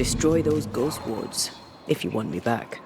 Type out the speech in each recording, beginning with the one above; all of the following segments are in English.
Destroy those ghost wards, if you want me back.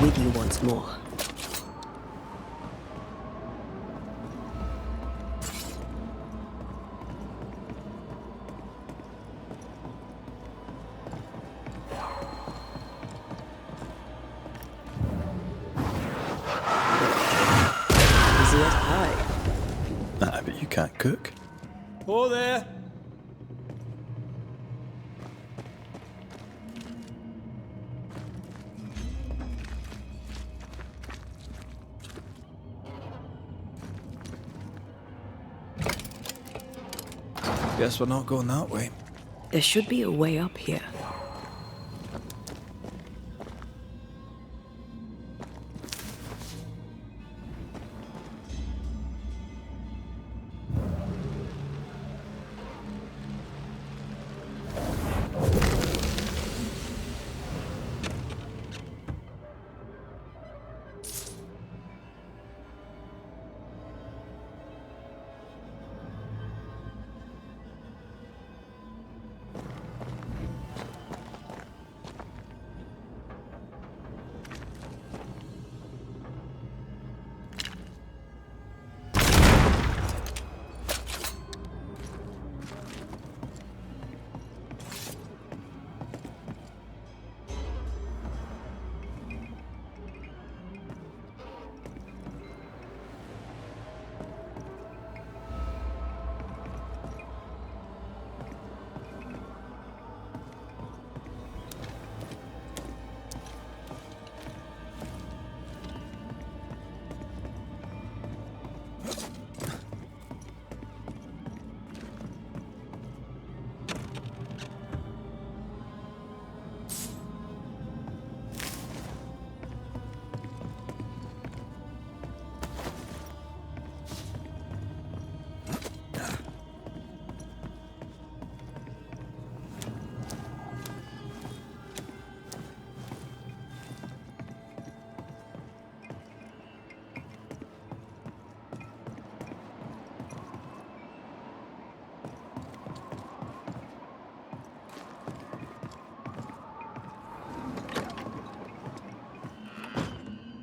With you once more. Easy as pie. Nah, but you can't cook. Oh, there. Guess we're not going that way. There should be a way up here.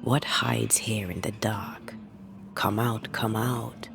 What hides here in the dark? Come out, come out.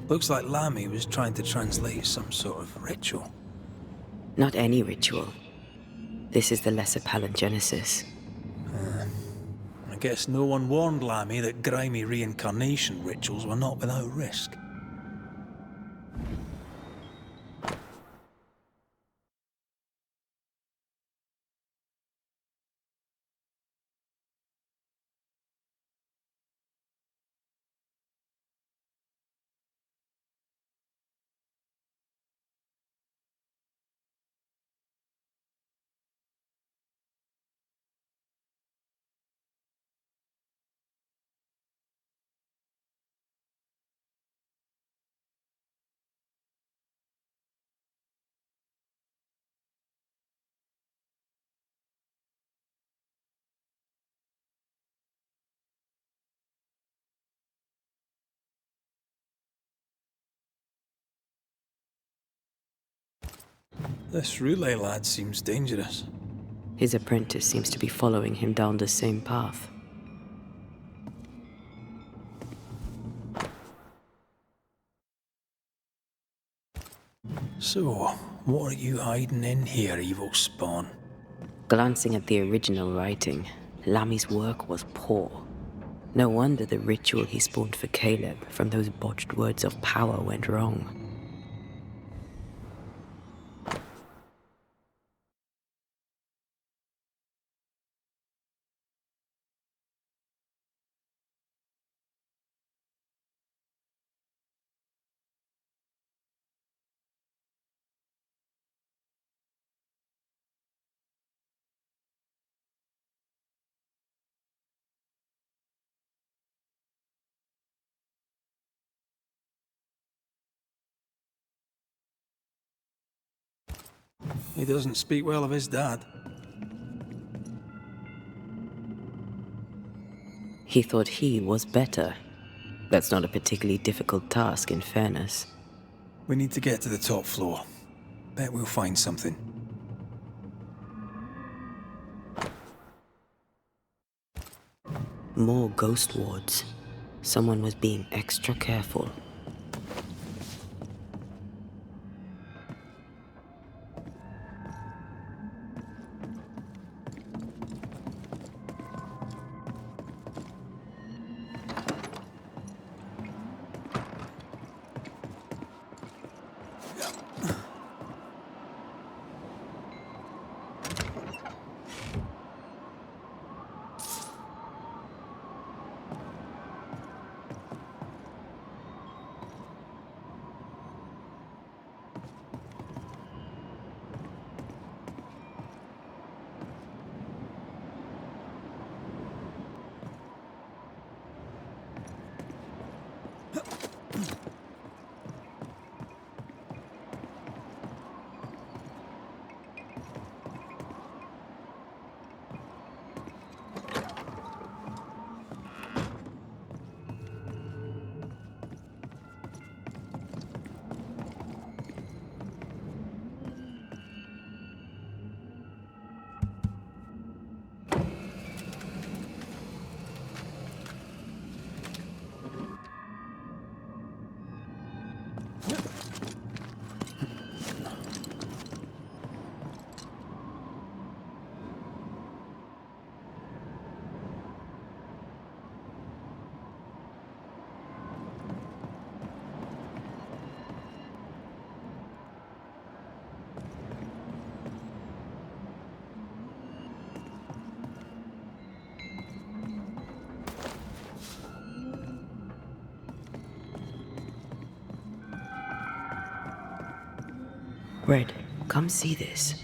Looks like Lamy was trying to translate some sort of ritual. Not any ritual. This is the Lesser Palingenesis. Guess no one warned Lammy that grimy reincarnation rituals were not without risk. This relay lad seems dangerous. His apprentice seems to be following him down the same path. So, what are you hiding in here, evil spawn? Glancing at the original writing, Lammy's work was poor. No wonder the ritual he spawned for Caleb from those botched words of power went wrong. He doesn't speak well of his dad. He thought he was better. That's not a particularly difficult task, in fairness. We need to get to the top floor. Bet we'll find something. More ghost wards. Someone was being extra careful. Red, come see this.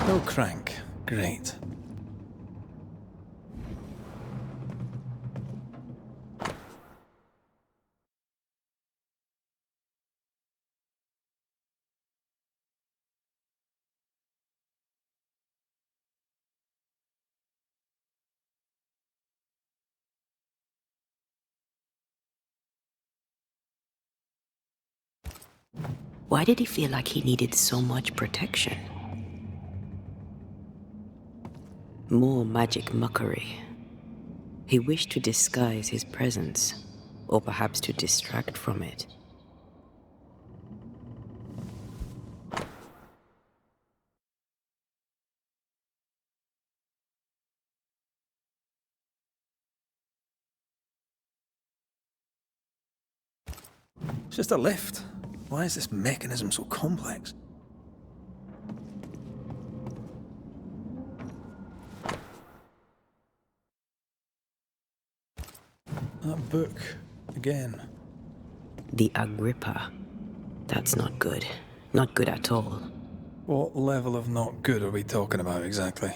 No crank. Great. Why did he feel like he needed so much protection? More magic mockery. He wished to disguise his presence, or perhaps to distract from it. It's just a lift. Why is this mechanism so complex? That book, again. The Agrippa. That's not good. Not good at all. What level of not good are we talking about exactly?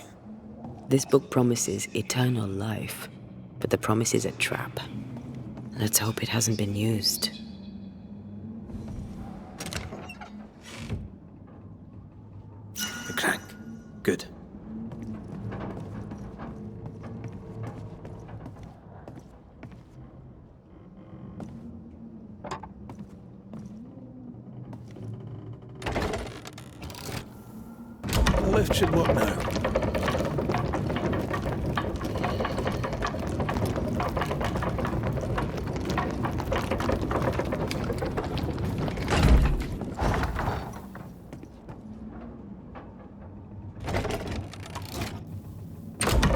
This book promises eternal life, but the promise is a trap. Let's hope it hasn't been used. The crank. Good. The lift should work now.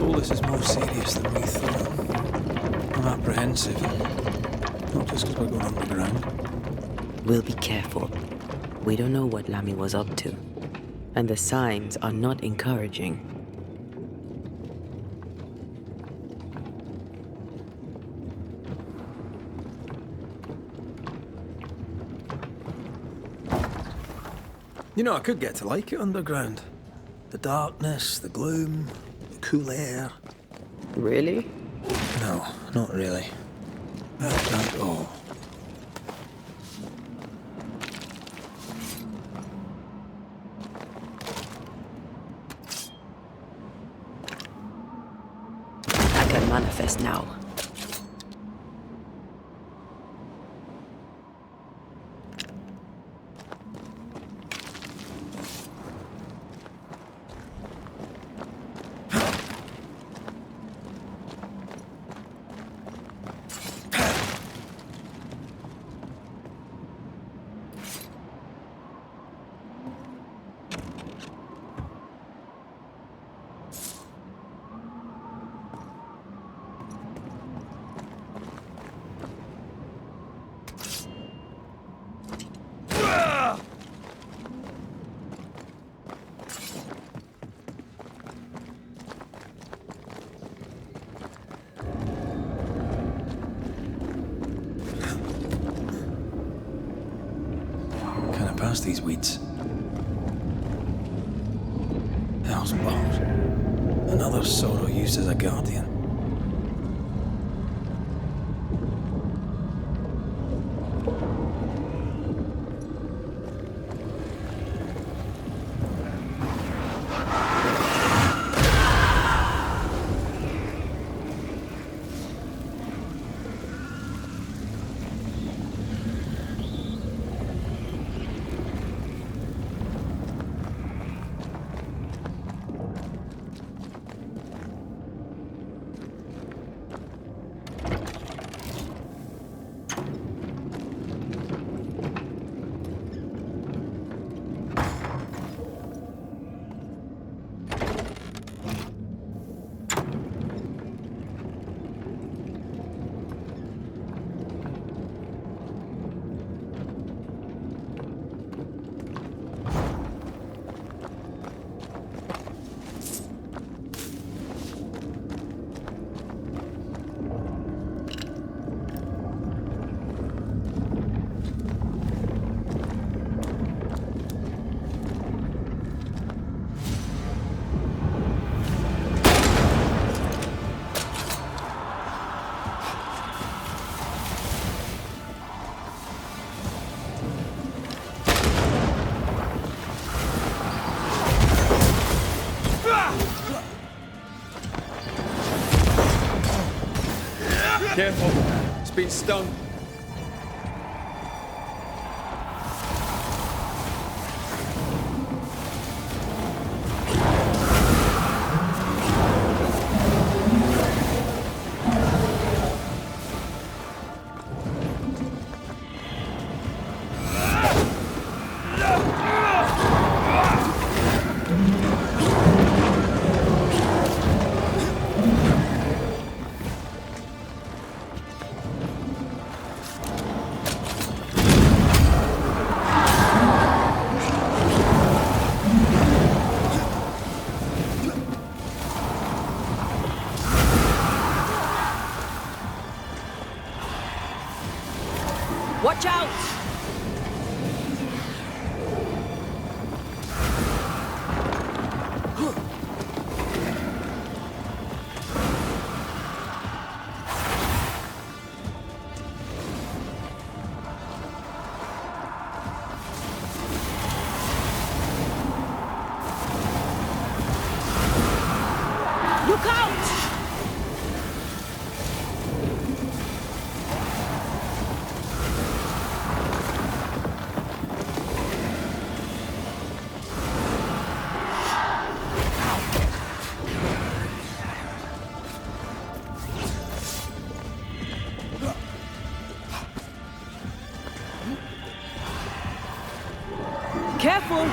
All this is more serious than we thought. I'm apprehensive. Not just because we're going underground. We'll be careful. We don't know what Lamy was up to, and the signs are not encouraging. You know, I could get to like it underground. The darkness, the gloom, the cool air. Really? No, not really. Not at all. I can manifest now. Past these weeds. Hell's balls. Another sorrow used as a guardian. Careful, it's been stung. Careful!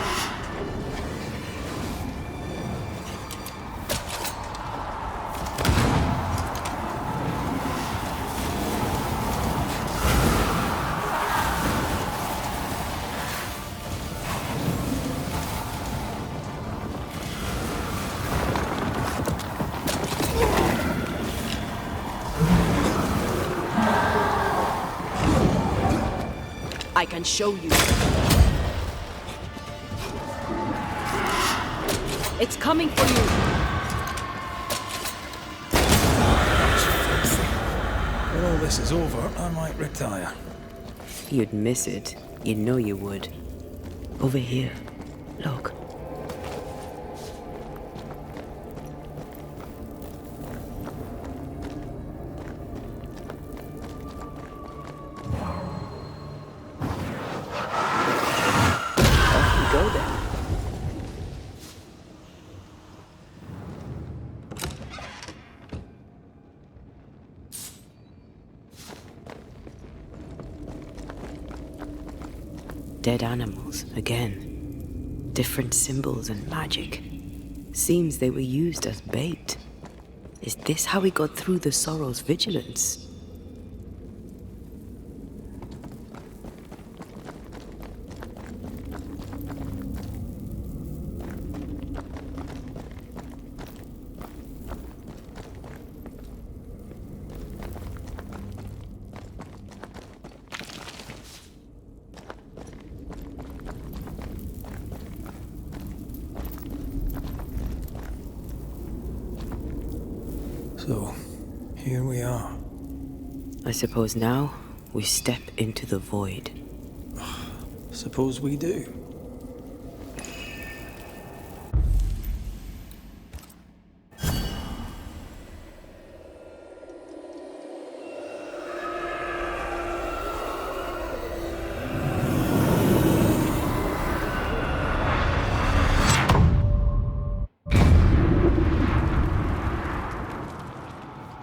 I can show you. It's coming for you. When all this is over, I might retire. You'd miss it. You know you would. Over here. Look. Go then. Dead animals, again. Different symbols and magic. Seems they were used as bait. Is this how we got through the Sorrow's vigilance? So, here we are. I suppose now we step into the void. Suppose we do.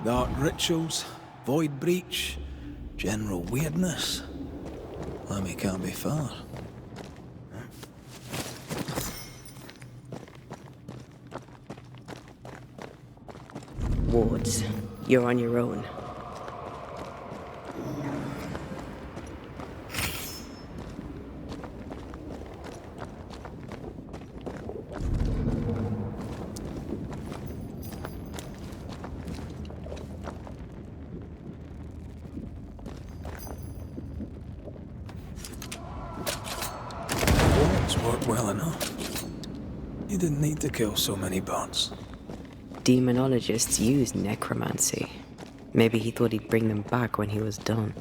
Dark rituals, void breach, general weirdness. Lammy can't be far. Wards, you're on your own. It's worked well enough. You didn't need to kill so many bots. Demonologists use necromancy. Maybe he thought he'd bring them back when he was done.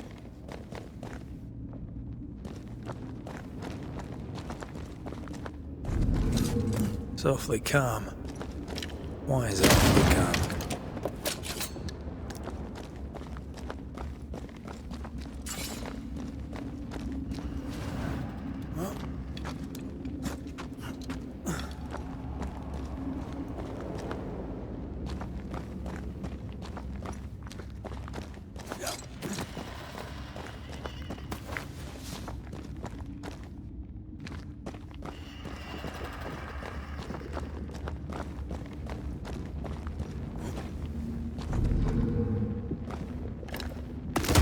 It's awfully calm. Why is it awfully calm?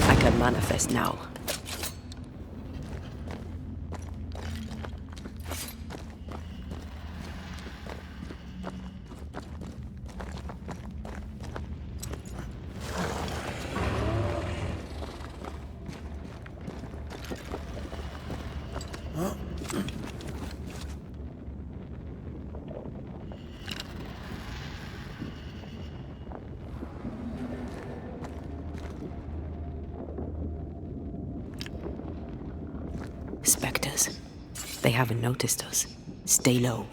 I can manifest now. Spectres. They haven't noticed us. Stay low.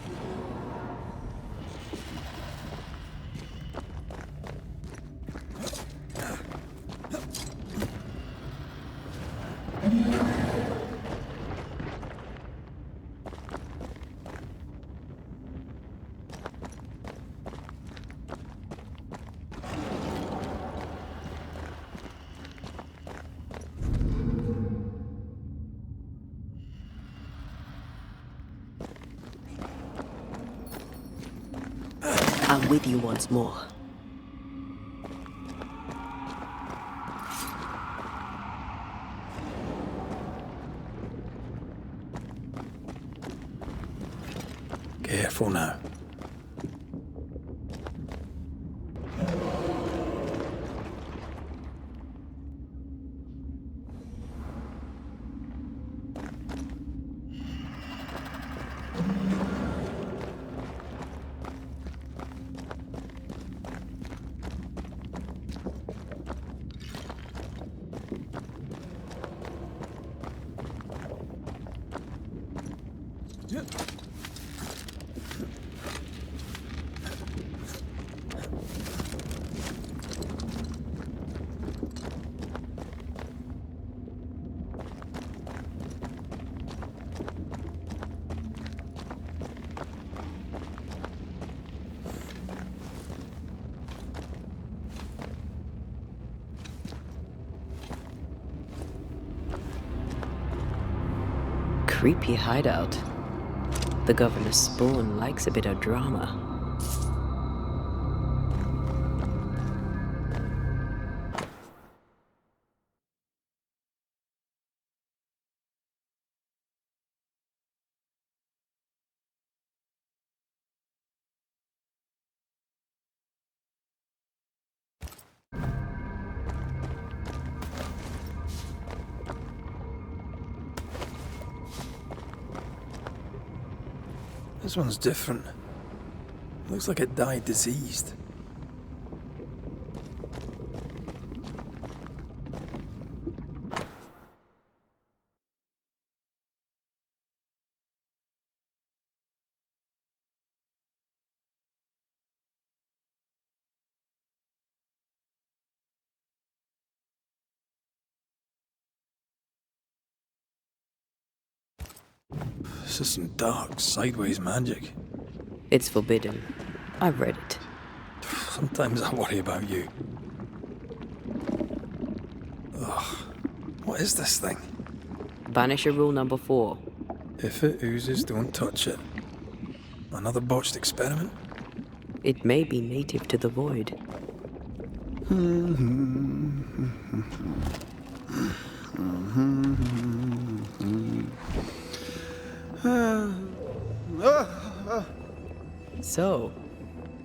I'm with you once more. Careful now. Creepy hideout. The governor's spawn likes a bit of drama. This one's different. Looks like it died diseased. This is some dark, sideways magic. It's forbidden. I've read it. Sometimes I worry about you. Ugh. What is this thing? Banisher rule number 4. If it oozes, don't touch it. Another botched experiment? It may be native to the void. So,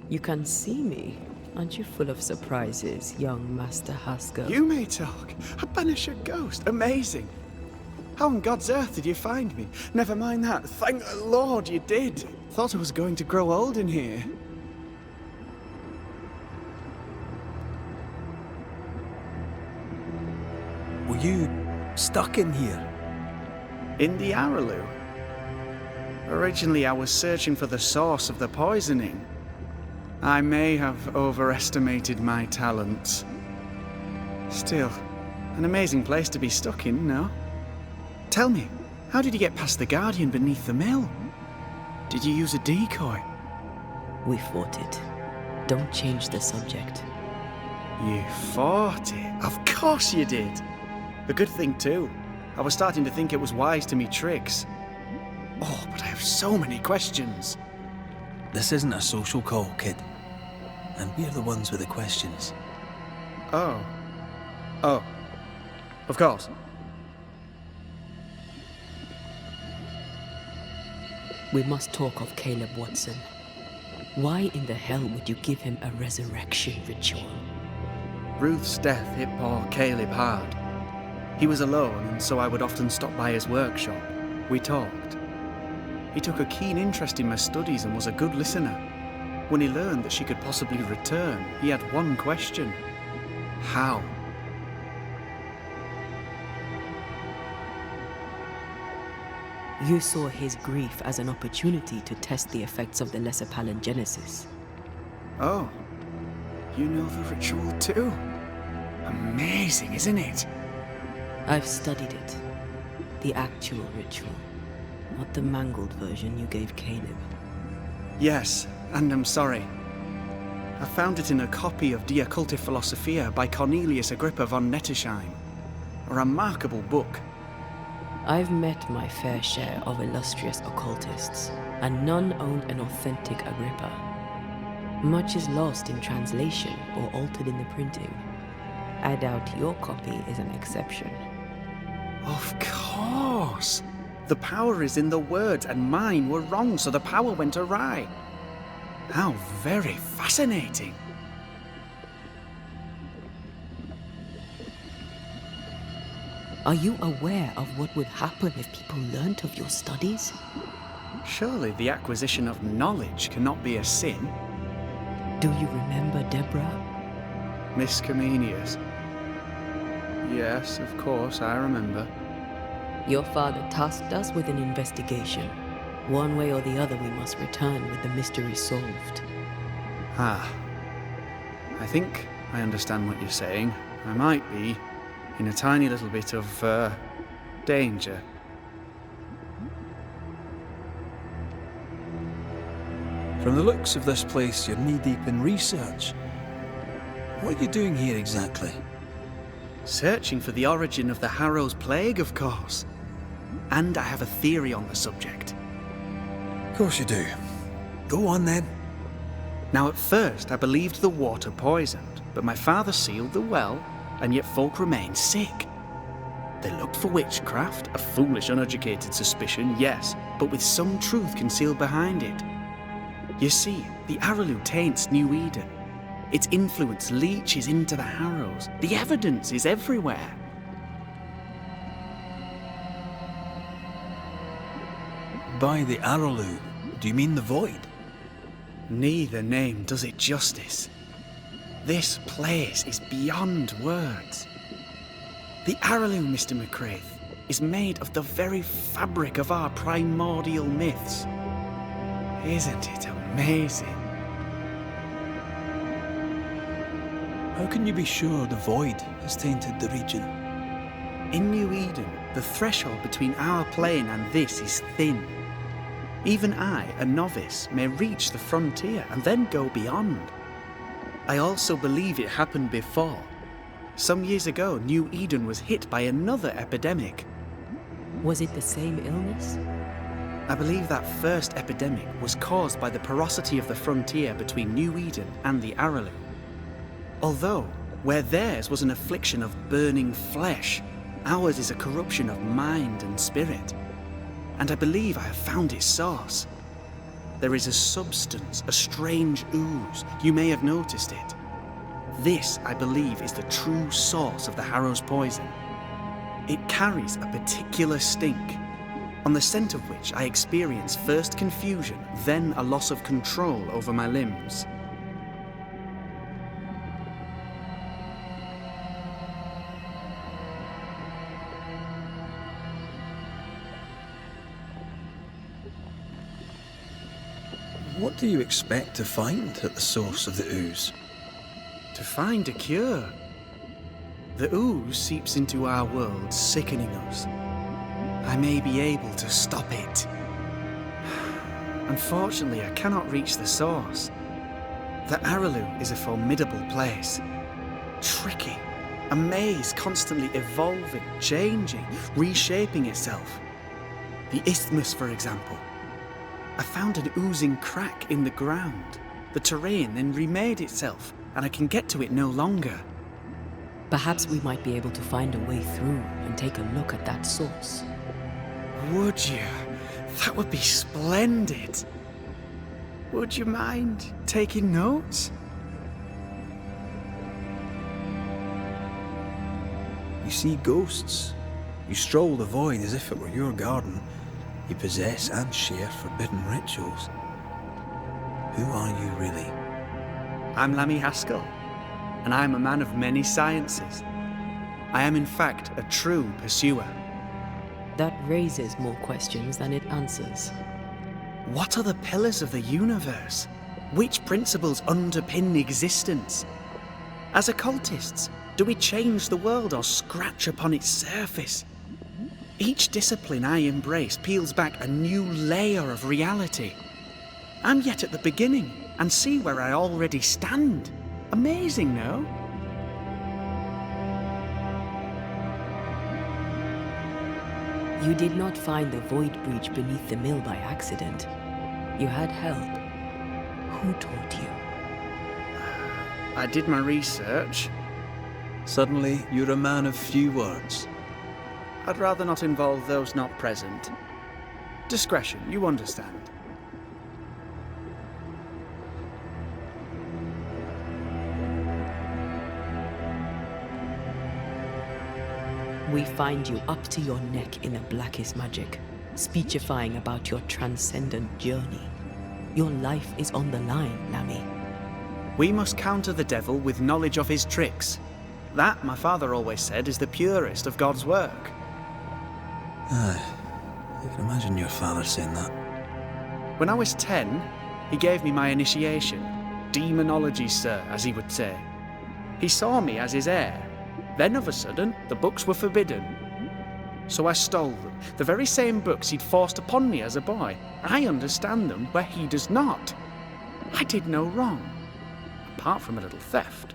you can see me. Aren't you full of surprises, young Master Haskell? You may talk. A Banisher ghost. Amazing. How on God's earth did you find me? Never mind that. Thank the Lord you did. Thought I was going to grow old in here. Were you stuck in here? In the Araloo. Originally, I was searching for the source of the poisoning. I may have overestimated my talents. Still, an amazing place to be stuck in, no? Tell me, how did you get past the Guardian beneath the mill? Did you use a decoy? We fought it. Don't change the subject. You fought it? Of course you did! A good thing, too. I was starting to think it was wise to me tricks. Oh, but I have so many questions. This isn't a social call, kid. And we're the ones with the questions. Oh. Oh. Of course. We must talk of Caleb Watson. Why in the hell would you give him a resurrection ritual? Ruth's death hit poor Caleb hard. He was alone, and so I would often stop by his workshop. We talked. He took a keen interest in my studies and was a good listener. When he learned that she could possibly return, he had one question. How? You saw his grief as an opportunity to test the effects of the lesser palingenesis. Oh. You know the ritual too? Amazing, isn't it? I've studied it. The actual ritual. Not the mangled version you gave Caleb. Yes, and I'm sorry. I found it in a copy of De Occulti Philosophia by Cornelius Agrippa von Nettesheim. A remarkable book. I've met my fair share of illustrious occultists, and none owned an authentic Agrippa. Much is lost in translation or altered in the printing. I doubt your copy is an exception. Of course! The power is in the words, and mine were wrong, so the power went awry. How very fascinating! Are you aware of what would happen if people learnt of your studies? Surely the acquisition of knowledge cannot be a sin. Do you remember Deborah? Miss Comenius. Yes, of course, I remember. Your father tasked us with an investigation. One way or the other, we must return with the mystery solved. Ah. I think I understand what you're saying. I might be in a tiny little bit of, danger. From the looks of this place, you're knee-deep in research. What are you doing here exactly? Searching for the origin of the Harrow's Plague, of course. And I have a theory on the subject. Of course you do. Go on then. Now, at first, I believed the water poisoned, but my father sealed the well, and yet folk remained sick. They looked for witchcraft, a foolish, uneducated suspicion, yes, but with some truth concealed behind it. You see, the Araloo taints New Eden. Its influence leaches into the Harrows. The evidence is everywhere. By the Araloo, do you mean the Void? Neither name does it justice. This place is beyond words. The Araloo, Mr. McCraith, is made of the very fabric of our primordial myths. Isn't it amazing? How can you be sure the Void has tainted the region? In New Eden, the threshold between our plane and this is thin. Even I, a novice, may reach the frontier and then go beyond. I also believe it happened before. Some years ago, New Eden was hit by another epidemic. Was it the same illness? I believe that first epidemic was caused by the porosity of the frontier between New Eden and the Araloo. Although, where theirs was an affliction of burning flesh, ours is a corruption of mind and spirit. And I believe I have found its source. There is a substance, a strange ooze. You may have noticed it. This, I believe, is the true source of the Harrow's poison. It carries a particular stink, on the scent of which I experience first confusion, then a loss of control over my limbs. What do you expect to find at the source of the ooze? To find a cure. The ooze seeps into our world, sickening us. I may be able to stop it. Unfortunately, I cannot reach the source. The Araloo is a formidable place. Tricky. A maze constantly evolving, changing, reshaping itself. The isthmus, for example. I found an oozing crack in the ground. The terrain then remade itself, and I can get to it no longer. Perhaps we might be able to find a way through and take a look at that source. Would you? That would be splendid. Would you mind taking notes? You see ghosts. You stroll the Void as if it were your garden. You possess and share forbidden rituals. Who are you really? I'm Lammy Haskell, and I'm a man of many sciences. I am in fact a true pursuer. That raises more questions than it answers. What are the pillars of the universe? Which principles underpin existence? As occultists, do we change the world or scratch upon its surface? Each discipline I embrace peels back a new layer of reality. I'm yet at the beginning, and see where I already stand. Amazing, no? You did not find the void breach beneath the mill by accident. You had help. Who taught you? I did my research. Suddenly, you're a man of few words. I'd rather not involve those not present. Discretion, you understand. We find you up to your neck in the blackest magic, speechifying about your transcendent journey. Your life is on the line, Lammy. We must counter the devil with knowledge of his tricks. That, my father always said, is the purest of God's work. Aye, I can imagine your father saying that. When I was 10, he gave me my initiation. Demonology, sir, as he would say. He saw me as his heir. Then, of a sudden, the books were forbidden. So I stole them, the very same books he'd forced upon me as a boy. I understand them where he does not. I did no wrong, apart from a little theft.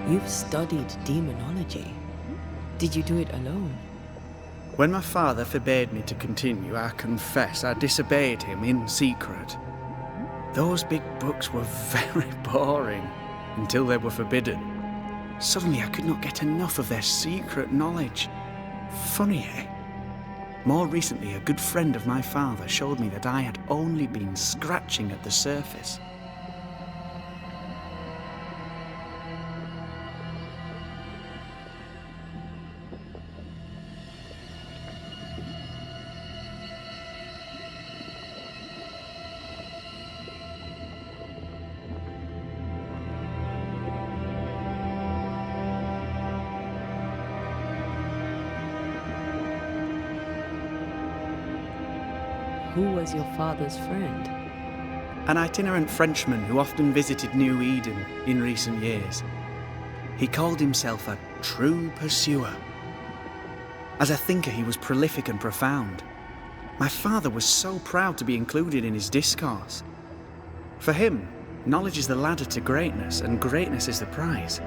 You've studied demonology. Did you do it alone? When my father forbade me to continue, I confess I disobeyed him in secret. Those big books were very boring until they were forbidden. Suddenly I could not get enough of their secret knowledge. Funny, eh? More recently, a good friend of my father showed me that I had only been scratching at the surface. Who was your father's friend? An itinerant Frenchman who often visited New Eden in recent years. He called himself a true pursuer. As a thinker, he was prolific and profound. My father was so proud to be included in his discourse. For him, knowledge is the ladder to greatness, and greatness is the prize.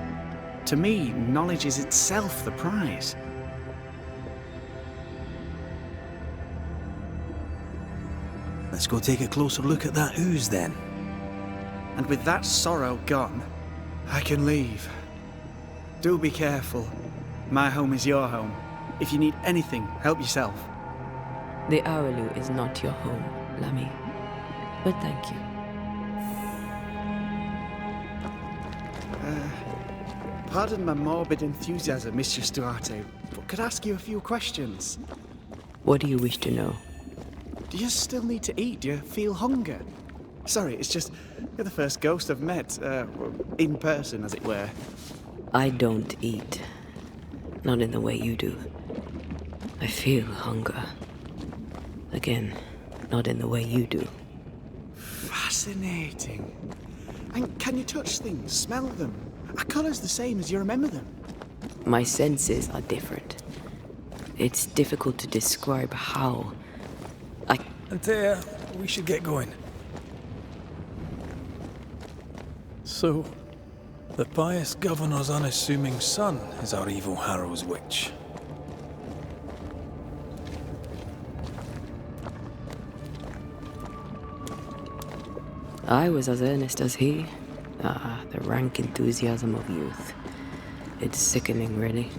To me, knowledge is itself the prize. Let's go take a closer look at that ooze then. And with that sorrow gone, I can leave. Do be careful. My home is your home. If you need anything, help yourself. The Araloo is not your home, Lammy. But thank you. Pardon my morbid enthusiasm, Mistress Duarte, but could I ask you a few questions? What do you wish to know? Do you still need to eat? Do you feel hunger? Sorry, it's just, you're the first ghost I've met, in person, as it were. I don't eat. Not in the way you do. I feel hunger. Again, not in the way you do. Fascinating. And can you touch things, smell them? Are colours the same as you remember them? My senses are different. It's difficult to describe how. Antea, we should get going. So, the pious governor's unassuming son is our evil Harrow's witch. I was as earnest as he. The rank enthusiasm of youth. It's sickening, really.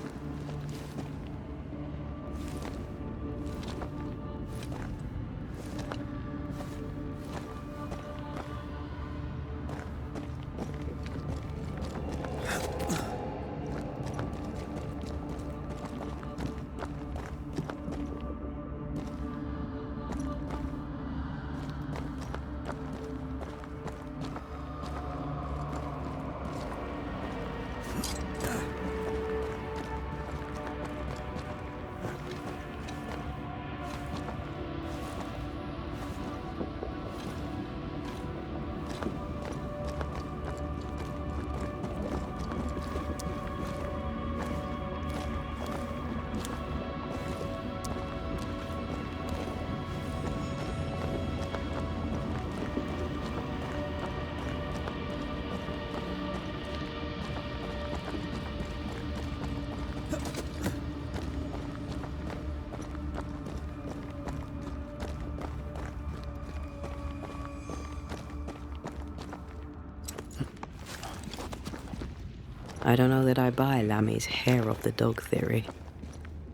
I don't know that I buy Lammy's hair off the dog theory,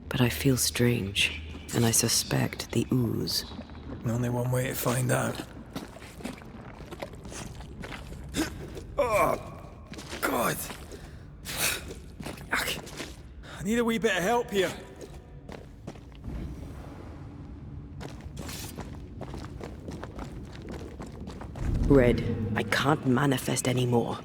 but I feel strange, and I suspect the ooze. Only one way to find out. Oh, God. I need a wee bit of help here. Red, I can't manifest anymore.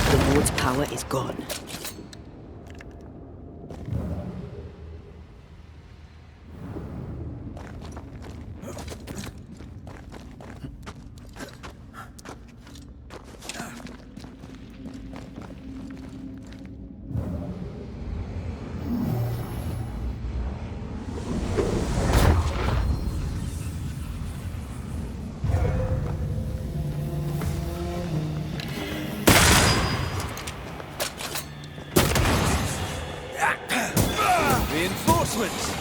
The ward's power is gone. Reinforcements!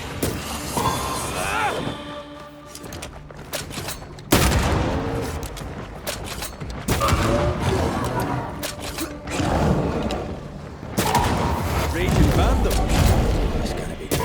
Raging Vandal! That's gonna be good.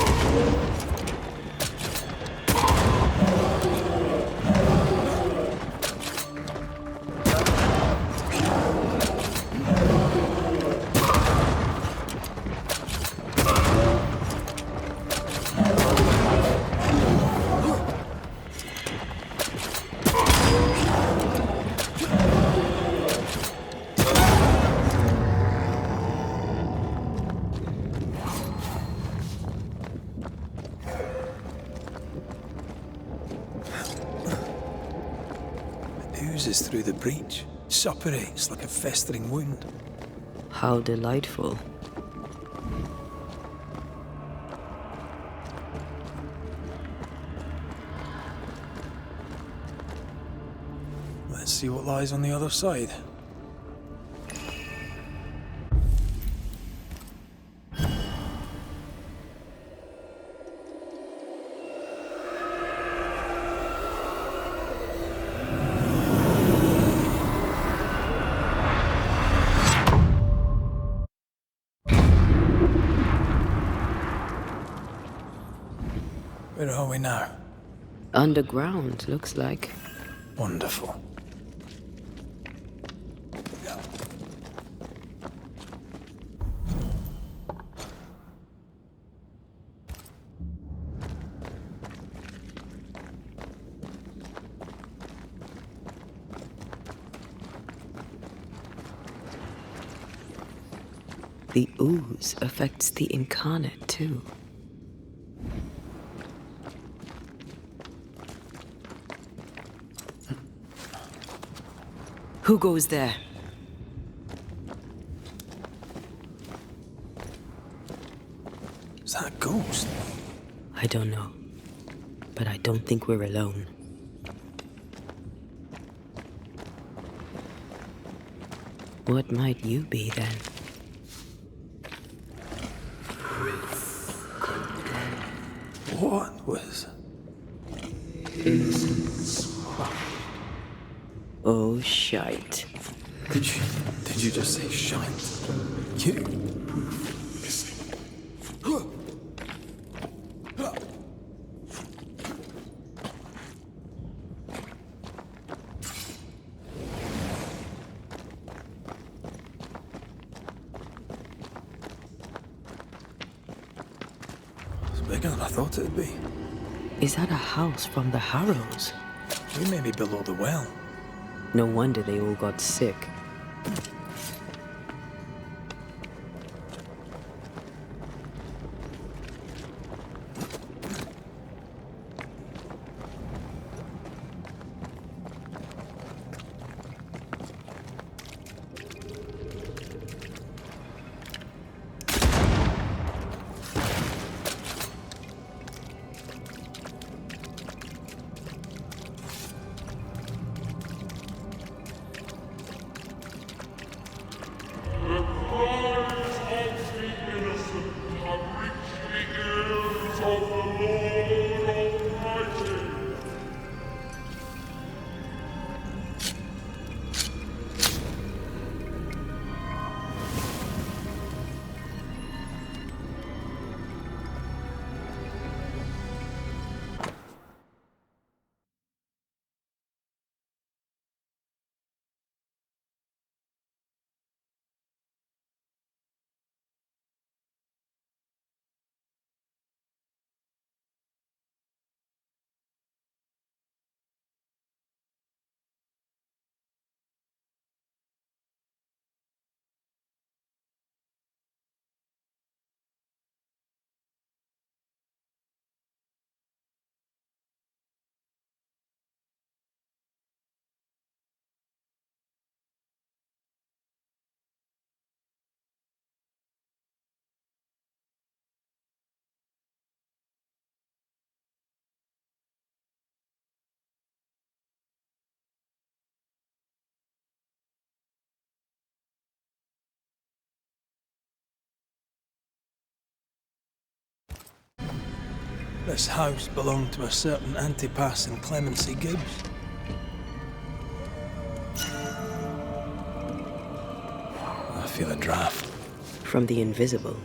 Oozes through the breach, suppurates like a festering wound. How delightful. Let's see what lies on the other side. Where are we now? Underground, looks like. Wonderful. The ooze affects the incarnate too. Who goes there? Is that a ghost? I don't know. But I don't think we're alone. What might you be then? What was... Oh, shite. Did you just say shite? You... It's bigger than I thought it'd be. Is that a house from the Harrows? We may be below the well. No wonder they all got sick. This house belonged to a certain Antipas and Clemency Gibbs. I feel a draft. From the invisible.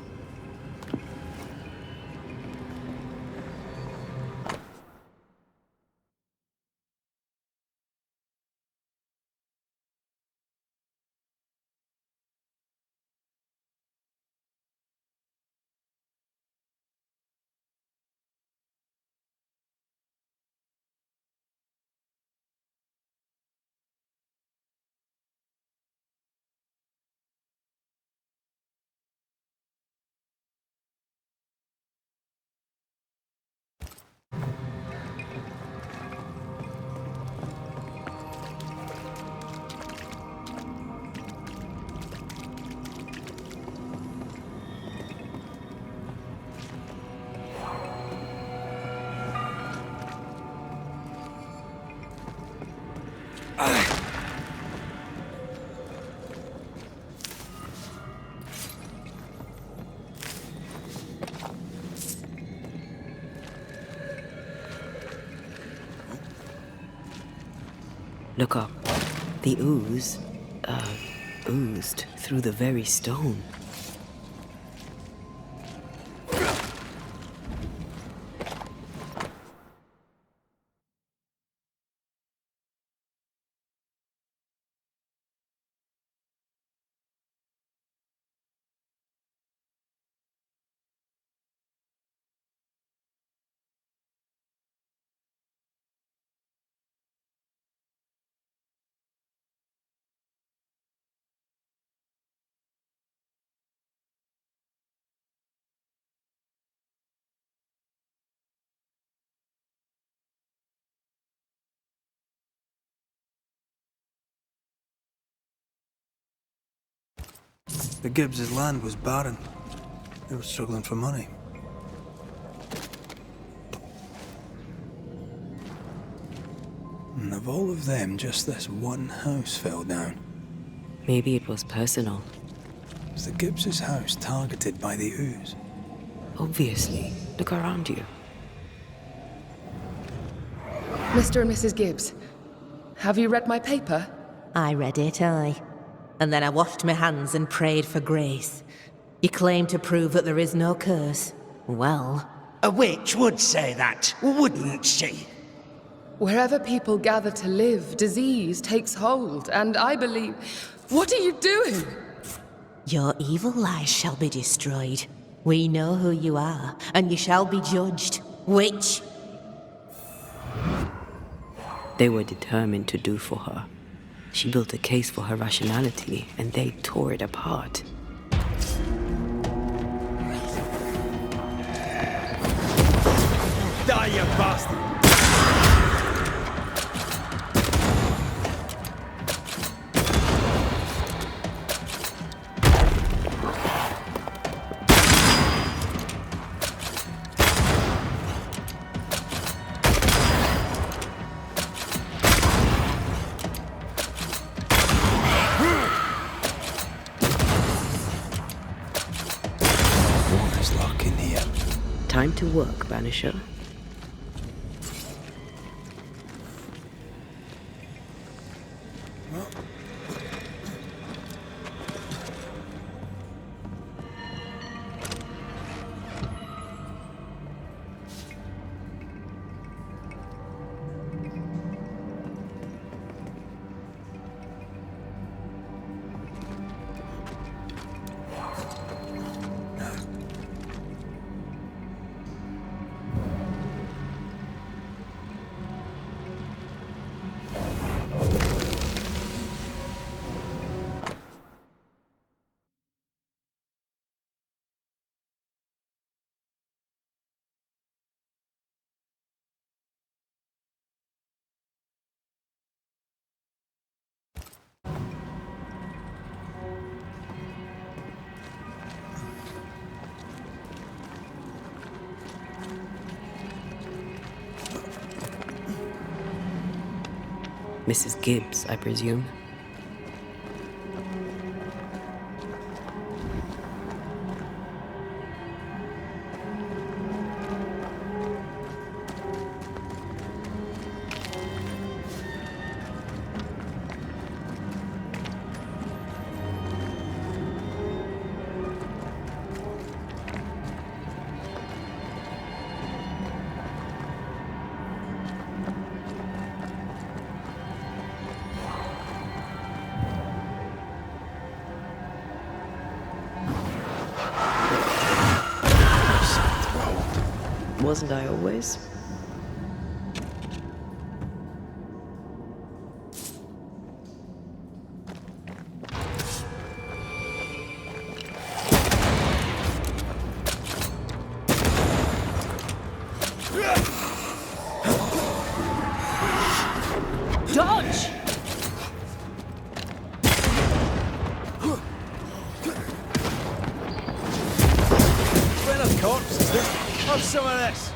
Look up. The ooze, oozed through the very stone. The Gibbs' land was barren. They were struggling for money. And of all of them, just this one house fell down. Maybe it was personal. Was the Gibbs' house targeted by the ooze? Obviously. Look around you. Mr. and Mrs. Gibbs, have you read my paper? I read it, aye. And then I washed my hands and prayed for grace. You claim to prove that there is no curse. Well, A witch would say that, wouldn't she? Wherever people gather to live, disease takes hold, and I believe... What are you doing? your evil lies shall be destroyed. We know who you are, and you shall be judged. Witch! They were determined to do for her. She built a case for her rationality, and they tore it apart. Die, you bastard! What is luck in here? Time to work, Banisher. Mrs. Gibbs, I presume. Wasn't I always? Dodge! Well, of corpses, have some of this.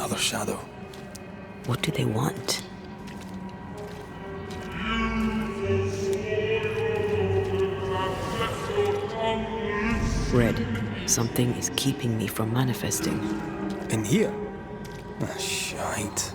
Another shadow. What do they want? Red, something is keeping me from manifesting. In here? Ah, shite.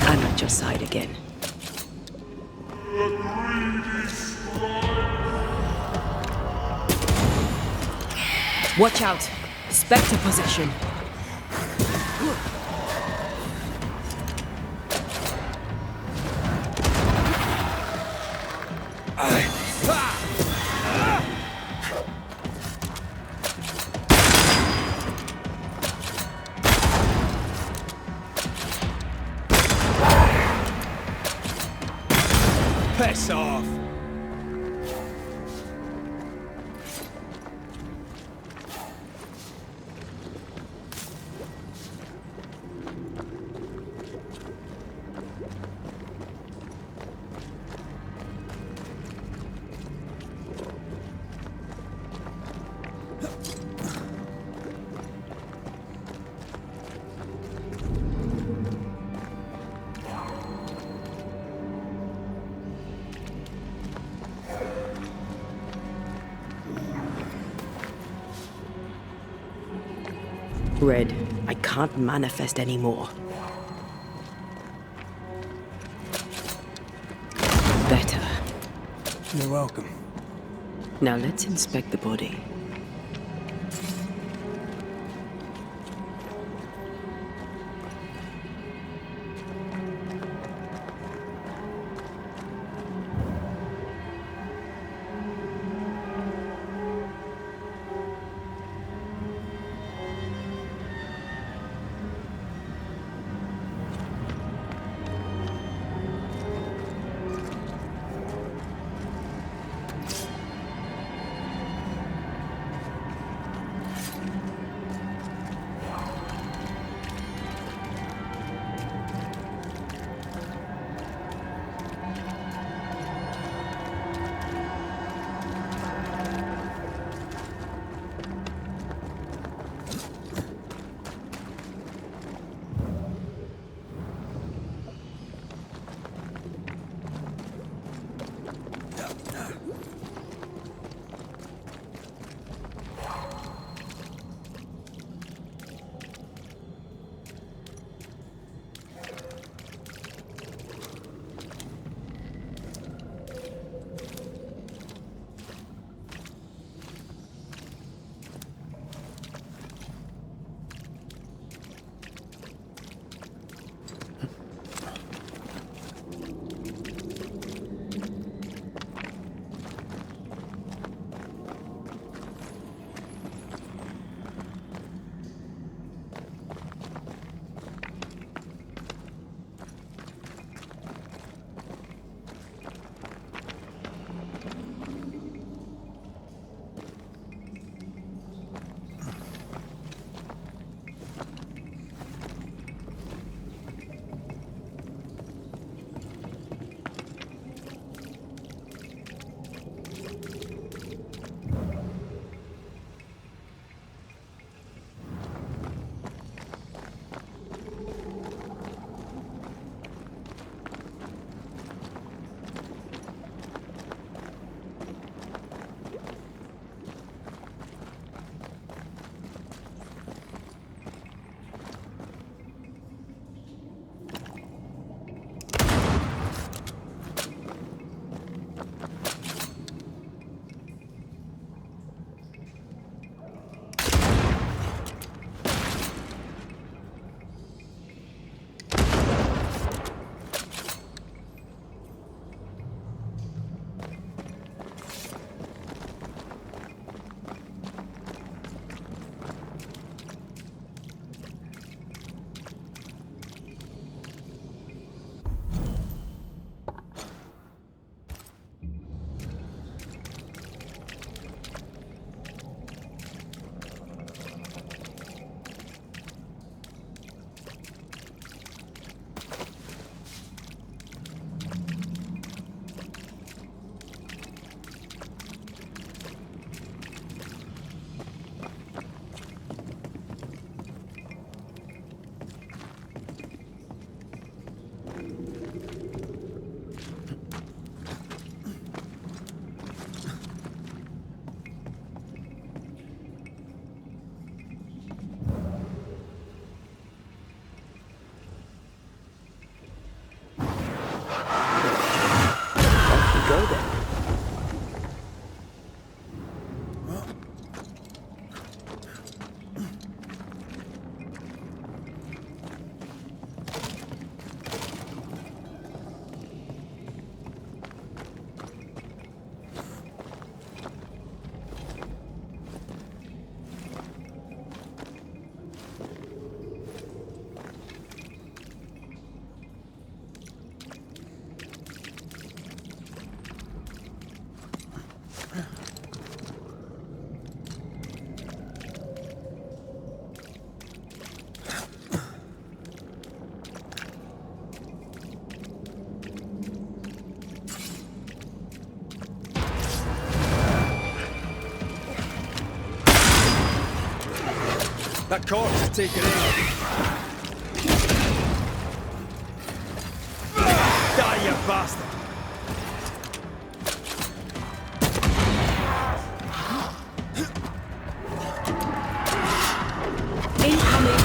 I'm at your side again. Watch out! Spectre possession! Piss off! Red, I can't manifest anymore. Better. You're welcome. Now let's inspect the body. That corpse is taking aim. Die, you bastard! Incoming!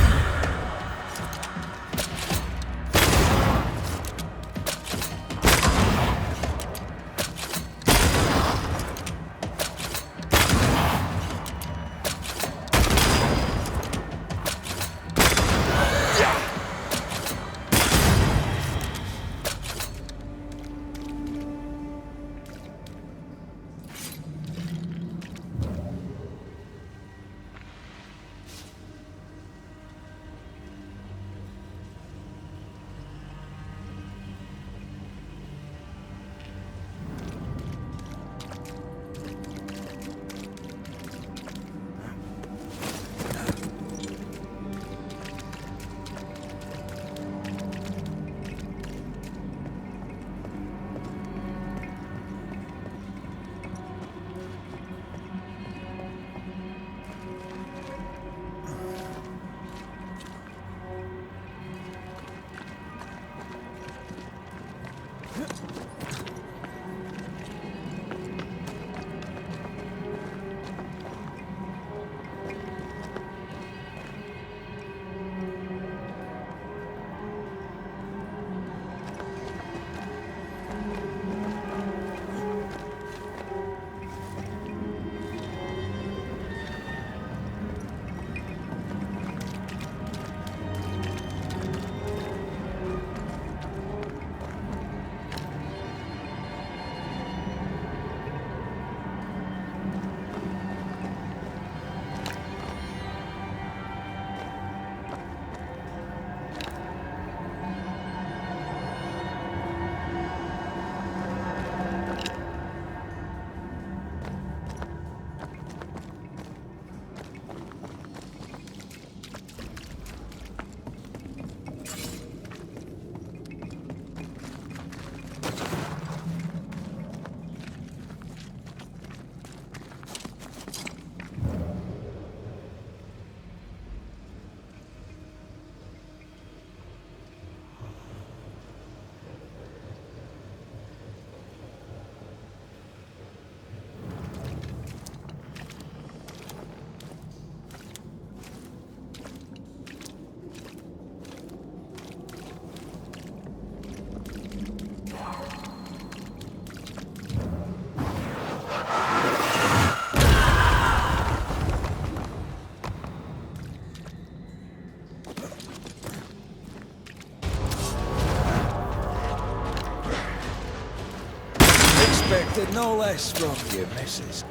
Expected no less from you, missus.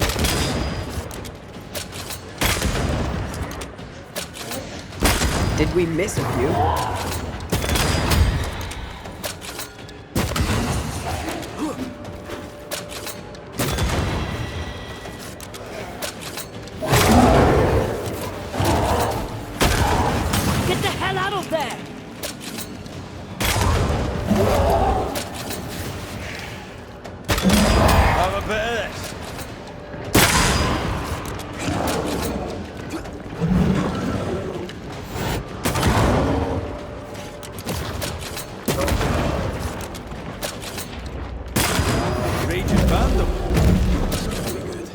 Did we miss a few? Get the hell out of there! Have a bit of this. Raging Vandal. That's gonna be good.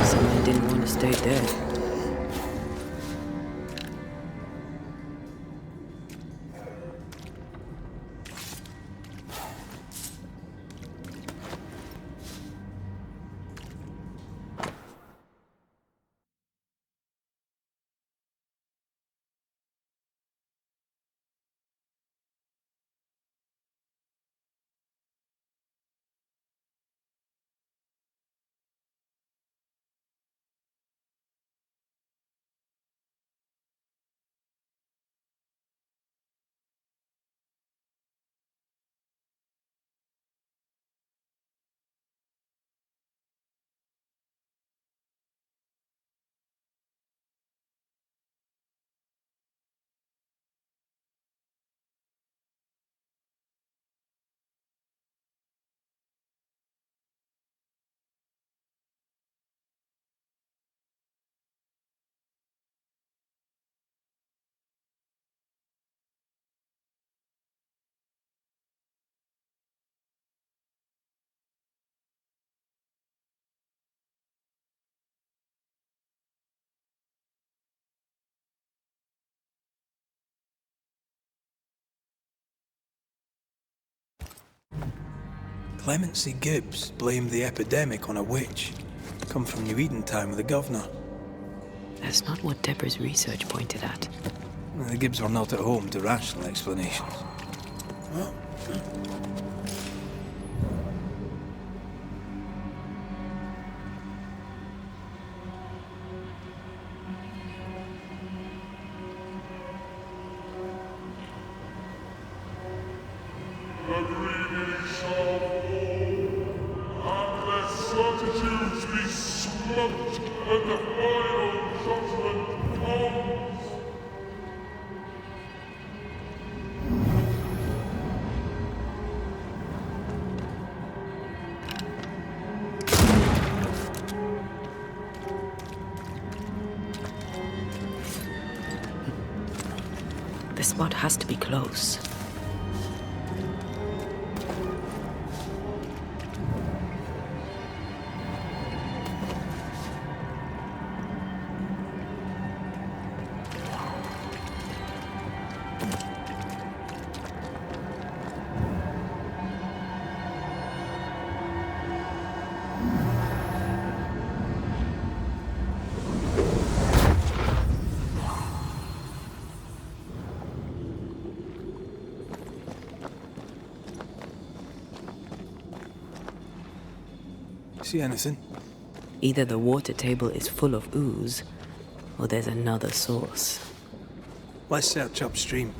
Someone didn't want to stay dead. Clemency Gibbs blamed the epidemic on a witch. Come from New Eden Town with the governor. That's not what Deborah's research pointed at. The Gibbs were not at home to rational explanations. The spot has to be close. See anything? Either the water table is full of ooze, or there's another source. Let's search upstream.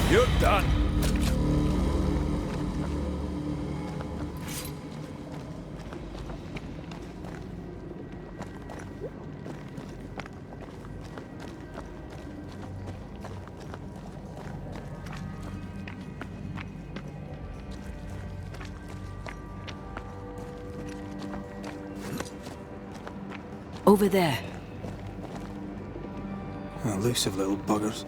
You're done. Over there. Elusive little buggers.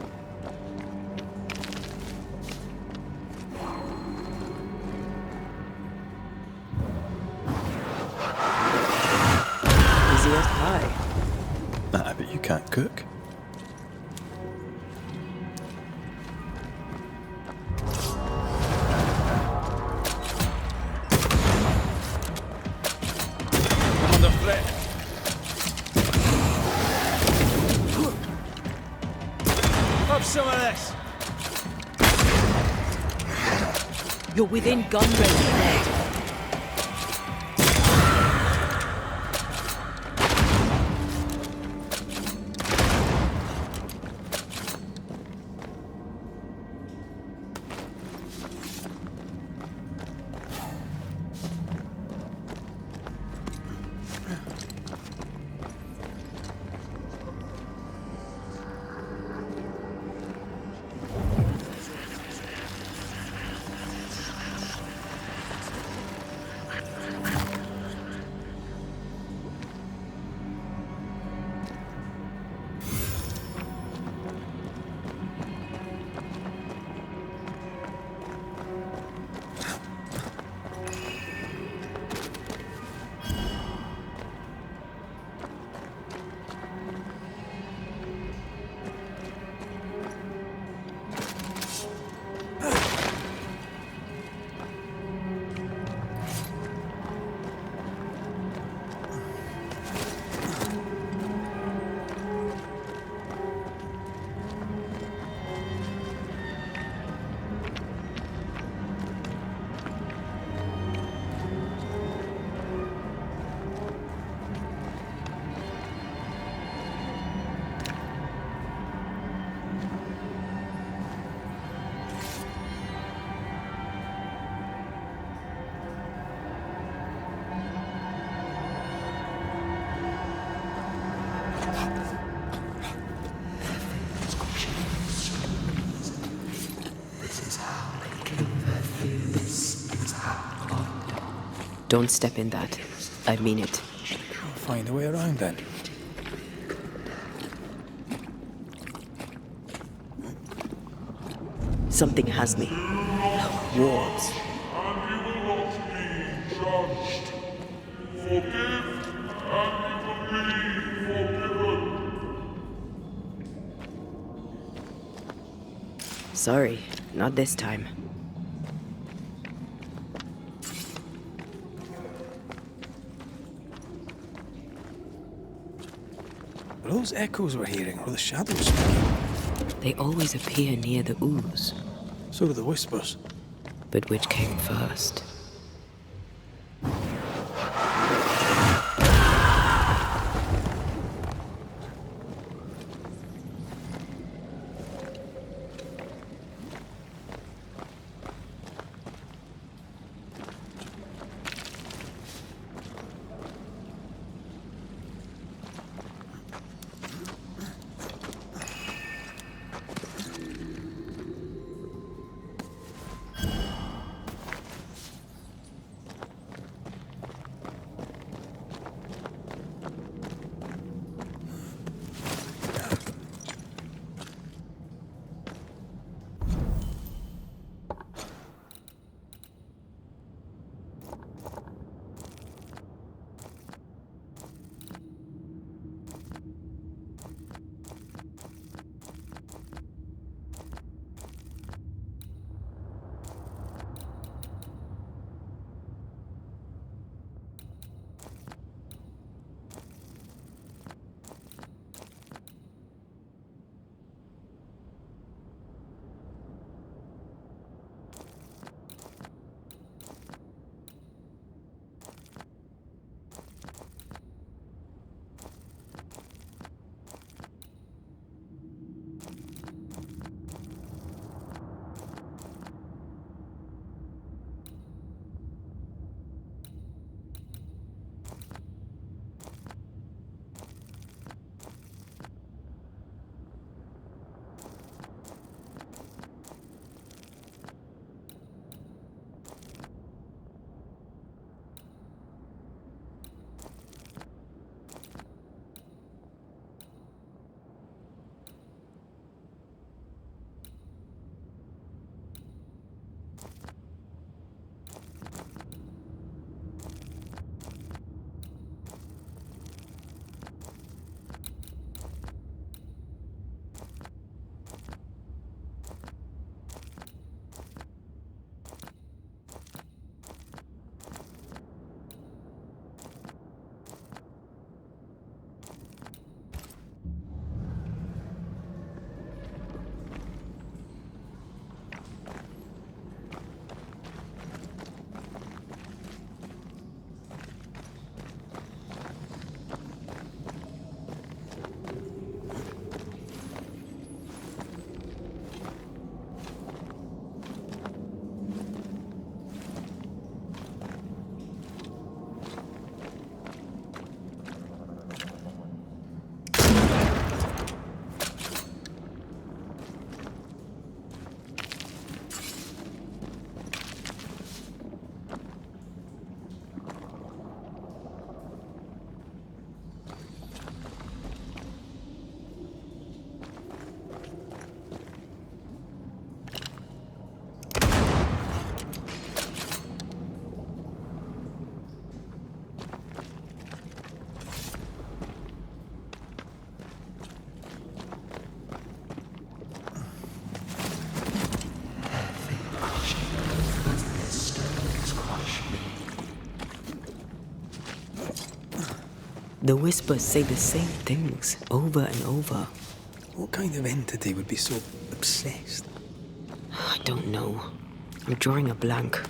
Easy as pie. I bet you can't cook. I'm under threat. Have some of this. You're within gun range, Ned. Don't step in that. I mean it. I'll find a way around then. Something has me. Wards. Sorry, not this time. Are those echoes we're hearing, or the shadows speaking? They always appear near the ooze. So do the whispers. But which came first? The whispers say the same things over and over. What kind of entity would be so obsessed? I don't know. I'm drawing a blank.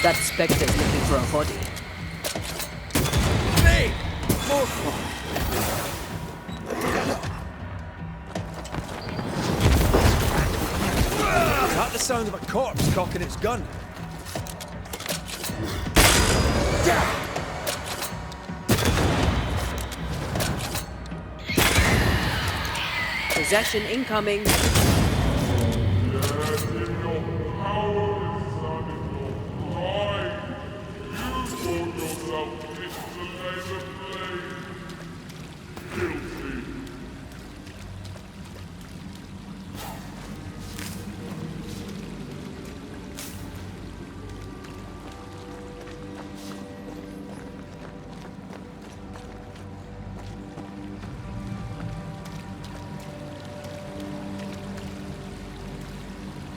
That spectre's looking for a body. Hey! More fun! Is that the sound of a corpse cocking its gun? Possession incoming.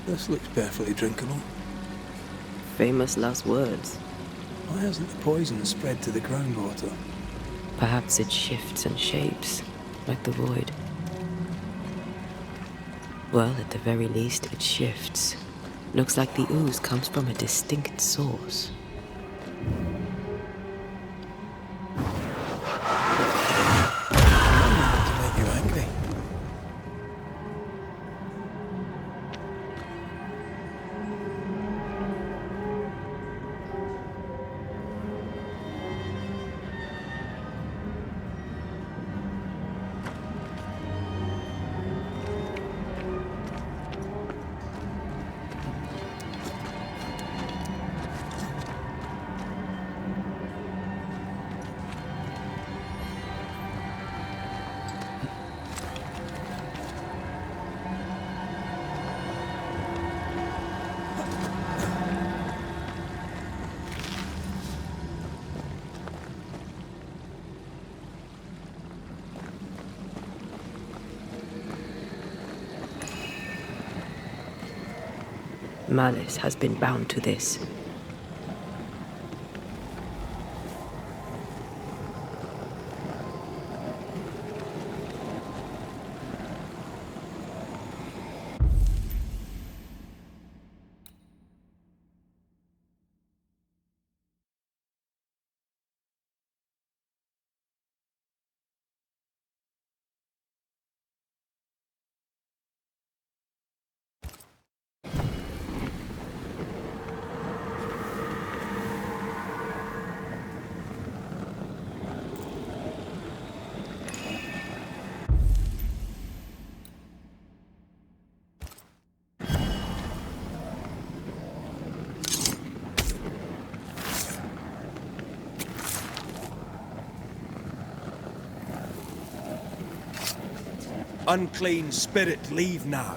This looks perfectly drinkable. Famous last words. Why hasn't the poison spread to the groundwater? Perhaps it shifts and shapes, like the void. Well, at the very least, it shifts. Looks like the ooze comes from a distinct source. To make you angry. Malice has been bound to this. Unclean spirit, leave now.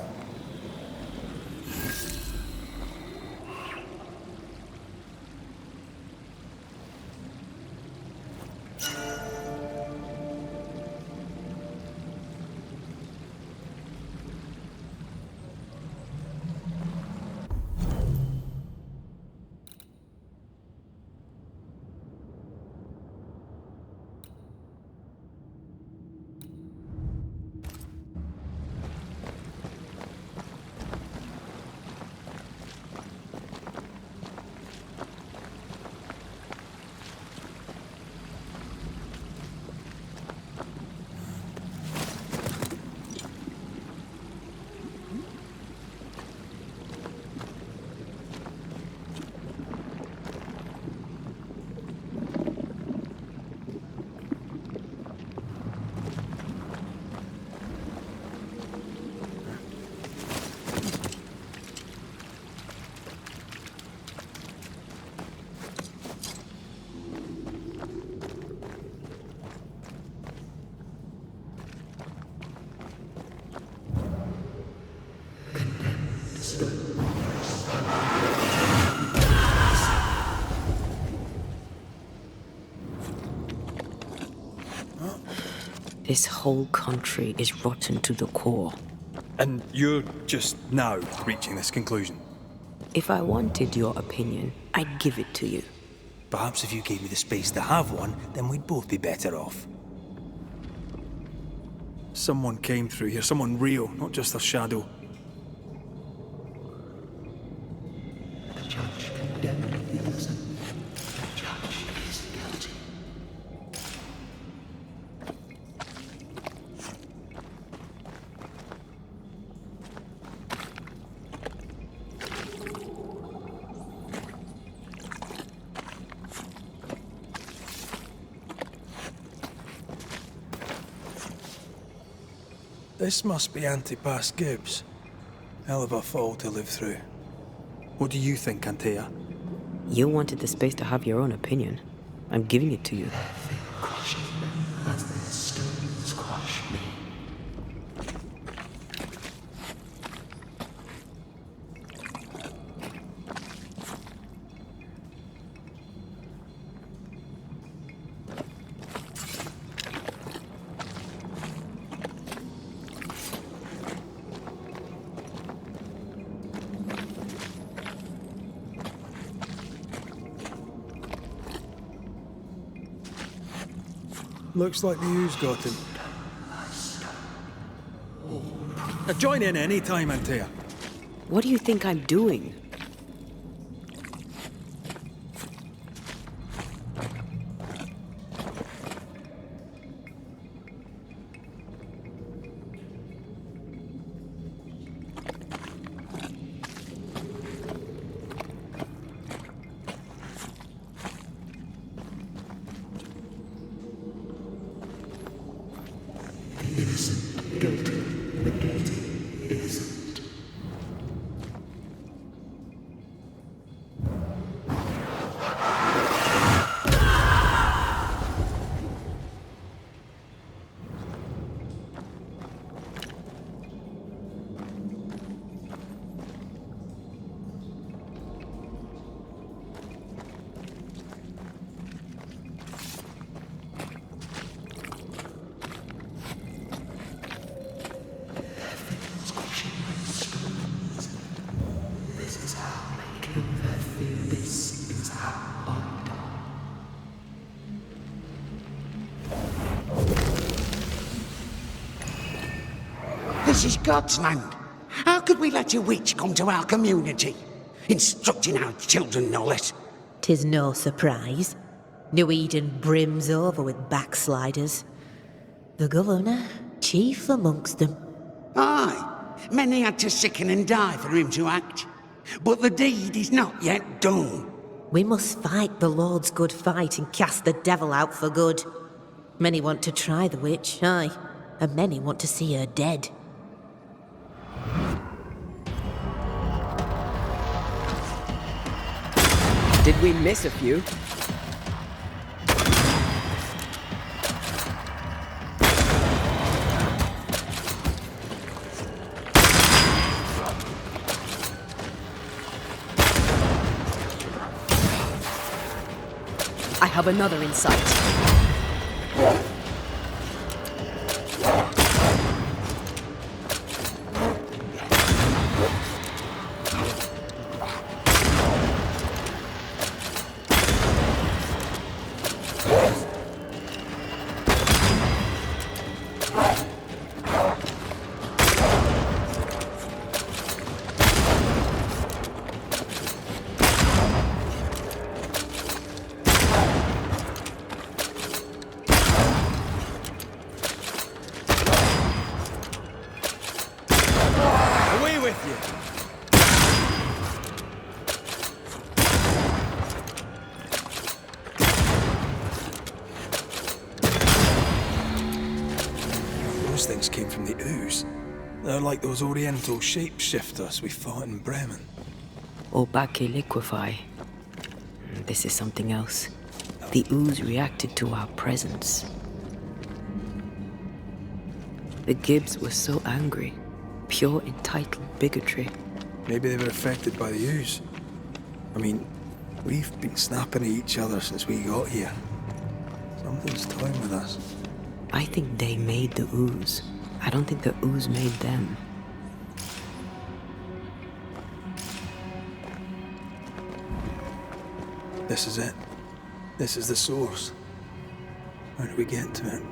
This whole country is rotten to the core. And you're just now reaching this conclusion? If I wanted your opinion, I'd give it to you. Perhaps if you gave me the space to have one, then we'd both be better off. Someone came through here, someone real, not just a shadow. The judge condemned the innocent. This must be Antipas Gibbs. Hell of a fall to live through. What do you think, Antea? You wanted the space to have your own opinion. I'm giving it to you. Looks like the ooze got him. Join in any time, Antea. What do you think I'm doing? This is God's land. How could we let a witch come to our community? Instructing our children, no less. 'Tis no surprise. New Eden brims over with backsliders. The governor, chief amongst them. Aye, many had to sicken and die for him to act. But the deed is not yet done. We must fight the Lord's good fight and cast the devil out for good. Many want to try the witch, aye, and many want to see her dead. Did we miss a few? I have another in sight. Those things came from the ooze. They're like those oriental shapeshifters we fought in Bremen. Obake liquefy. This is something else. The ooze reacted to our presence. The Gibbs were so angry. Pure entitled bigotry. Maybe they were affected by the ooze. I mean, we've been snapping at each other since we got here. Something's toying with us. I think they made the ooze. I don't think the ooze made them. This is it. This is the source. How do we get to it?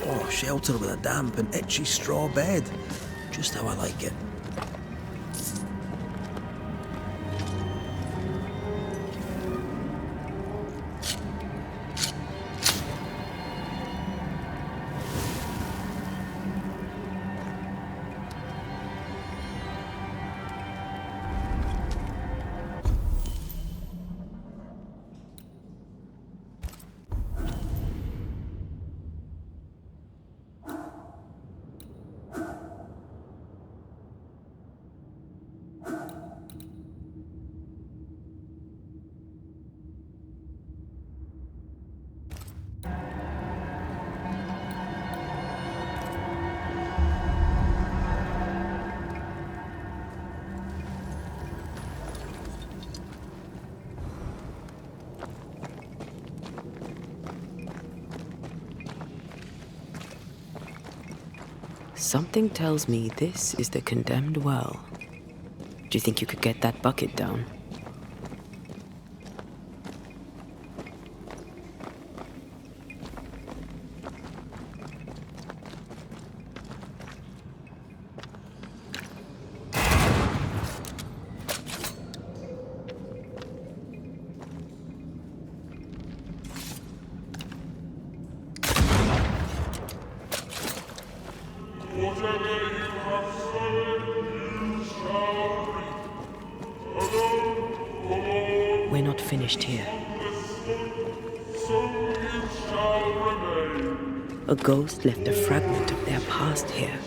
Oh, shelter with a damp and itchy straw bed. Just how I like it. Something tells me this is the condemned well. Do you think you could get that bucket down? We're not finished here. A ghost left a fragment of their past here.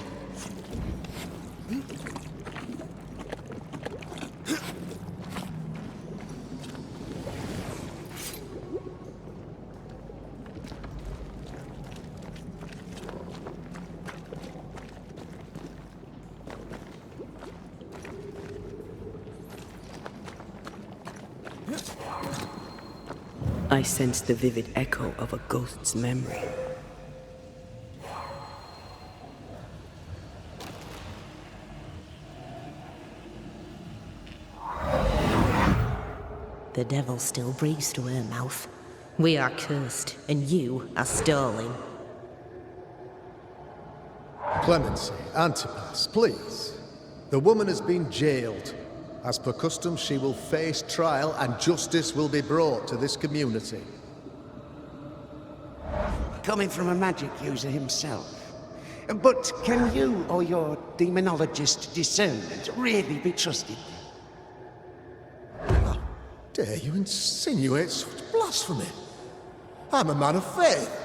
I sense the vivid echo of a ghost's memory. The devil still breathes through her mouth. We are cursed, and you are stolen. Clemency, Antipas, please. The woman has been jailed. As per custom, she will face trial and justice will be brought to this community. Coming from a magic user himself. But can you or your demonologist discernment really be trusted? How dare you insinuate such blasphemy? I'm a man of faith.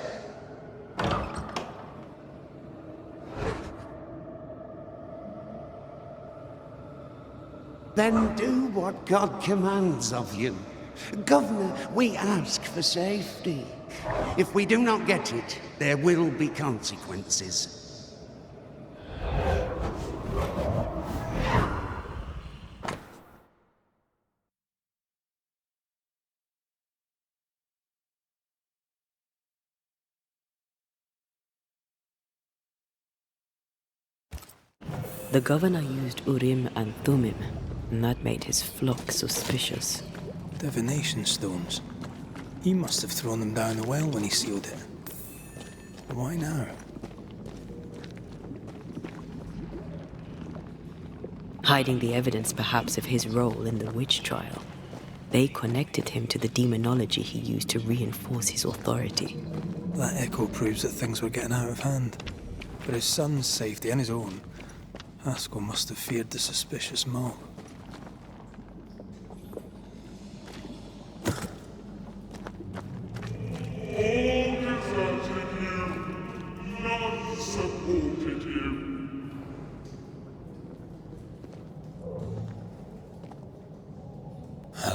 Then do what God commands of you. Governor, we ask for safety. If we do not get it, there will be consequences. The governor used Urim and Thummim, and that made his flock suspicious. Divination stones. He must have thrown them down the well when he sealed it. Why now? Hiding the evidence perhaps of his role in the witch trial. They connected him to the demonology he used to reinforce his authority. That echo proves that things were getting out of hand. For his son's safety and his own, Haskell must have feared the suspicious mob.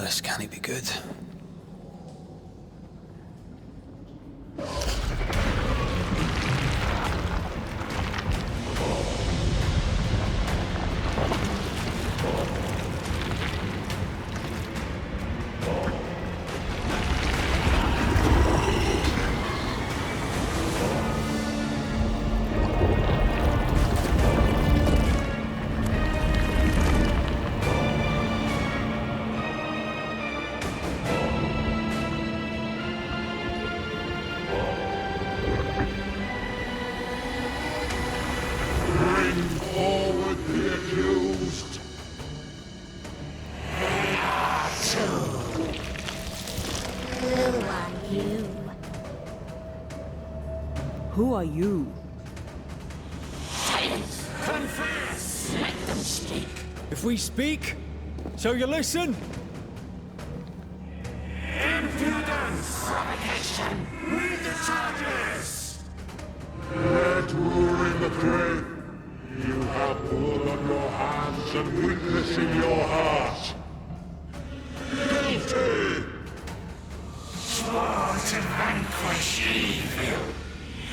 This can't be good. Who are you? Silence! Confess! Let them speak! If we speak, so you listen? Impudence! Provocation! Read the charges! Let in the grave. You have blood on your hands and weakness in your heart. Guilty! Swore to vanquish evil.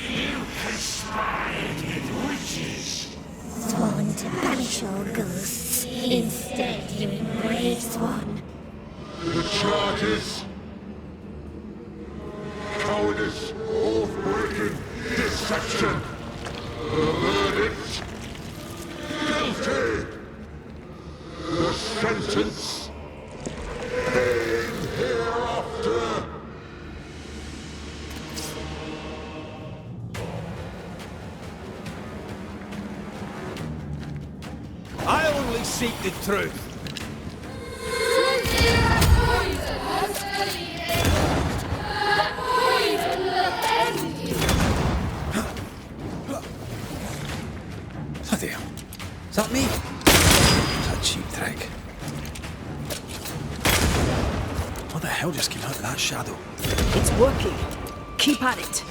You conspired with witches. Sworn to banish all ghosts. Instead, you embraced one. The charges: cowardice, oath-breaking, deception. The verdict: seek the truth. Bloody hell. Is that me? Is that cheap trick? What the hell just came out of that shadow? It's working. Keep at it.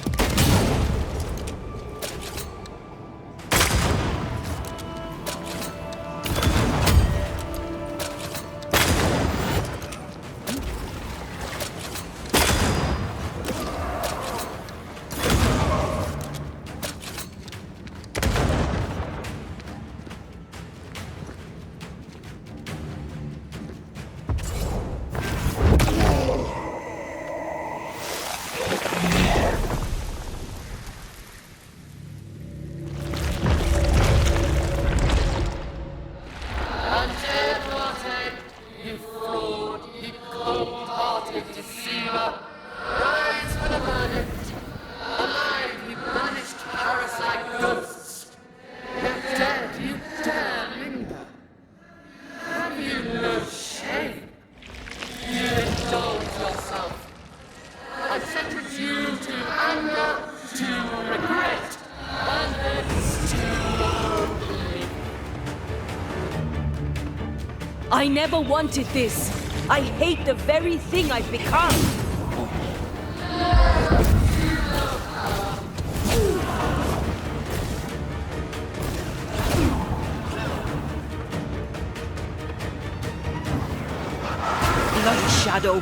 I never wanted this. I hate the very thing I've become. Bloody shadow.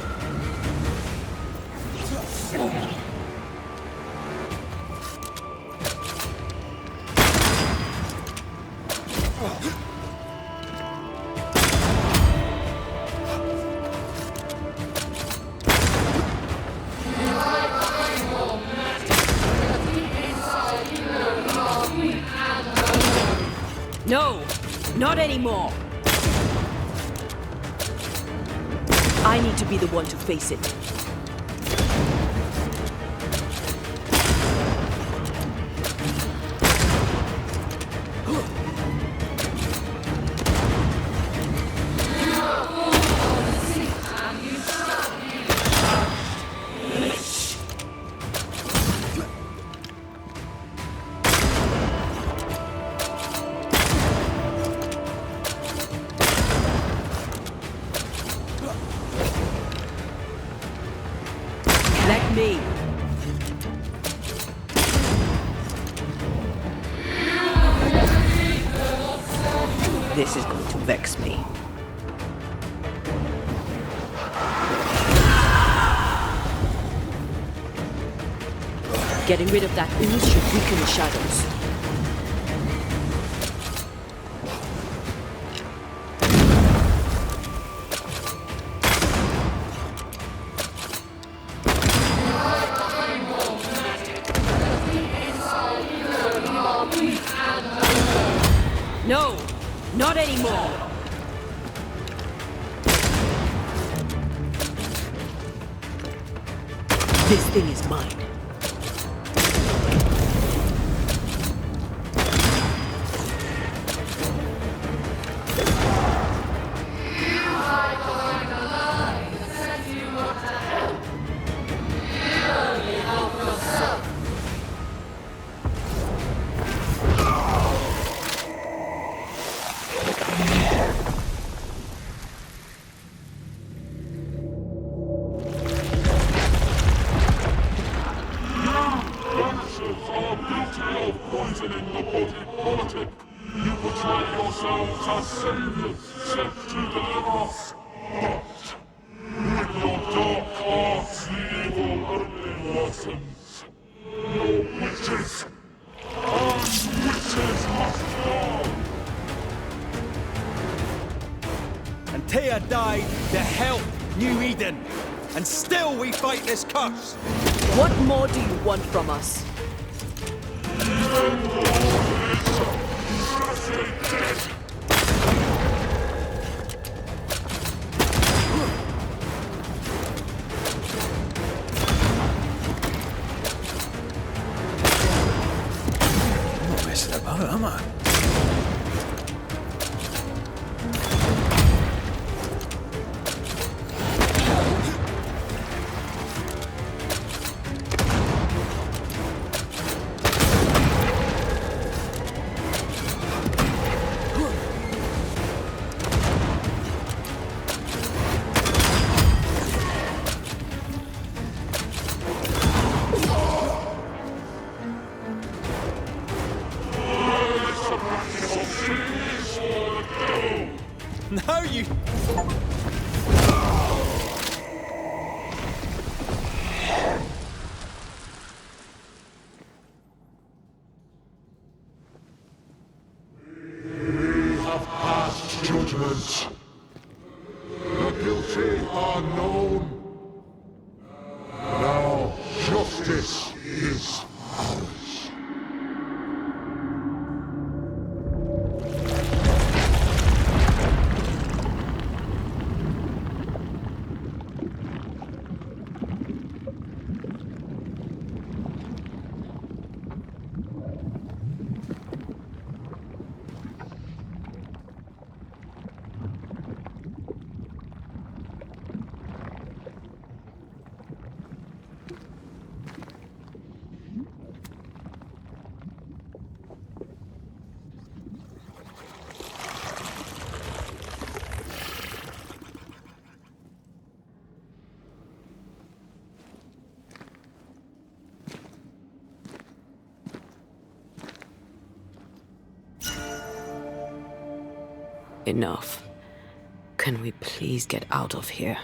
No, not anymore. I need to be the one to face it. Let me. This is going to vex me. Getting rid of that ooze should weaken the shadows. No, not anymore. This thing is mine. Poisoning the body politic. You portray yourselves as saviors sent to deliver us. But with your dark arts, the evil only worsens. Your witches and witches must die. Antea died to help New Eden, and still we fight this curse. What more do you want from us? I'm not messing about, am I? Enough. Can we please get out of here?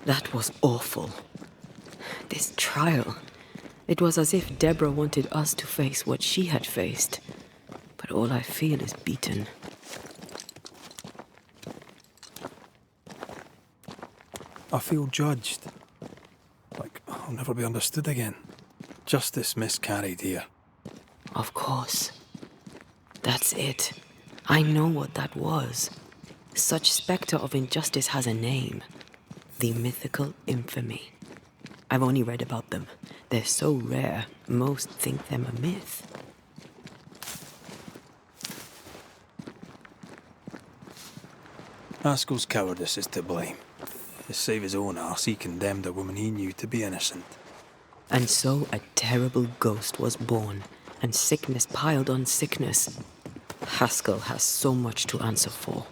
That was awful. This trial. It was as if Deborah wanted us to face what she had faced. But all I feel is beaten. I feel judged. Like I'll never be understood again. Justice miscarried here. Of course. That's it. I know what that was. Such spectre of injustice has a name. The mythical infamy. I've only read about them. They're so rare, most think them a myth. Haskell's cowardice is to blame. To save his own arse, he condemned a woman he knew to be innocent. And so a terrible ghost was born, and sickness piled on sickness. Haskell has so much to answer for.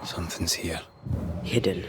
Something's here. Hidden.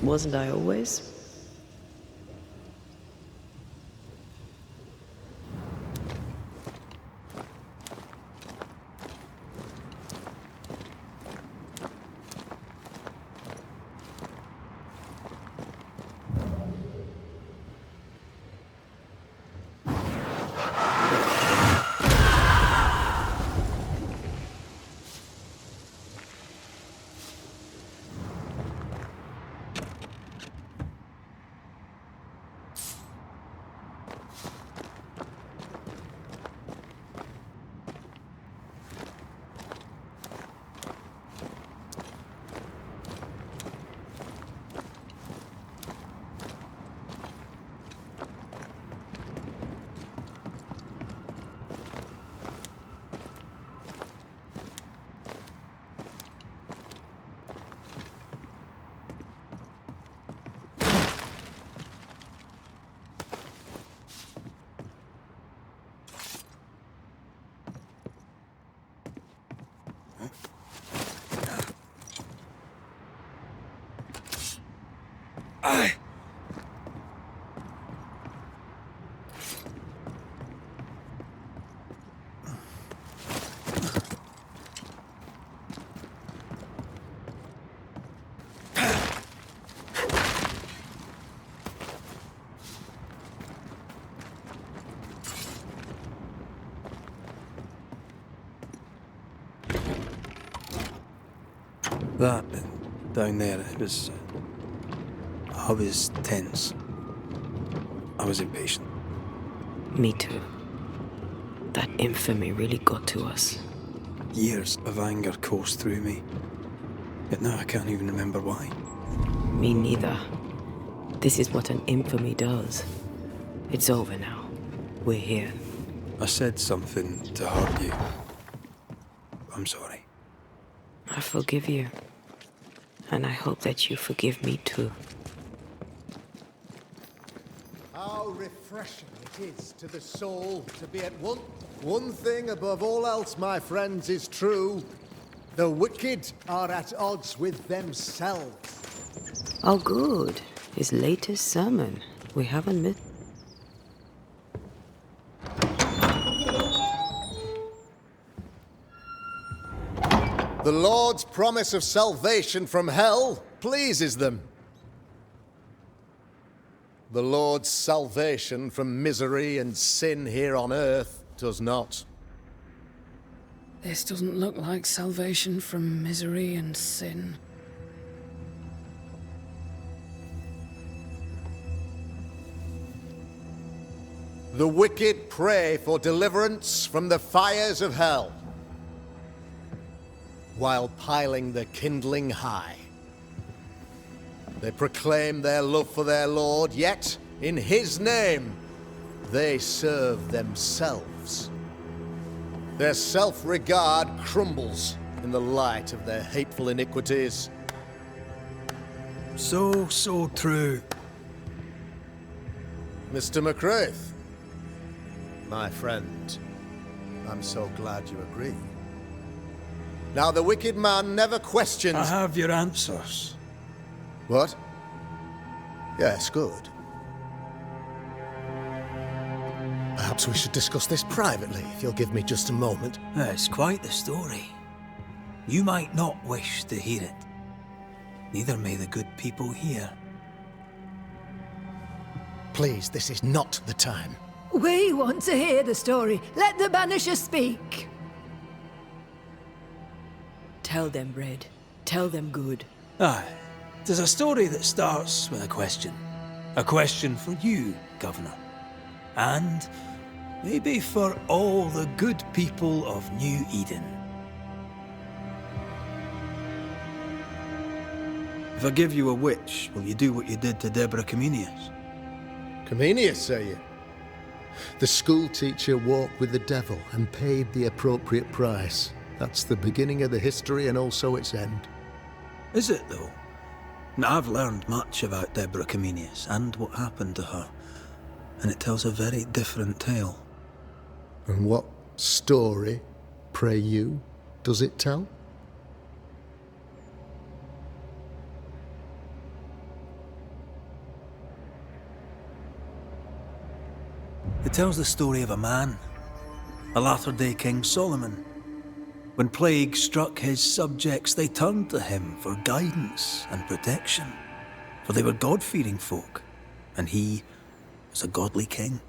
Wasn't I always? That down there, I was tense. I was impatient. Me too. That infamy really got to us. Years of anger coursed through me. Yet now I can't even remember why. Me neither. This is what an infamy does. It's over now. We're here. I said something to hurt you. I'm sorry. I forgive you. And I hope that you forgive me too. How refreshing it is to the soul to be at one. One thing above all else, my friends, is true. The wicked are at odds with themselves. Oh, good. His latest sermon. We haven't missed. The Lord's promise of salvation from hell pleases them. The Lord's salvation from misery and sin here on earth does not. This doesn't look like salvation from misery and sin. The wicked pray for deliverance from the fires of hell, while piling the kindling high. They proclaim their love for their Lord, yet, in His name, they serve themselves. Their self-regard crumbles in the light of their hateful iniquities. So true. Mr. McCraith, my friend, I'm so glad you agree. Now, the wicked man never questions... I have your answers. What? Yes, good. Perhaps we should discuss this privately, if you'll give me just a moment. It's quite the story. You might not wish to hear it. Neither may the good people here. Please, this is not the time. We want to hear the story. Let the Banishers speak. Tell them, Red. Tell them good. Aye. There's a story that starts with a question. A question for you, Governor. And maybe for all the good people of New Eden. If I give you a witch, will you do what you did to Deborah Comenius? Comenius, say you? The school teacher walked with the devil and paid the appropriate price. That's the beginning of the history and also its end. Is it, though? Now, I've learned much about Deborah Comenius and what happened to her, and it tells a very different tale. And what story, pray you, does it tell? It tells the story of a man, a latter-day King Solomon. When plague struck his subjects, they turned to him for guidance and protection, for they were God-fearing folk, and he was a godly king.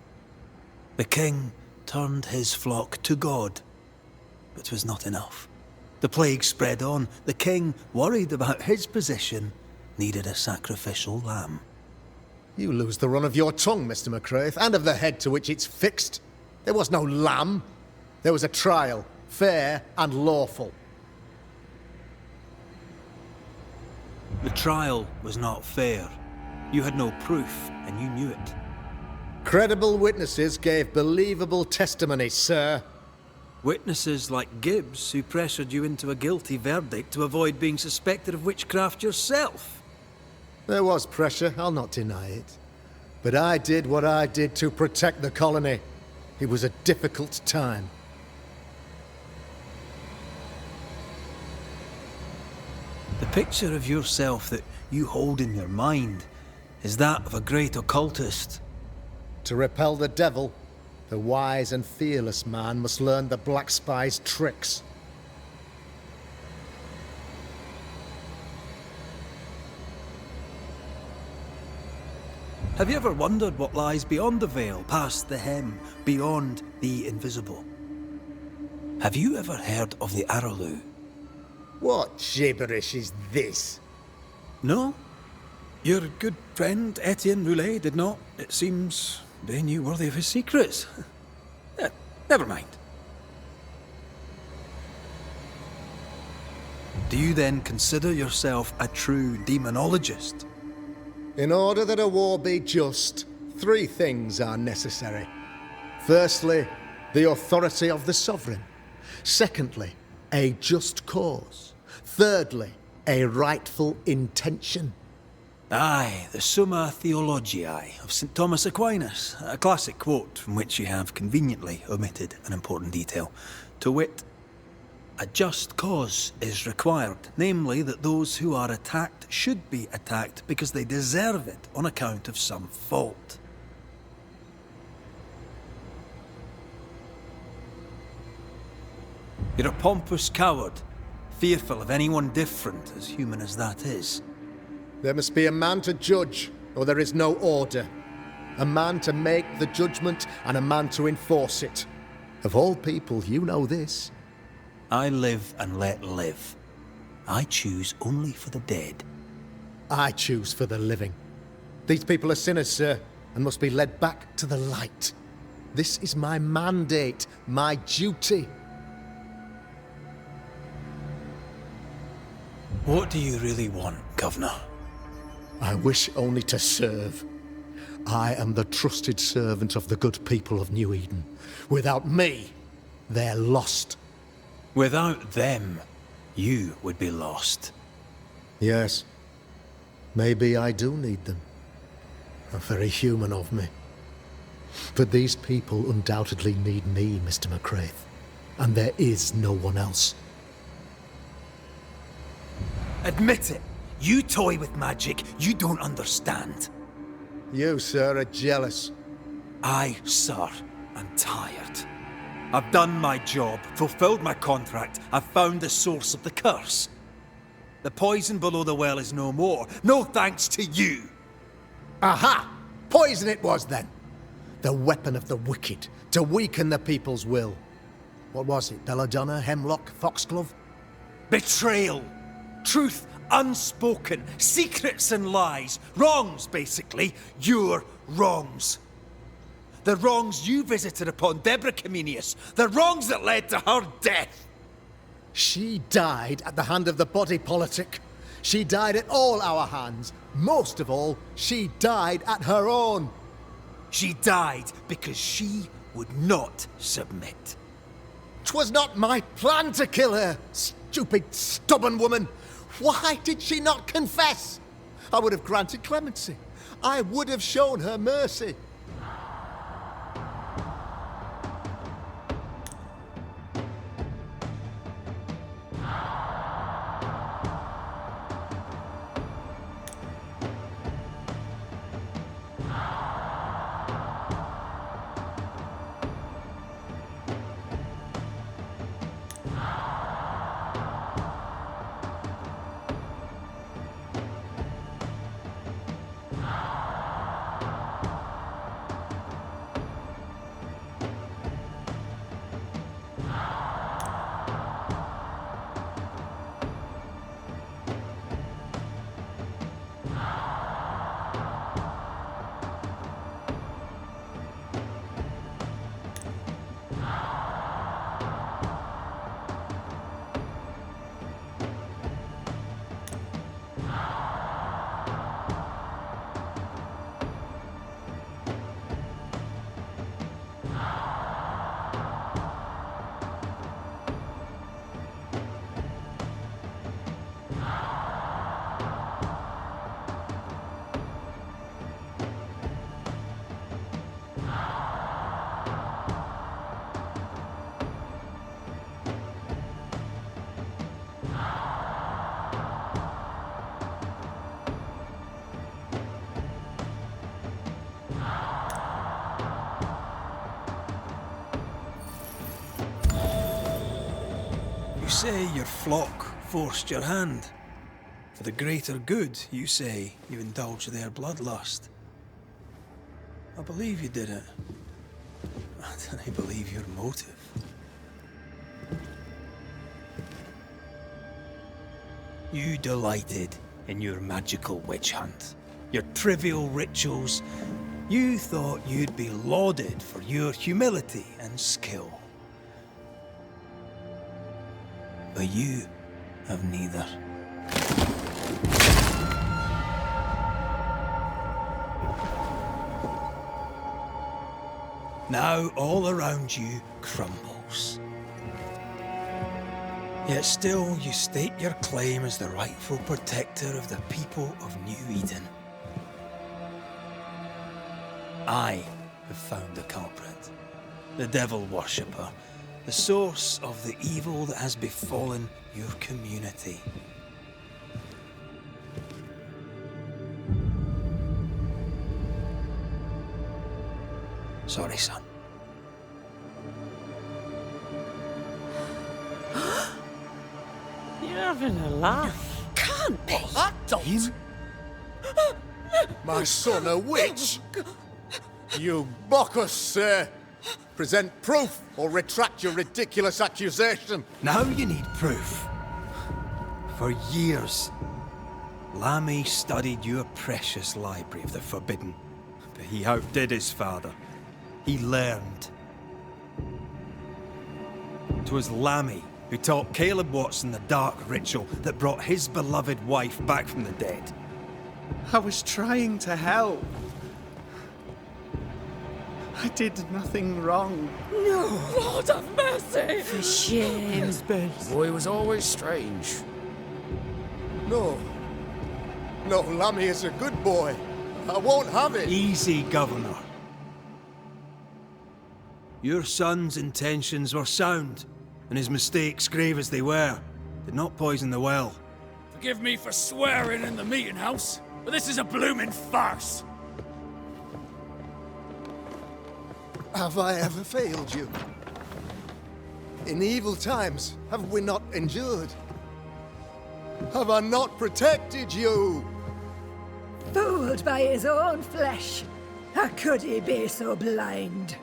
The king turned his flock to God, but it was not enough. The plague spread on. The king, worried about his position, needed a sacrificial lamb. You lose the run of your tongue, Mr. McCraith, and of the head to which it's fixed. There was no lamb. There was a trial, fair and lawful. The trial was not fair. You had no proof, and you knew it. Credible witnesses gave believable testimony, sir. Witnesses like Gibbs, who pressured you into a guilty verdict to avoid being suspected of witchcraft yourself. There was pressure, I'll not deny it. But I did what I did to protect the colony. It was a difficult time. The picture of yourself that you hold in your mind is that of a great occultist. To repel the devil, the wise and fearless man must learn the Black Spy's tricks. Have you ever wondered what lies beyond the veil, past the hem, beyond the invisible? Have you ever heard of the Arrowloo? What gibberish is this? No? Your good friend Etienne Roulet did not, it seems, deign you worthy of his secrets. Never mind. Do you then consider yourself a true demonologist? In order that a war be just, 3 things are necessary. Firstly, the authority of the sovereign. Secondly, a just cause. Thirdly, a rightful intention. Aye, the Summa Theologiae of St. Thomas Aquinas, a classic quote from which you have conveniently omitted an important detail. To wit, a just cause is required, namely that those who are attacked should be attacked because they deserve it on account of some fault. You're a pompous coward, fearful of anyone different, as human as that is. There must be a man to judge, or there is no order. A man to make the judgment, and a man to enforce it. Of all people, you know this. I live and let live. I choose only for the dead. I choose for the living. These people are sinners, sir, and must be led back to the light. This is my mandate, my duty. What do you really want, Governor? I wish only to serve. I am the trusted servant of the good people of New Eden. Without me, they're lost. Without them, you would be lost. Yes. Maybe I do need them. How very human of me. But these people undoubtedly need me, Mr. McCraith. And there is no one else. Admit it. You toy with magic you don't understand. You, sir, are jealous. I, sir, am tired. I've done my job, fulfilled my contract, I've found the source of the curse. The poison below the well is no more, no thanks to you. Aha! Poison it was then. The weapon of the wicked, to weaken the people's will. What was it, belladonna, hemlock, foxglove? Betrayal. Truth unspoken, secrets and lies. Wrongs, basically. Your wrongs. The wrongs you visited upon Deborah Comenius. The wrongs that led to her death. She died at the hand of the body politic. She died at all our hands. Most of all, she died at her own. She died because she would not submit. 'Twas not my plan to kill her, stupid, stubborn woman. Why did she not confess? I would have granted clemency. I would have shown her mercy. say your flock forced your hand. For the greater good, you say you indulged their bloodlust. I believe you did it. I don't believe your motive. You delighted in your magical witch hunt, your trivial rituals. You thought you'd be lauded for your humility and skill. But you have neither. Now all around you crumbles. Yet still you state your claim as the rightful protector of the people of New Eden. I have found the culprit, the devil worshipper, the source of the evil that has befallen your community. Sorry, son. You're having a laugh. Can't be. That don't. My son, a witch? You mock us, sir. Present proof or retract your ridiculous accusation. Now you need proof. For years, Lammy studied your precious library of the forbidden, but he outdid his father. He learned. 'Twas Lammy who taught Caleb Watson the dark ritual that brought his beloved wife back from the dead. I was trying to help. I did nothing wrong. No, Lord have mercy. For shame. Boy was always strange. No. No, Lammy is a good boy. I won't have it. Easy, Governor. Your son's intentions were sound, and his mistakes, grave as they were, did not poison the well. Forgive me for swearing in the meeting house, but this is a blooming farce. Have I ever failed you? In evil times, have we not endured? Have I not protected you? Fooled by his own flesh. How could he be so blind?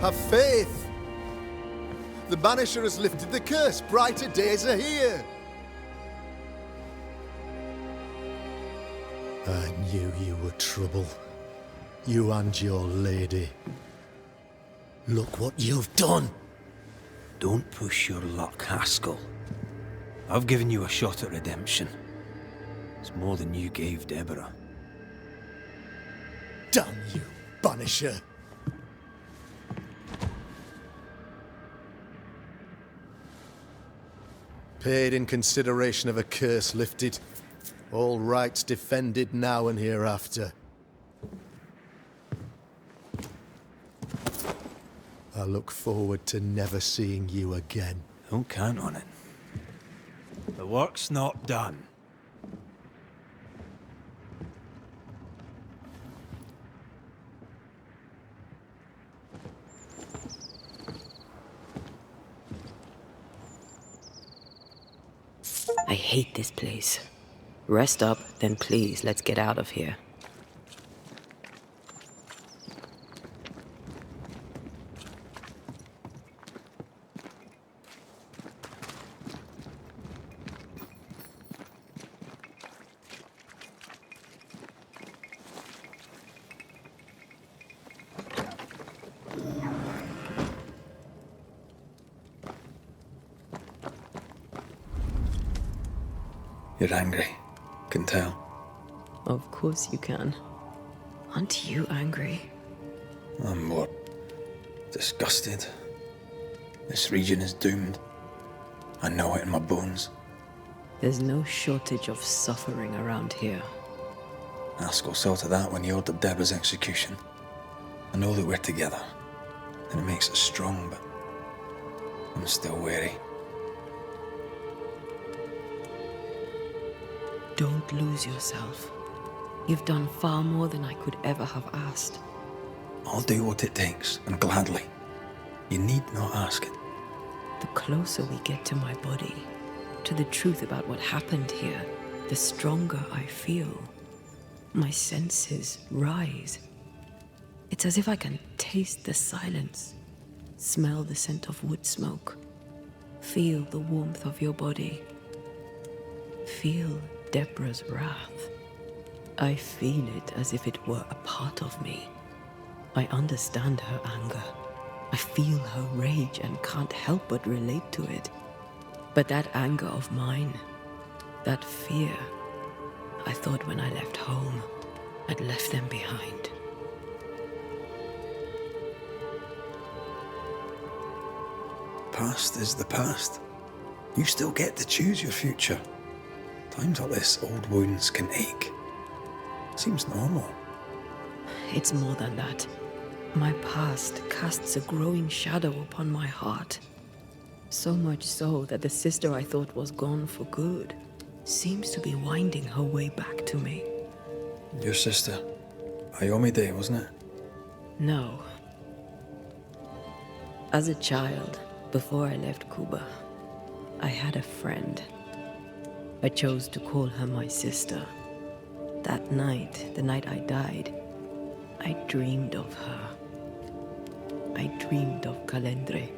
Have faith. The Banisher has lifted the curse. Brighter days are here. I knew you were trouble. You and your lady. Look what you've done. Don't push your luck, Haskell. I've given you a shot at redemption. It's more than you gave Deborah. Damn you, Banisher. Paid in consideration of a curse lifted. All rights defended now and hereafter. I look forward to never seeing you again. Don't count on it. The work's not done. I hate this place. Rest up, then please, let's get out of here. You're angry. Can tell. Of course you can. Aren't you angry? I'm what? Disgusted. This region is doomed. I know it in my bones. There's no shortage of suffering around here. Haskell saw to that when he ordered Deborah's execution. I know that we're together, and it makes us strong, but I'm still wary. Don't lose yourself. You've done far more than I could ever have asked. I'll do what it takes, and gladly. You need not ask it. The closer we get to my body, to the truth about what happened here, the stronger I feel. My senses rise. It's as if I can taste the silence, smell the scent of wood smoke, feel the warmth of your body, feel Deborah's wrath. I feel it as if it were a part of me. I understand her anger. I feel her rage and can't help but relate to it. But that anger of mine, that fear, I thought when I left home, I'd left them behind. Past is the past. You still get to choose your future. Times like this, old wounds can ache. Seems normal. It's more than that. My past casts a growing shadow upon my heart. So much so that the sister I thought was gone for good seems to be winding her way back to me. Your sister. Ayomide, wasn't it? No. As a child, before I left Cuba, I had a friend. I chose to call her my sister. That night, the night I died, I dreamed of her. I dreamed of Calendre.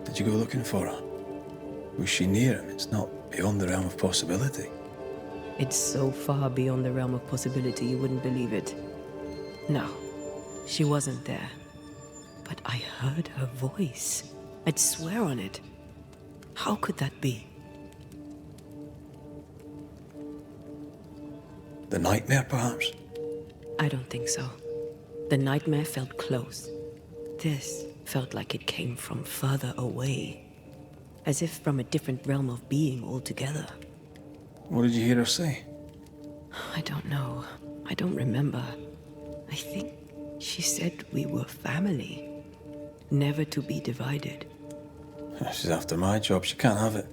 Did you go looking for her? Was she near him? It's not beyond the realm of possibility. It's so far beyond the realm of possibility you wouldn't believe it. No, she wasn't there. But I heard her voice. I'd swear on it. How could that be? The nightmare, perhaps? I don't think so. The nightmare felt close. This felt like it came from further away. As if from a different realm of being altogether. What did you hear her say? I don't know. I don't remember. I think she said we were family. Never to be divided. She's after my job. She can't have it.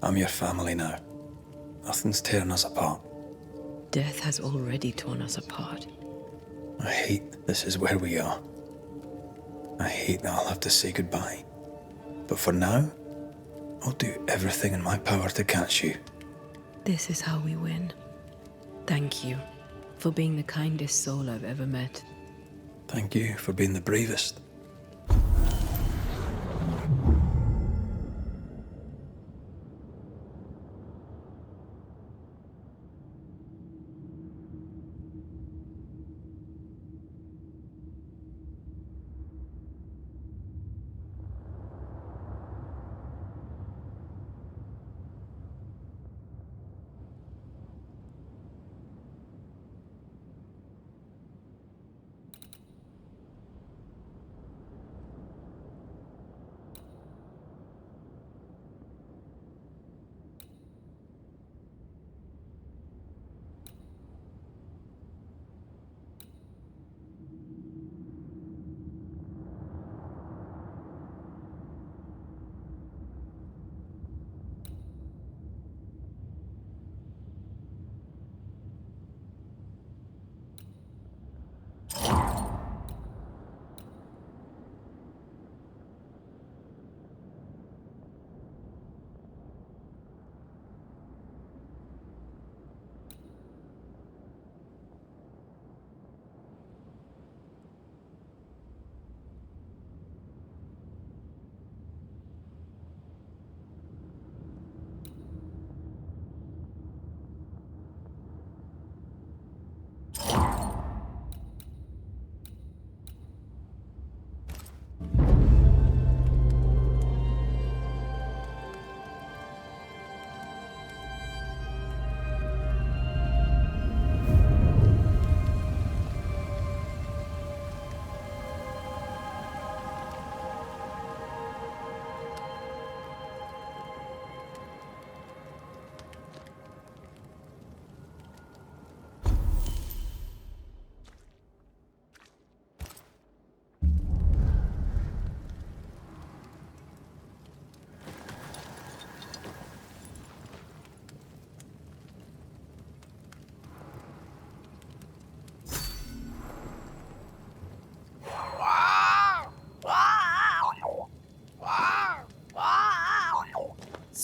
I'm your family now. Nothing's tearing us apart. Death has already torn us apart. I hate this is where we are. I hate that I'll have to say goodbye. But for now, I'll do everything in my power to catch you. This is how we win. Thank you for being the kindest soul I've ever met. Thank you for being the bravest.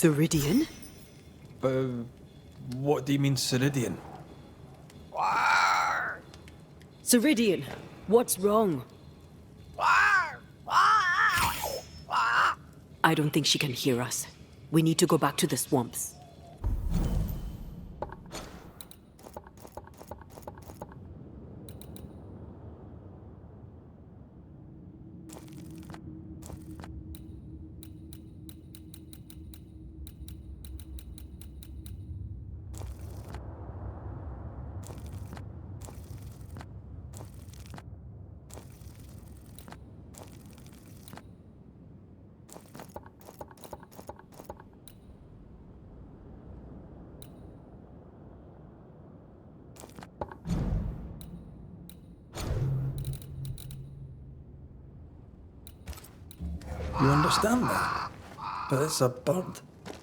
Ceridian? What do you mean, Ceridian? Ceridian, what's wrong? I don't think she can hear us. We need to go back to the swamps. You understand that? But it's a bird.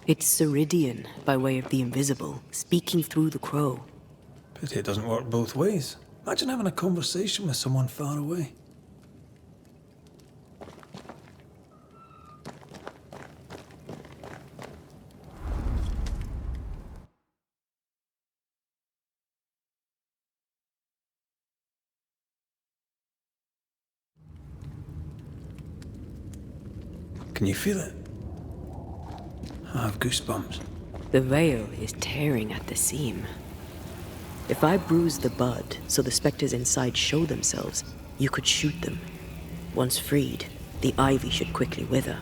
It's Ceridian, by way of the invisible, speaking through the crow. Pity it doesn't work both ways. Imagine having a conversation with someone far away. Can you feel it? I have goosebumps. The veil is tearing at the seam. If I bruise the bud so the specters inside show themselves, you could shoot them. Once freed, the ivy should quickly wither.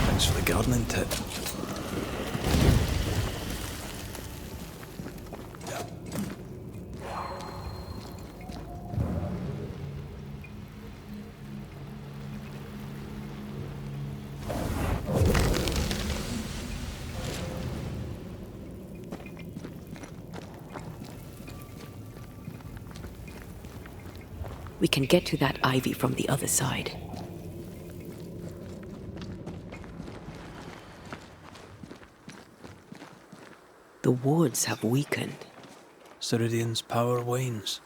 Thanks for the gardening tip. We can get to that ivy from the other side. The wards have weakened. Ceridian's power wanes.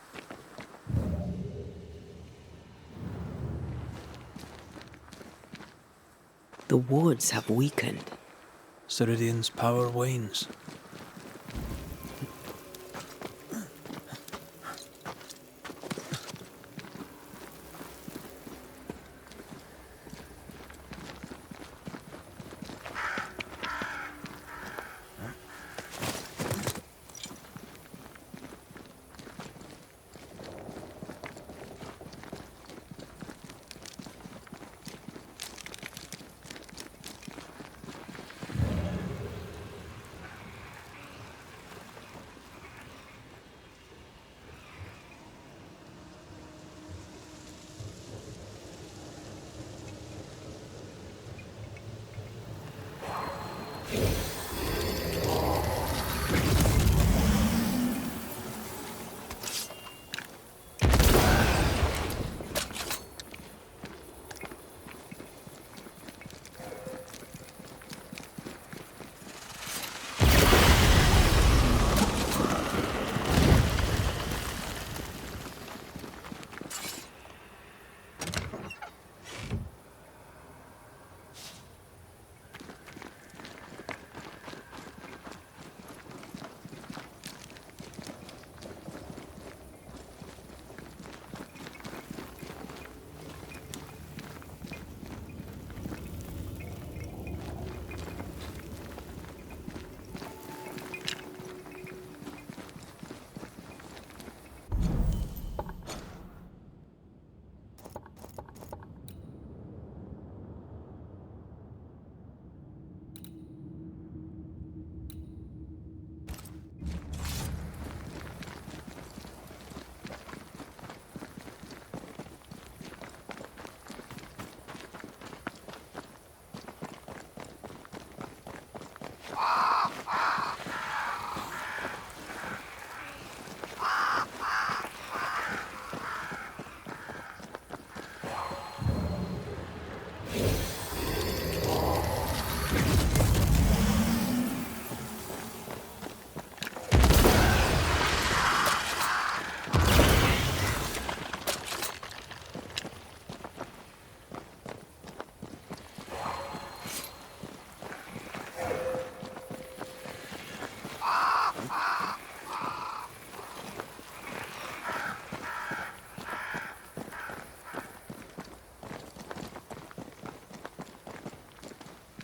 The wards have weakened. Ceridian's power wanes.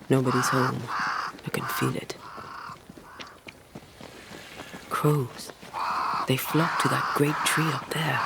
Nobody's home. I can feel it. Crows. They flock to that great tree up there.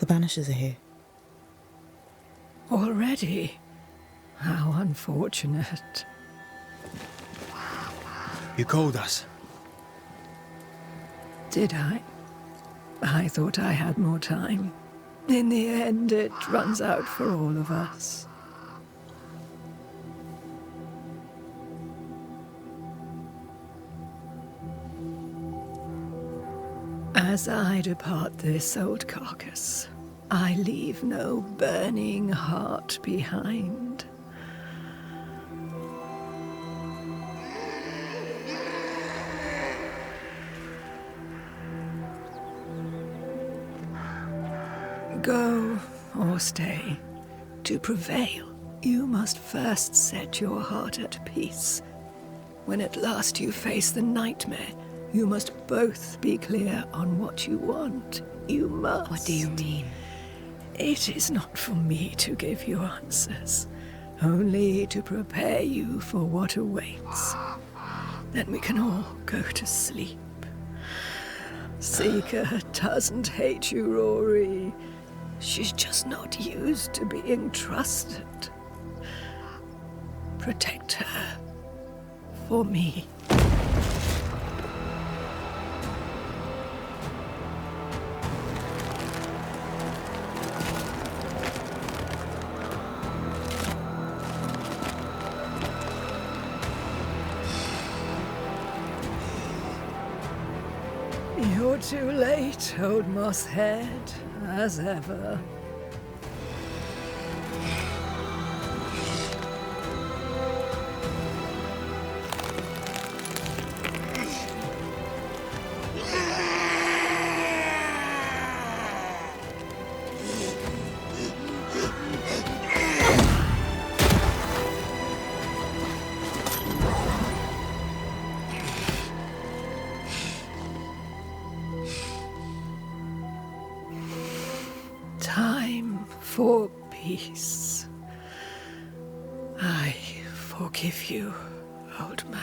The Banishers are here. Already? How unfortunate. You called us. Did I? I thought I had more time. In the end, it runs out for all of us. As I depart this old carcass, I leave no burning heart behind. Go or stay. To prevail, you must first set your heart at peace. When at last you face the nightmare, you must both be clear on what you want. You must. What do you mean? It is not for me to give you answers, only to prepare you for what awaits. Then we can all go to sleep. Seeker doesn't hate you, Rory. She's just not used to being trusted. Protect her. For me. You're too late, old mosshead, as ever. for peace. I forgive you, old man.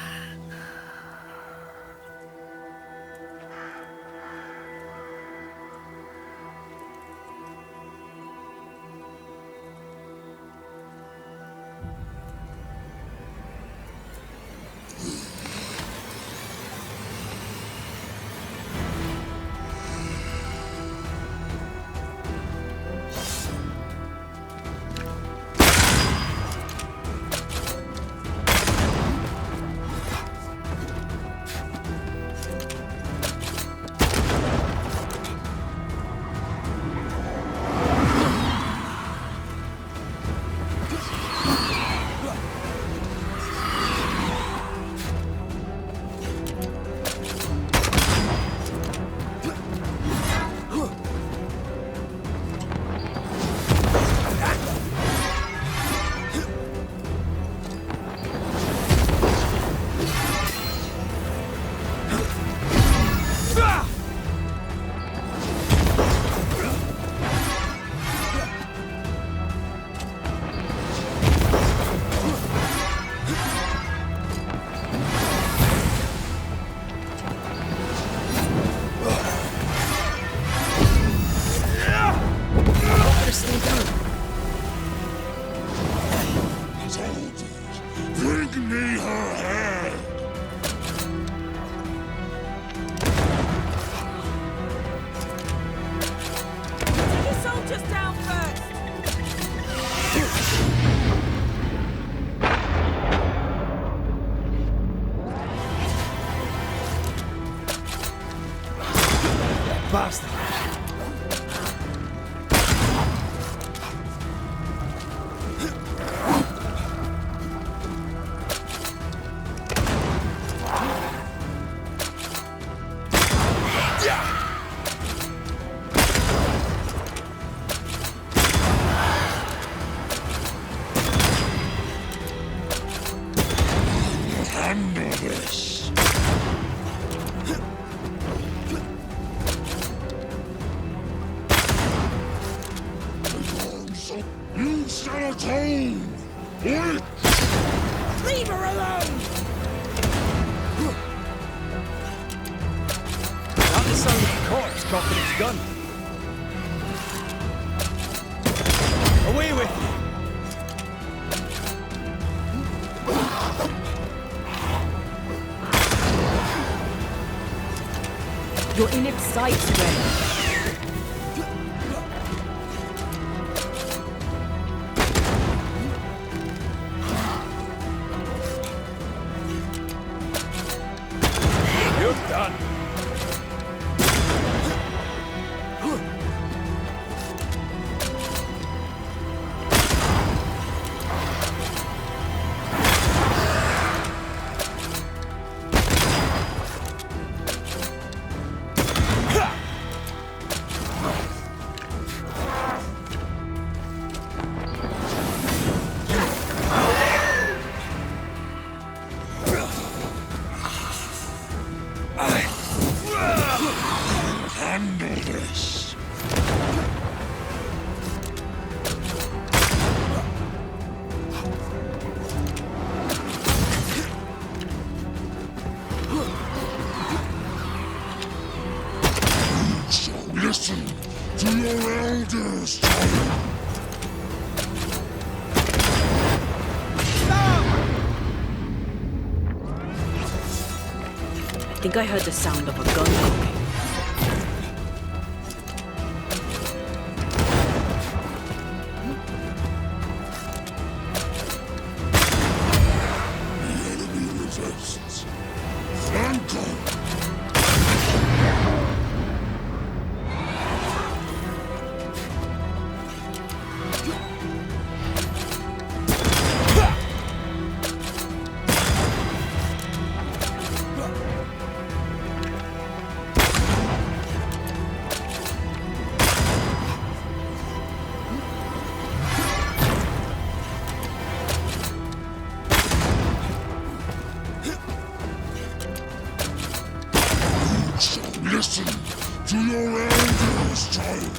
Bring me her head! Take the soldiers down first! Bastard! Handle this! You shall atone! Wait! Leave her alone! Not the sound of a corpse cocking its gun. Away with you! You're in its sights, Ren. You're done. Handle this! You shall listen to your elders, child! I think I heard the sound of a gun cocking. The enemy resists. Rancor! Listen to your elders, child.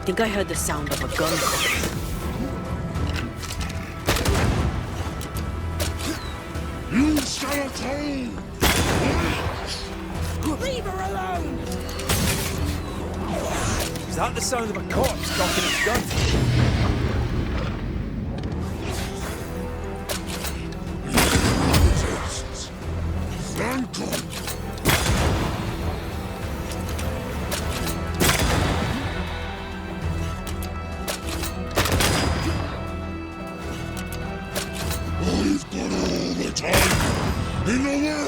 think I heard the sound of a gun. You shall attain! Leave her alone! Is that the sound of a corpse cocking its gun? Rancor! I've got all the time in the world!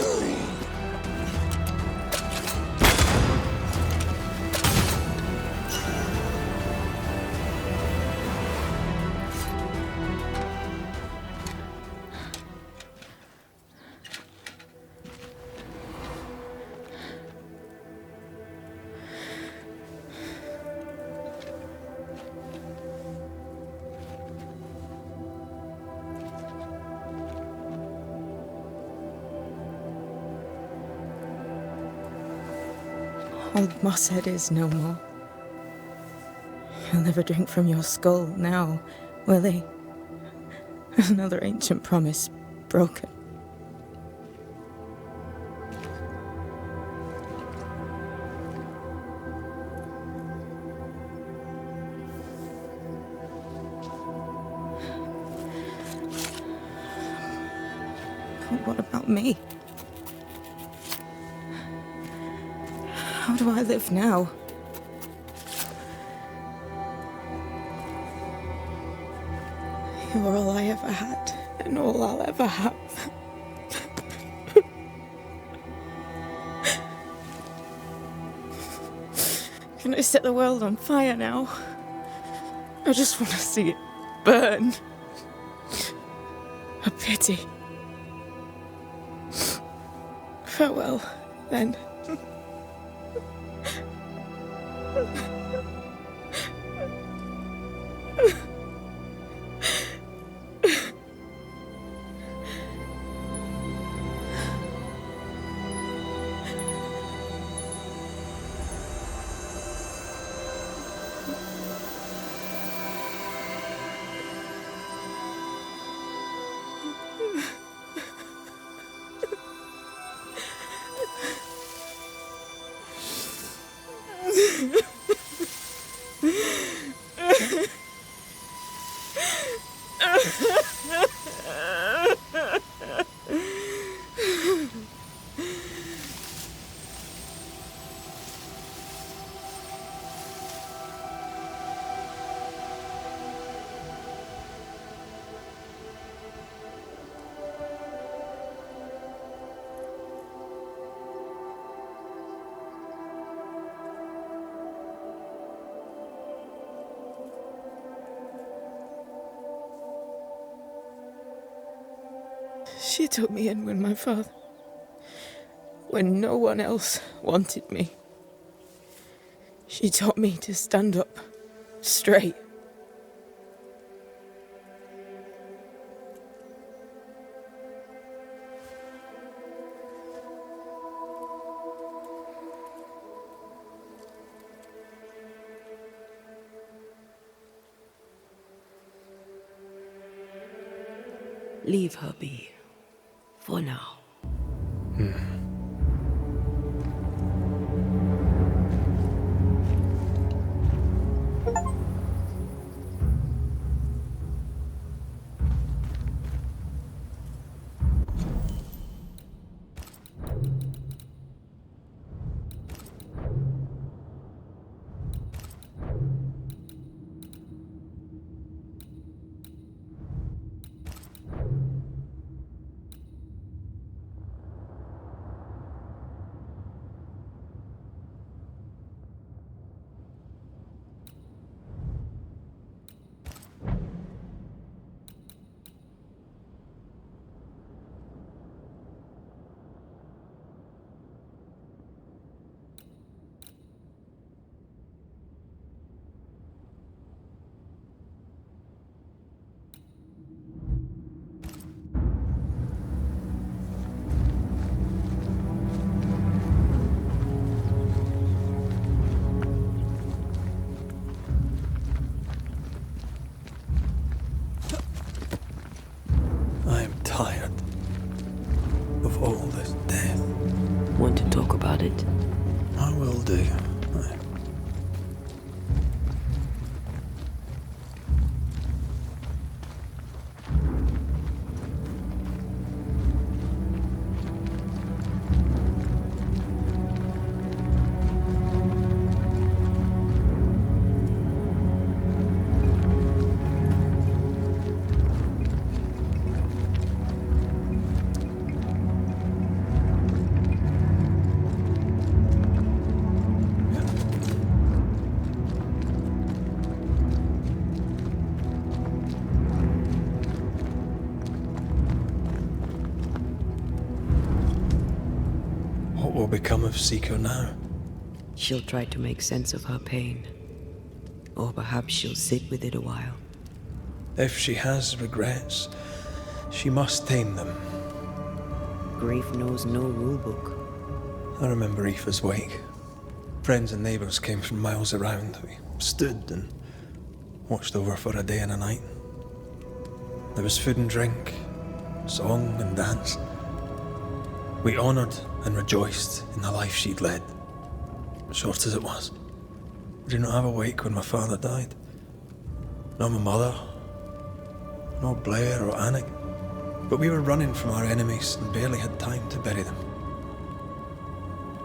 Old Mosshead is no more. He'll never drink from your skull now, will he? Another ancient promise broken. But what about me? How do I live now? You're all I ever had, and all I'll ever have. Can I set the world on fire now? I just want to see it burn. A pity. Farewell, then. She took me in when when no one else wanted me. She taught me to stand up straight. Leave her be. For now. it? I will do. Aye. What will become of Seeker now? She'll try to make sense of her pain. Or perhaps she'll sit with it a while. If she has regrets, she must tame them. Grief knows no rulebook. I remember Aoife's wake. Friends and neighbours came from miles around. We stood and watched over for a day and a night. There was food and drink, song and dance. We honoured and rejoiced in the life she'd led, short as it was. I did not have a wake when my father died. Not my mother, not Blair or Anik. But we were running from our enemies and barely had time to bury them.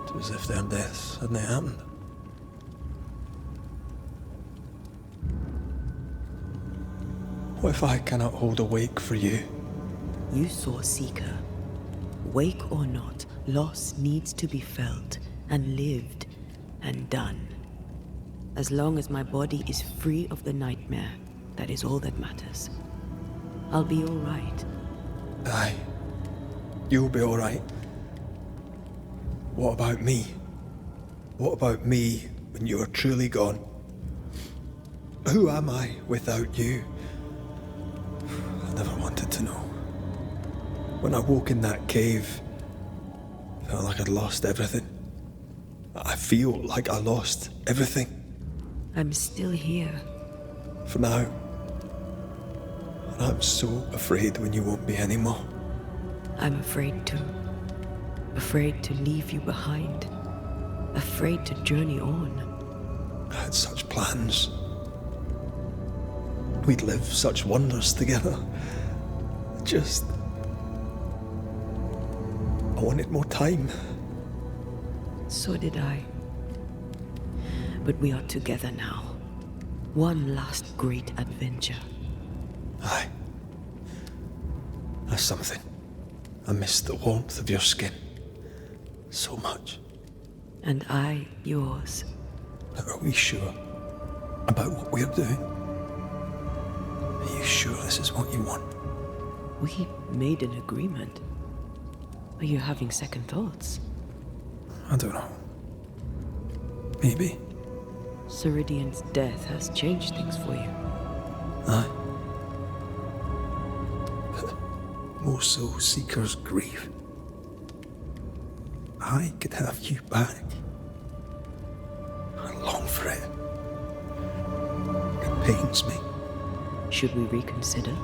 It was as if their deaths hadn't happened. What if I cannot hold a wake for you? You saw Seeker. Wake or not, loss needs to be felt and lived and done. As long as my body is free of the nightmare, that is all that matters. I'll be all right. Aye, you'll be all right. What about me? What about me when you are truly gone? Who am I without you? I never wanted to know. When I woke in that cave, I felt like I'd lost everything. I feel like I lost everything. I'm still here. For now. And I'm so afraid when you won't be anymore. I'm afraid too. Afraid to leave you behind. Afraid to journey on. I had such plans. We'd live such wonders together. Just... I wanted more time. So did I. But we are together now. One last great adventure. Aye. That's something. I miss the warmth of your skin. So much. And I, yours. But are we sure about what we're doing? Are you sure this is what you want? We made an agreement. Are you having second thoughts? I don't know. Maybe. Ceridian's death has changed things for you. Aye. But more so Seeker's grief. I could have you back. I long for it. It pains me. Should we reconsider?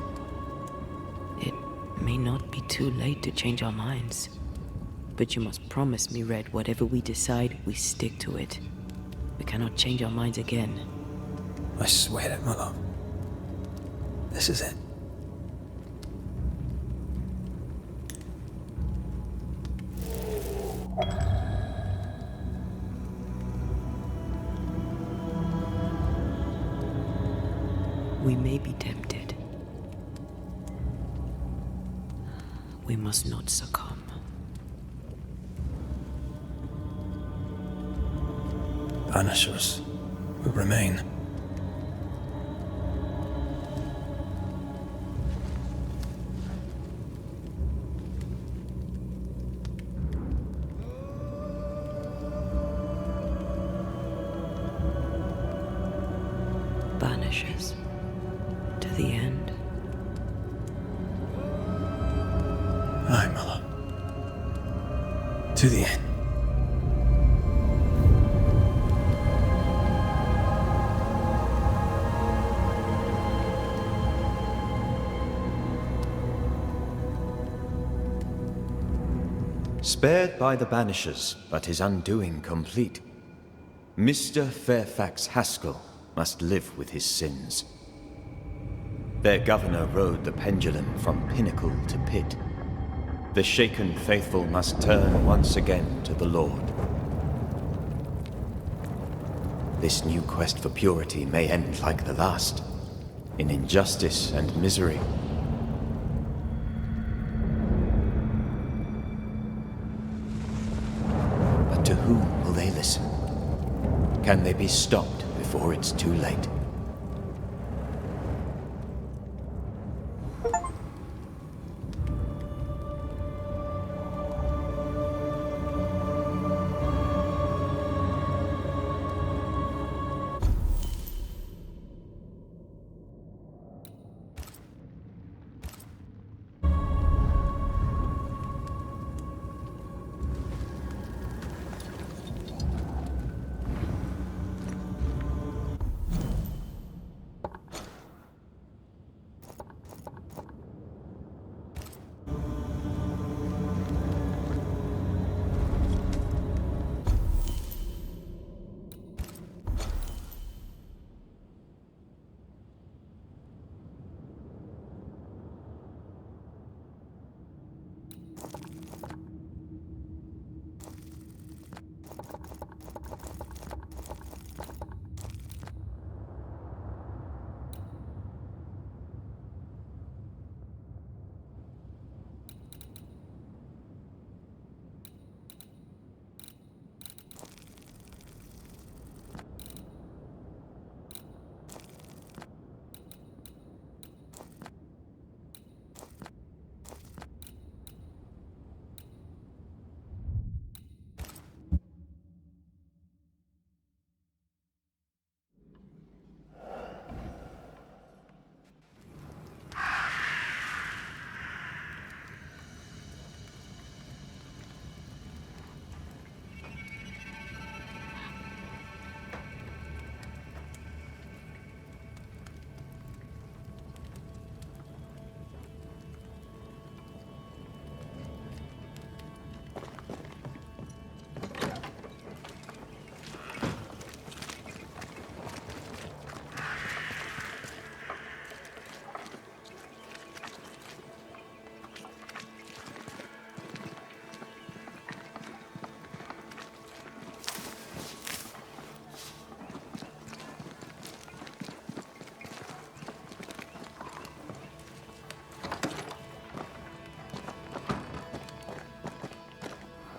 It may not be too late to change our minds. But you must promise me, Red, whatever we decide, we stick to it. We cannot change our minds again. I swear it, my love. This is it. We may be tempted. We must not succumb. Banishers will remain. Banishers. To the end. Aye, my love. To the end. Spared by the Banishers, but his undoing complete. Mr. Fairfax Haskell must live with his sins. Their governor rode the pendulum from pinnacle to pit. The shaken faithful must turn once again to the Lord. This new quest for purity may end like the last, in injustice and misery. But to whom will they listen? Can they be stopped before it's too late?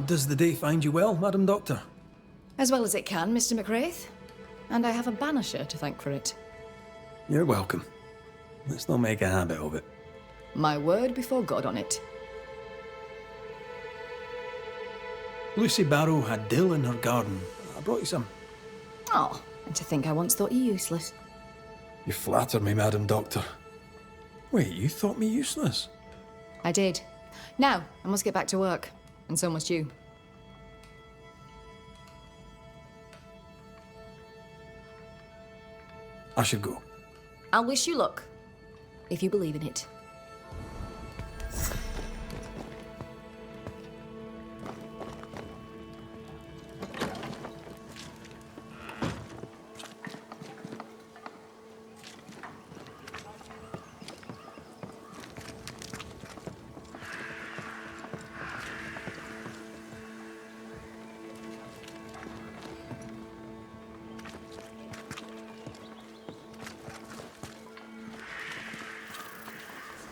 Does the day find you well, Madam Doctor? As well as it can, Mr. McWraith. And I have a banisher to thank for it. You're welcome. Let's not make a habit of it. My word before God on it. Lucy Barrow had dill in her garden. I brought you some. Oh, and to think I once thought you useless. You flatter me, Madam Doctor. Wait, you thought me useless? I did. Now, I must get back to work. And so must you. I should go. I'll wish you luck, if you believe in it.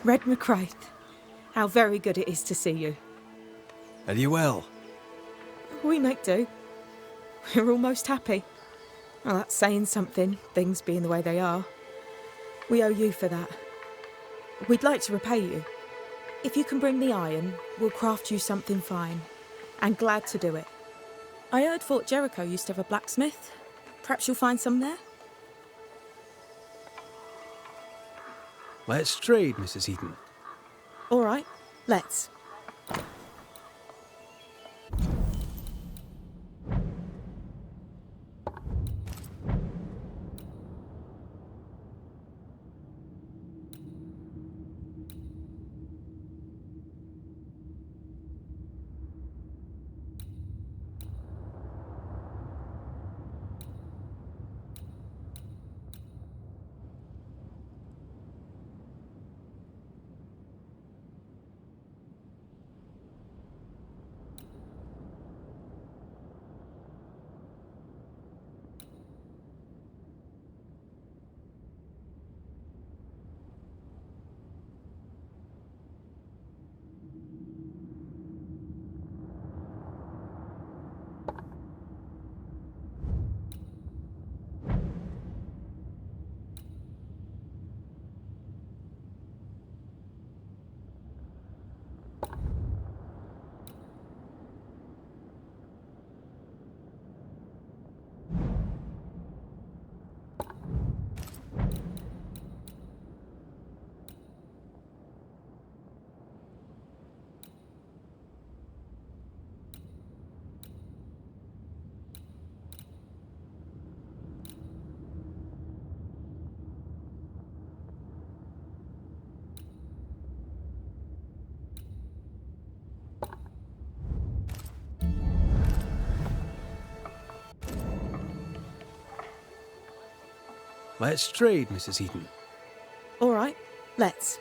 Red McWraith, how very good it is to see you. Are you well? We make do. We're almost happy. Well, that's saying something, things being the way they are. We owe you for that. We'd like to repay you. If you can bring the iron, we'll craft you something fine. And glad to do it. I heard Fort Jericho used to have a blacksmith. Perhaps you'll find some there? Let's trade, Mrs. Heaton. All right, let's. Let's trade, Mrs. Eden. All right, let's.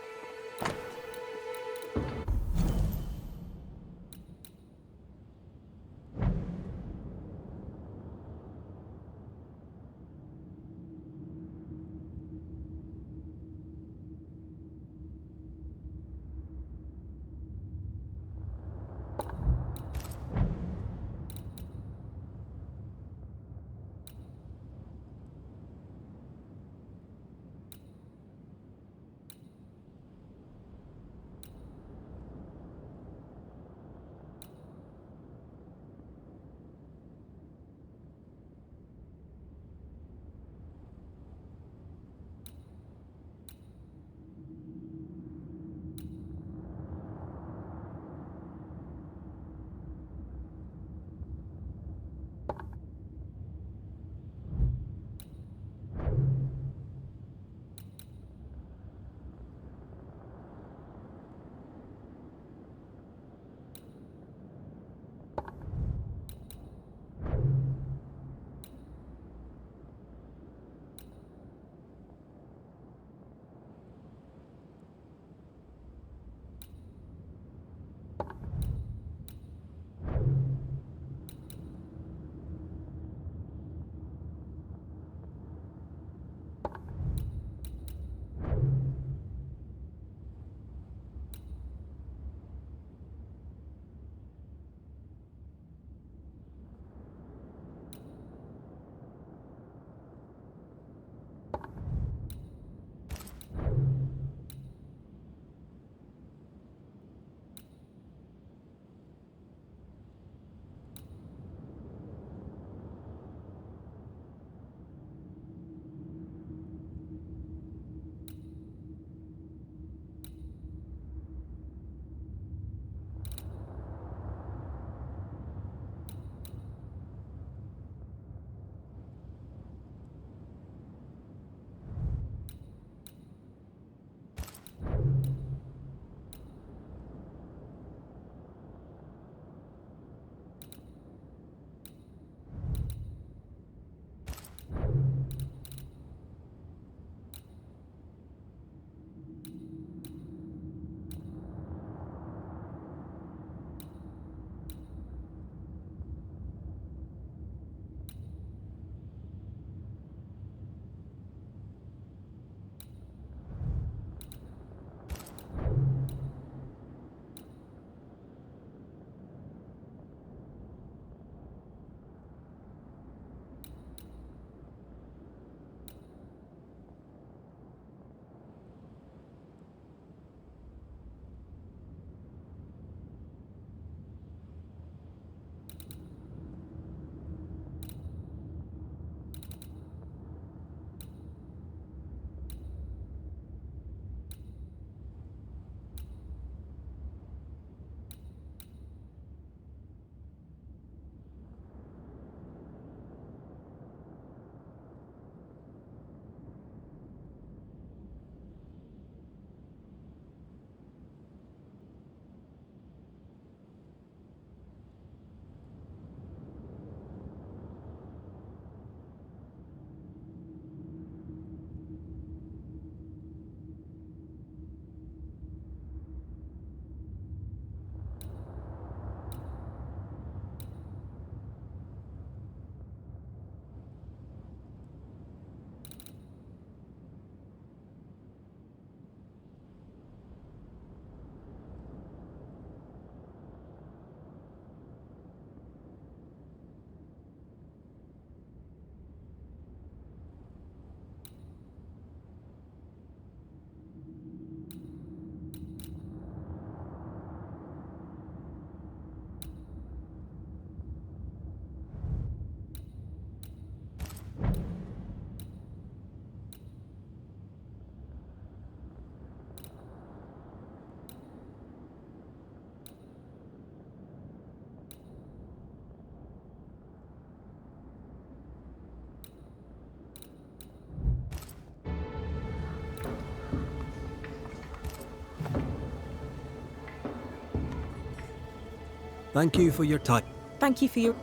Thank you for your time. Thank you for your...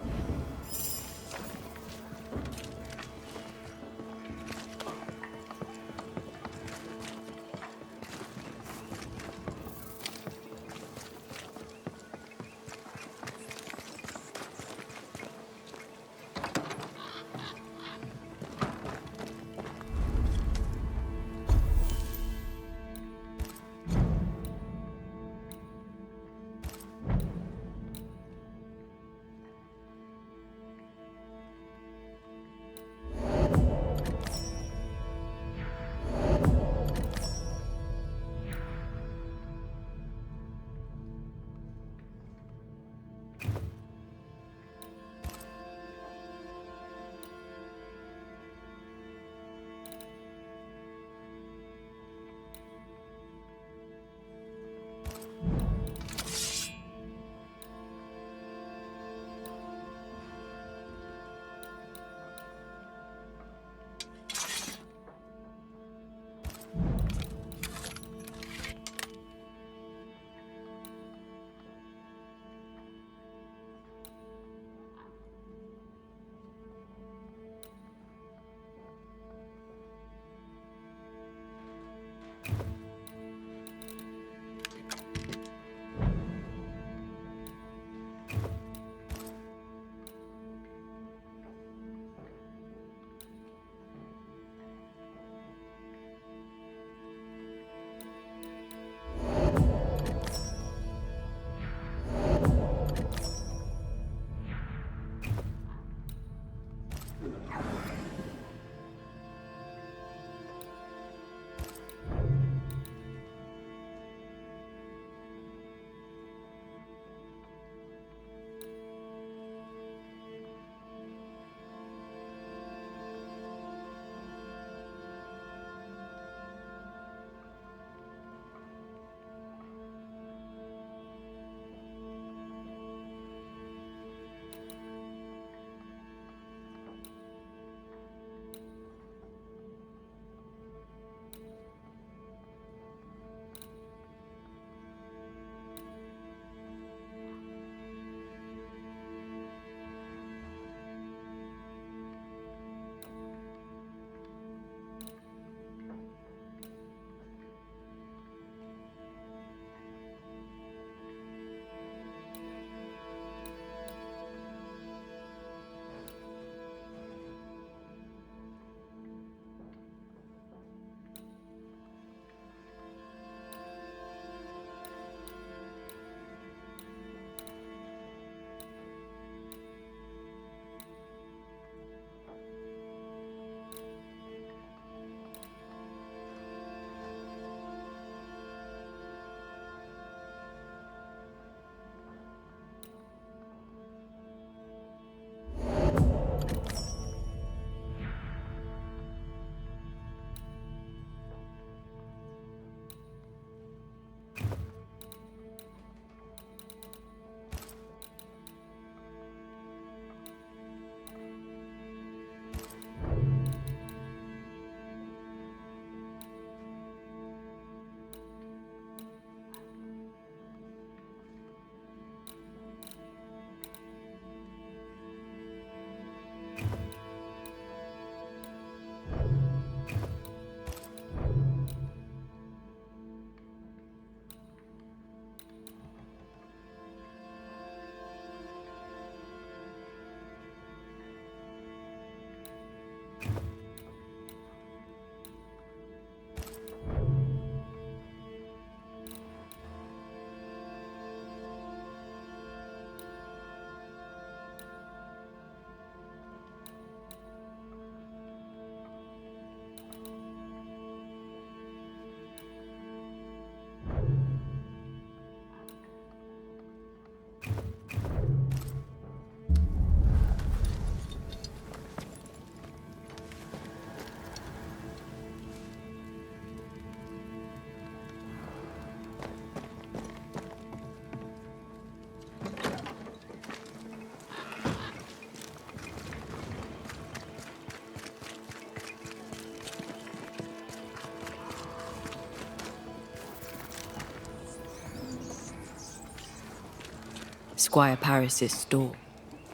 Squire Paris's store.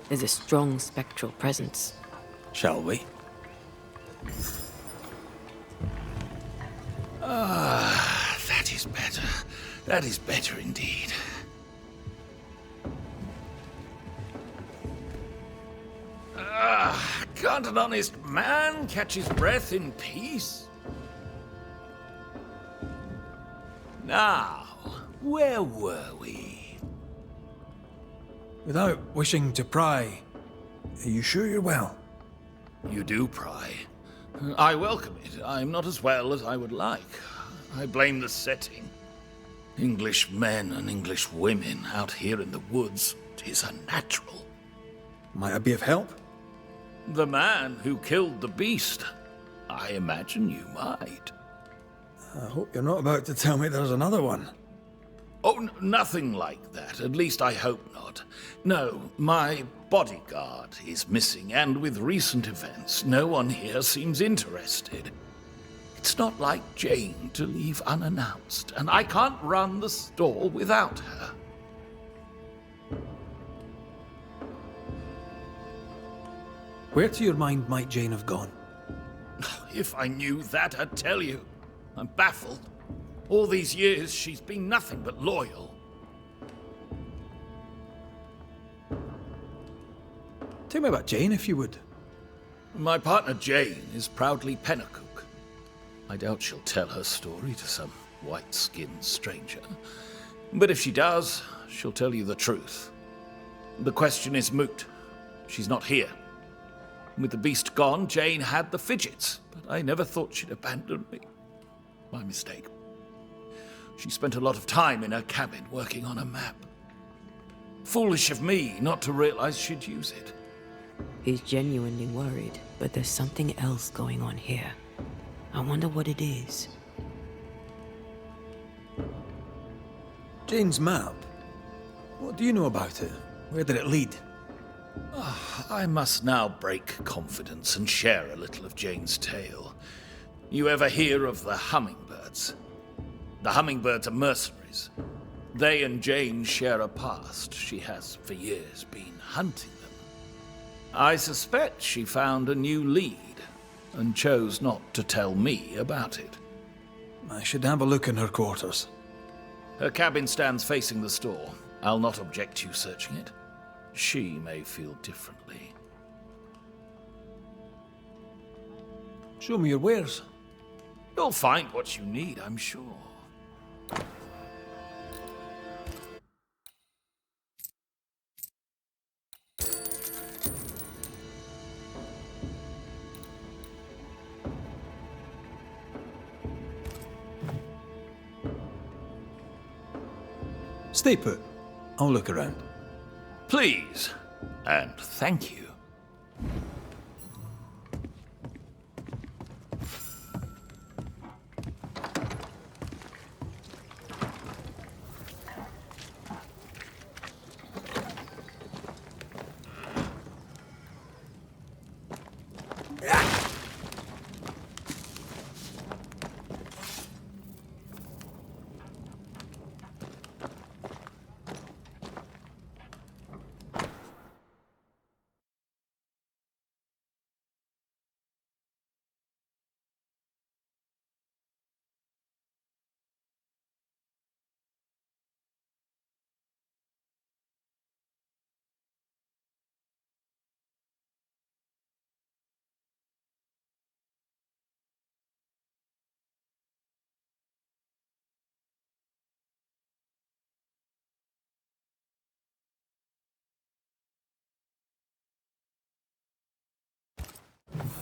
There's a strong spectral presence. Shall we? That is better. That is better indeed. Can't an honest man catch his breath in peace? Now, where were we? Without wishing to pry, are you sure you're well? You do pry. I welcome it. I'm not as well as I would like. I blame the setting. English men and English women out here in the woods. 'Tis unnatural. Might I be of help? The man who killed the beast. I imagine you might. I hope you're not about to tell me there's another one. Oh, nothing like that. At least I hope not. No, my bodyguard is missing, and with recent events, no one here seems interested. It's not like Jane to leave unannounced, and I can't run the store without her. Where to your mind might Jane have gone? If I knew that, I'd tell you. I'm baffled. All these years, she's been nothing but loyal. Tell me about Jane, if you would. My partner Jane is proudly Pennacook. I doubt she'll tell her story to some white-skinned stranger. But if she does, she'll tell you the truth. The question is moot. She's not here. With the beast gone, Jane had the fidgets, but I never thought she'd abandon me. My mistake. She spent a lot of time in her cabin working on a map. Foolish of me not to realize she'd use it. He's genuinely worried, but there's something else going on here. I wonder what it is. Jane's map? What do you know about it? Where did it lead? I must now break confidence and share a little of Jane's tale. You ever hear of the hummingbirds? The hummingbirds are mercenaries. They and Jane share a past. She has, for years, been hunting them. I suspect she found a new lead and chose not to tell me about it. I should have a look in her quarters. Her cabin stands facing the store. I'll not object to you searching it. She may feel differently. Show me your wares. You'll find what you need, I'm sure. Stay put. I'll look around. Please, and thank you.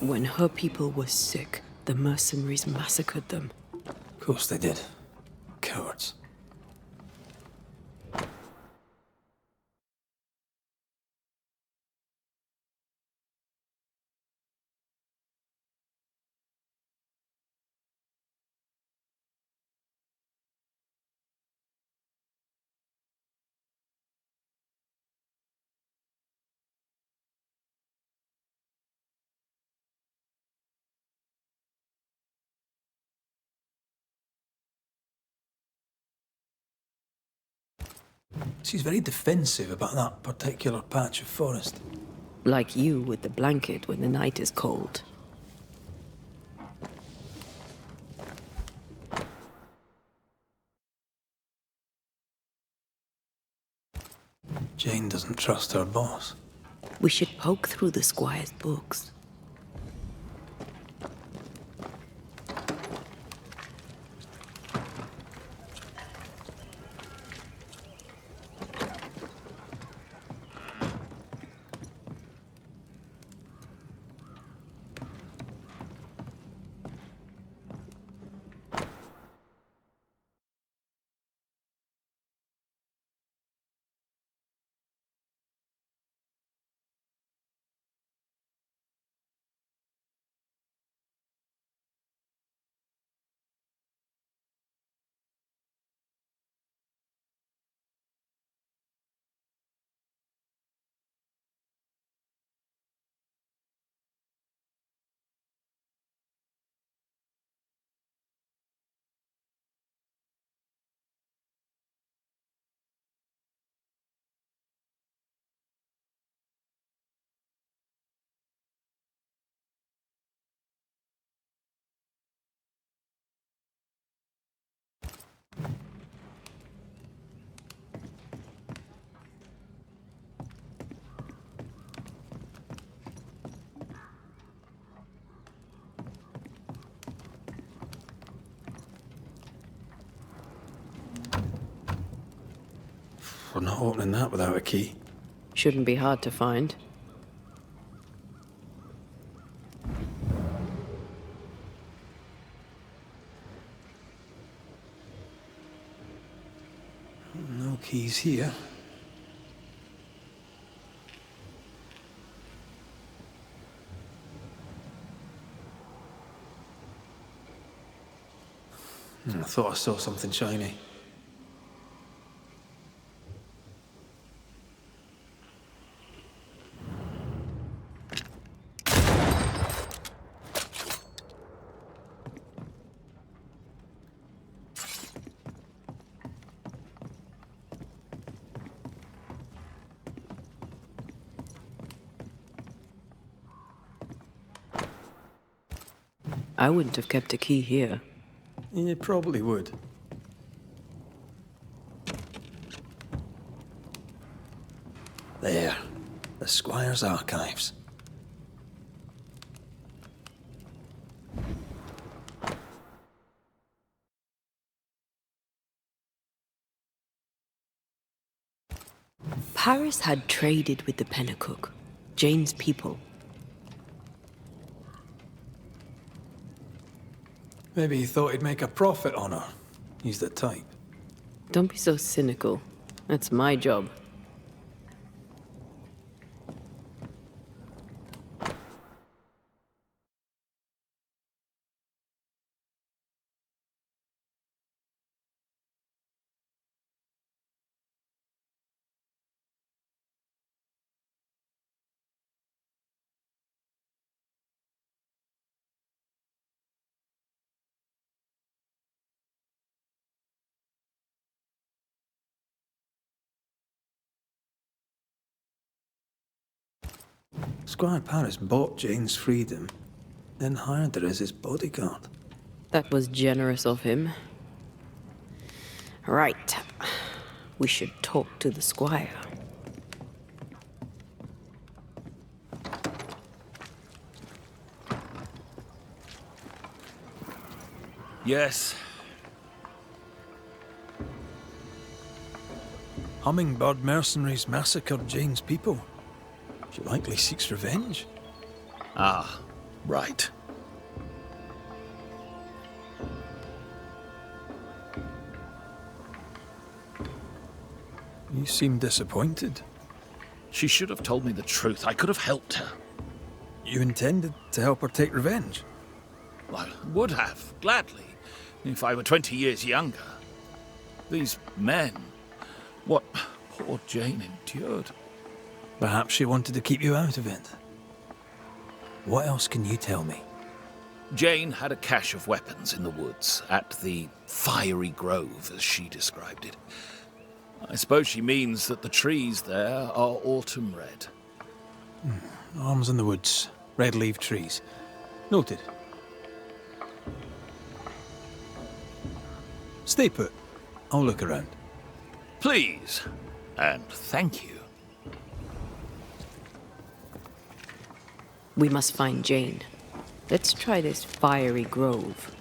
When her people were sick, the mercenaries massacred them. Of course they did. Cowards. She's very defensive about that particular patch of forest. Like you with the blanket when the night is cold. Jane doesn't trust her boss. We should poke through the squire's books. We're not opening that without a key. Shouldn't be hard to find. No keys here. I thought I saw something shiny. I wouldn't have kept a key here. You probably would. There. The Squire's archives. Paris had traded with the Pennacook, Jane's people. Maybe he thought he'd make a profit on her. He's the type. Don't be so cynical. That's my job. Squire Paris bought Jane's freedom, then hired her as his bodyguard. That was generous of him. Right. We should talk to the squire. Yes. Hummingbird mercenaries massacred Jane's people. She likely seeks revenge. Ah, right. You seem disappointed. She should have told me the truth. I could have helped her. You intended to help her take revenge? I would have, gladly, if I were 20 years younger. These men, what poor Jane endured. Perhaps she wanted to keep you out of it. What else can you tell me? Jane had a cache of weapons in the woods, at the Fiery Grove, as she described it. I suppose she means that the trees there are autumn red. Arms in the woods. Red leaf trees. Noted. Stay put. I'll look around. Please, and thank you. We must find Jane. Let's try this fiery grove.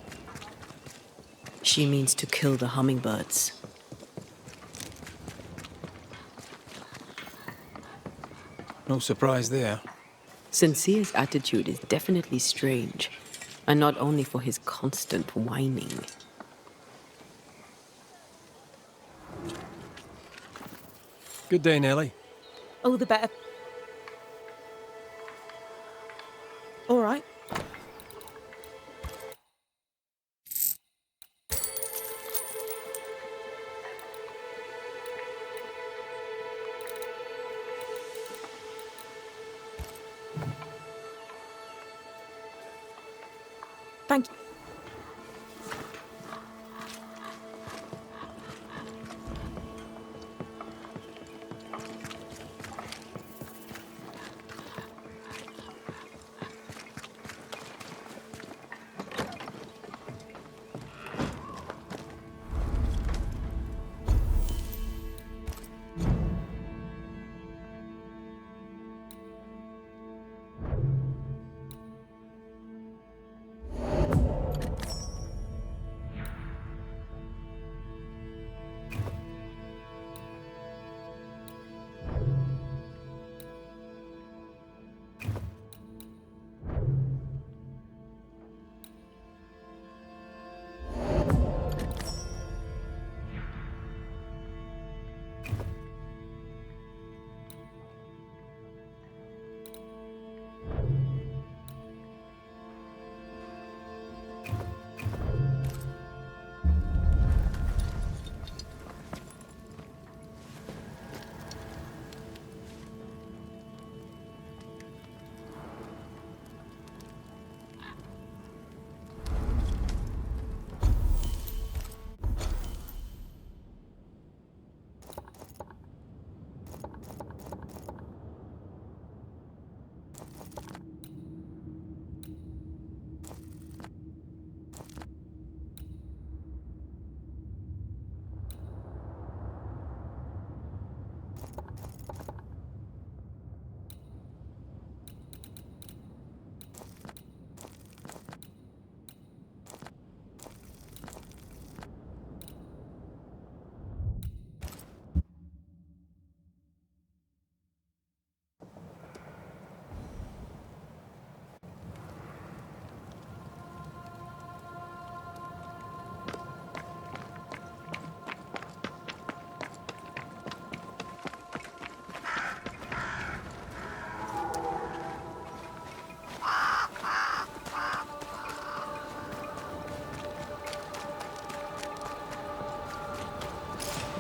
She means to kill the hummingbirds. No surprise there. Sincere's attitude is definitely strange, and not only for his constant whining. Good day, Nellie. All the better. All right. Thank you.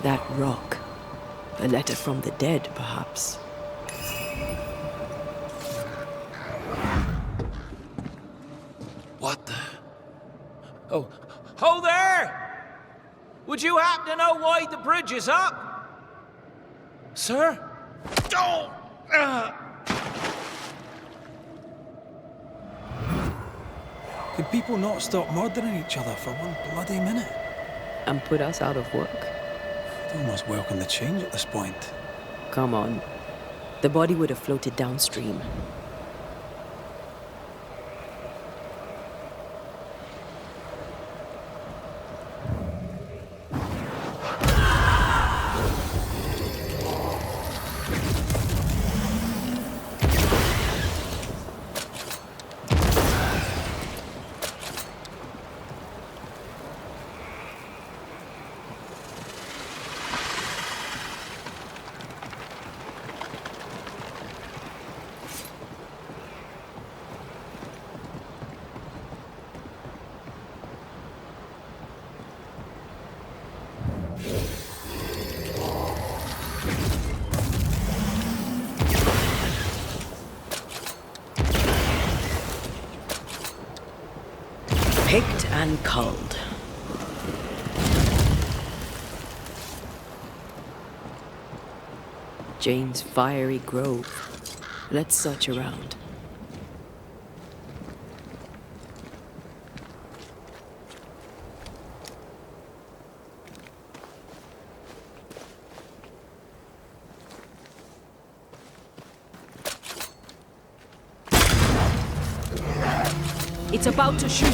That rock. A letter from the dead, perhaps. What the? Oh, ho there! Would you happen to know why the bridge is up? Sir? Oh! Can people not stop murdering each other for one bloody minute? And put us out of work? I'd almost welcome the change at this point. Come on. The body would have floated downstream. Picked and culled. Jane's fiery grove. Let's search around. It's about to shoot.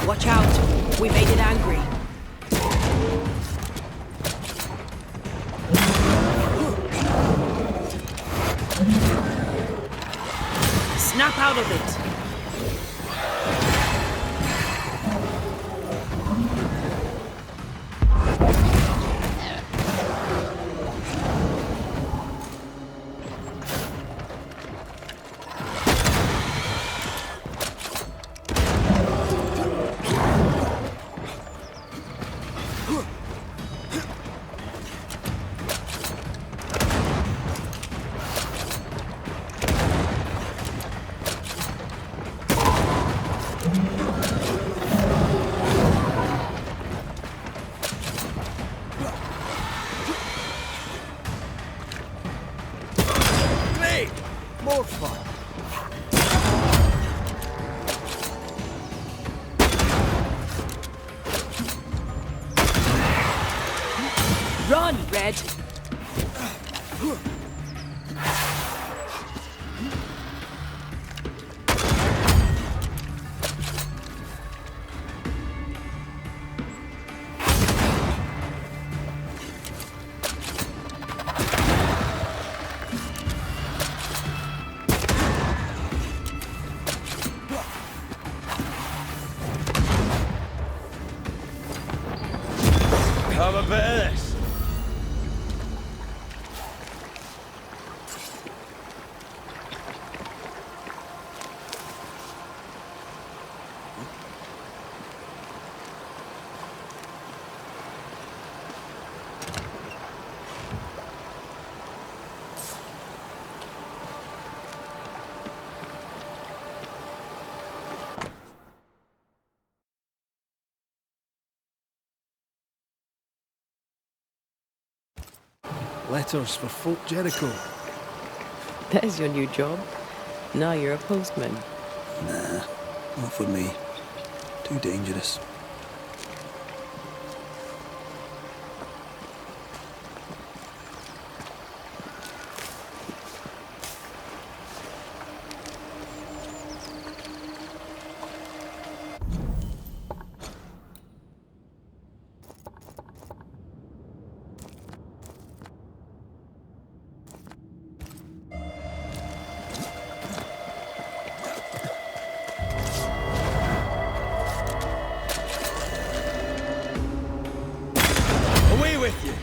Watch out. We made it angry. Snap out of it. More fun. Red. Have a bit of this. Letters for Folk Jericho. There's your new job. Now you're a postman. Nah, not for me. Too dangerous. Away with you!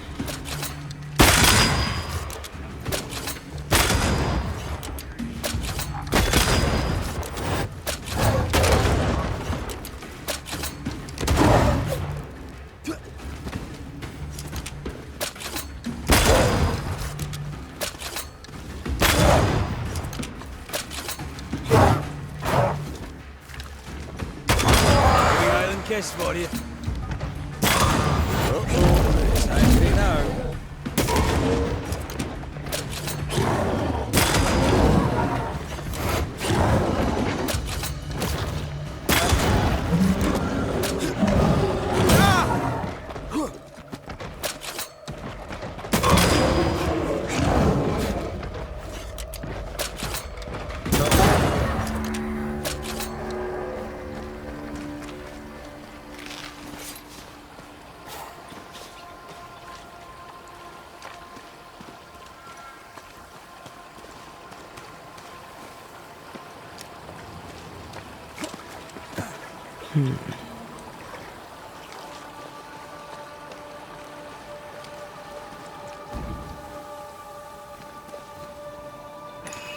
Big island kiss for you. It's angry now.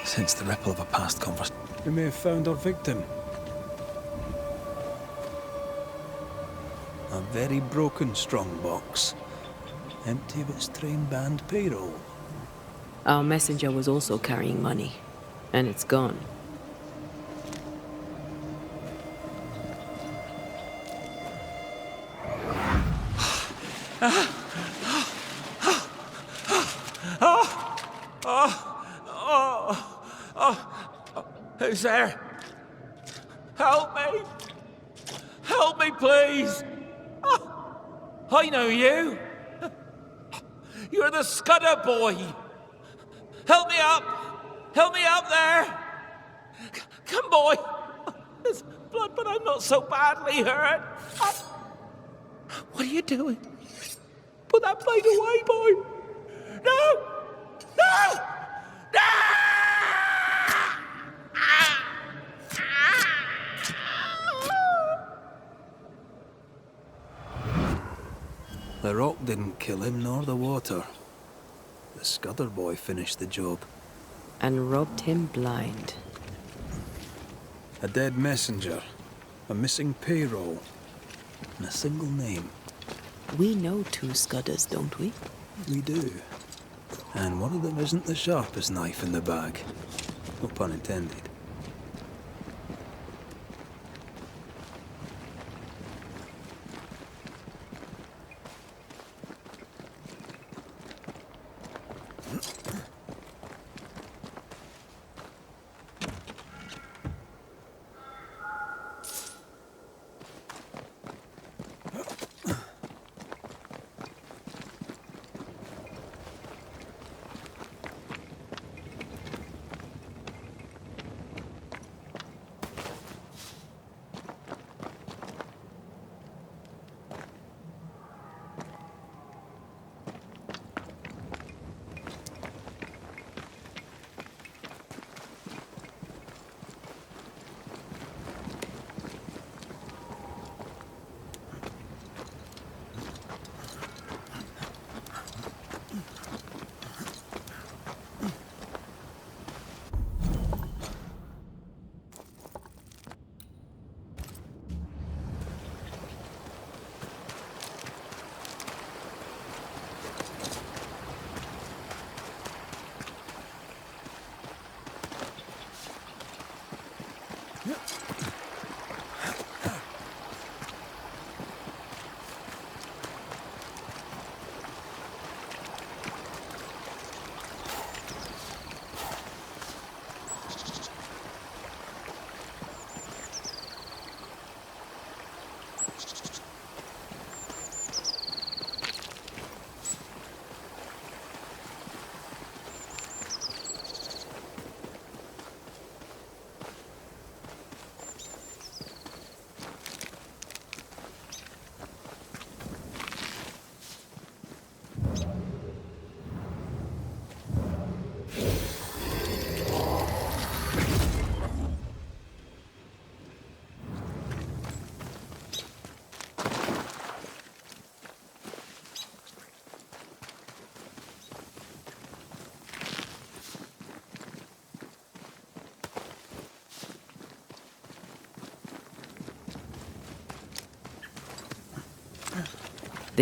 Sense the ripple of a past conversation. We may have found our victim. A very broken strongbox. Empty of its train band payroll. Our messenger was also carrying money, and it's gone. Who's there? Help me! Help me, please! I know you! You're the Scudder boy! Help me up! Help me up there! Come, boy! There's blood, but I'm not so badly hurt. What are you doing? Put that blade away, boy! No! No! No! The rock didn't kill him, nor the water. The Scudder boy finished the job. And robbed him blind. A dead messenger, a missing payroll, and a single name. We know two Scudders, don't we? We do. And one of them isn't the sharpest knife in the bag. No pun intended.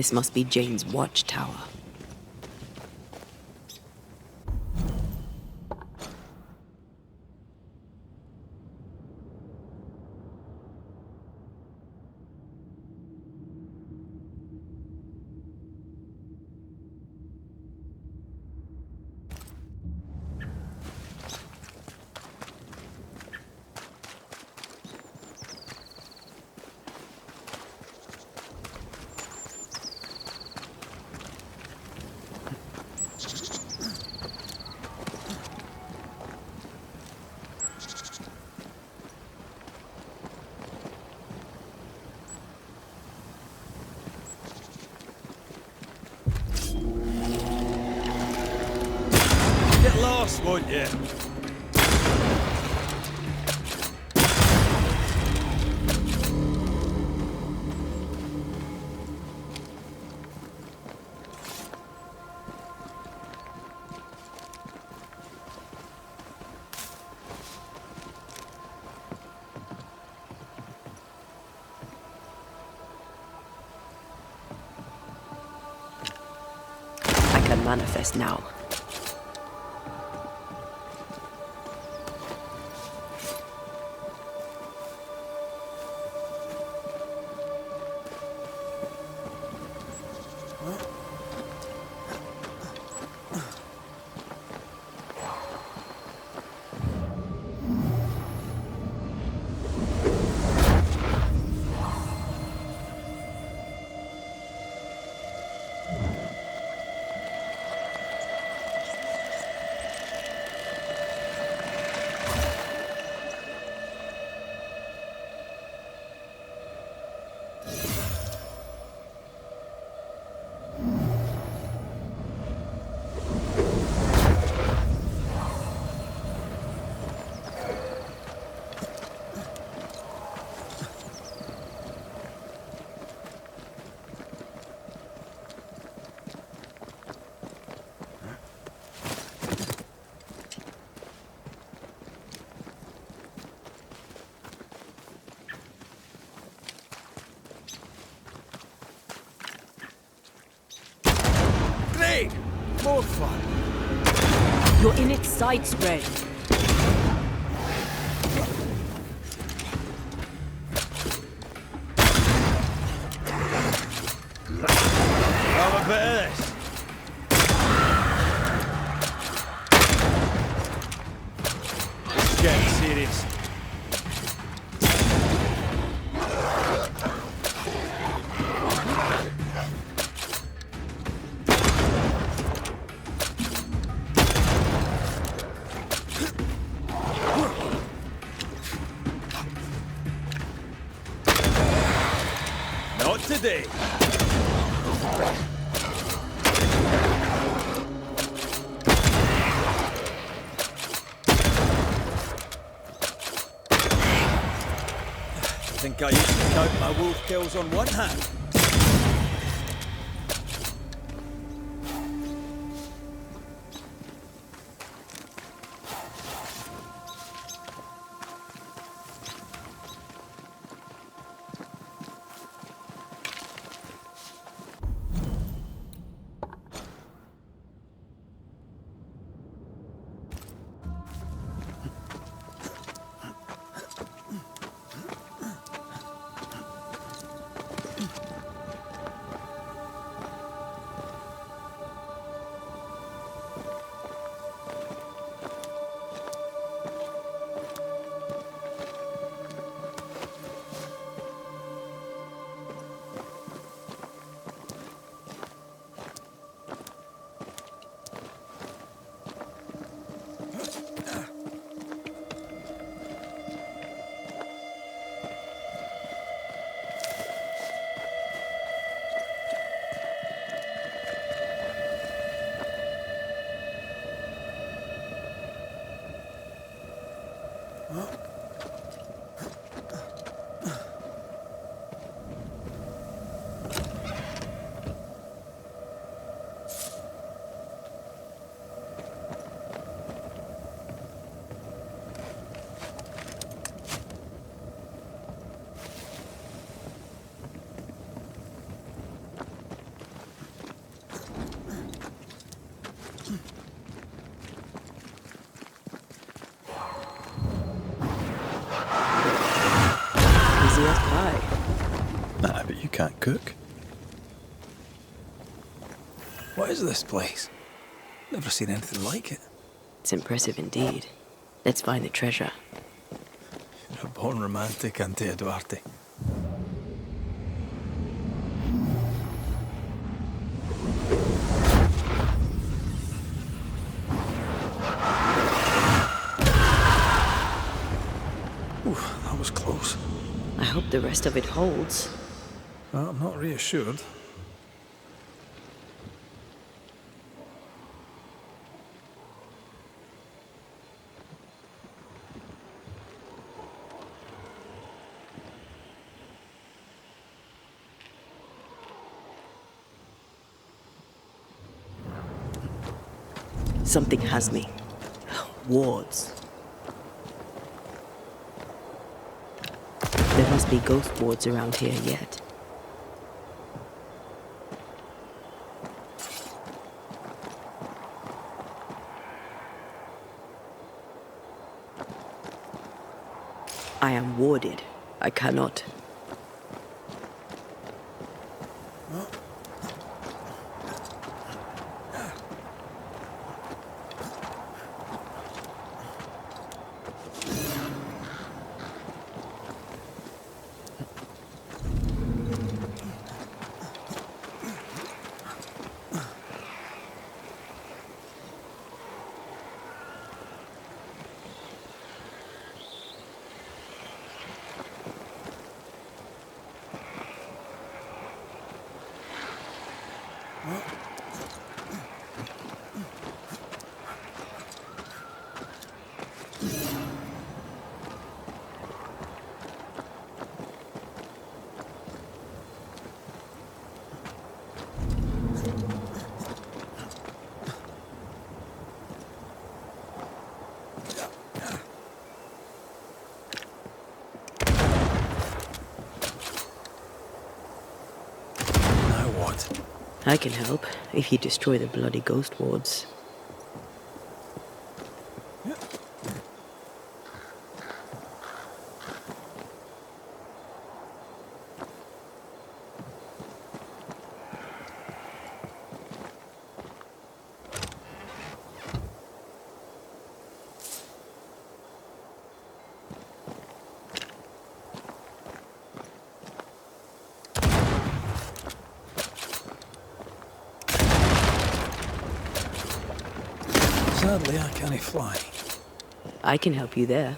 This must be Jane's watchtower. Get lost, won't you? I can manifest now. Great! More fun. You're in its sights, Ray. Have a bit of this. It's getting serious. Not today. I think I used to count my wolf kills on one hand. can't cook. What is this place? Never seen anything like it. It's impressive indeed. Let's find the treasure. You're a born romantic, Auntie Duarte. Oof, that was close. I hope the rest of it holds. Well, I'm not reassured. Something has me. Wards. There must be ghost wards around here yet. I am warded. I cannot. I can help if you destroy the bloody ghost wards. Sadly, I can't fly. I can help you there.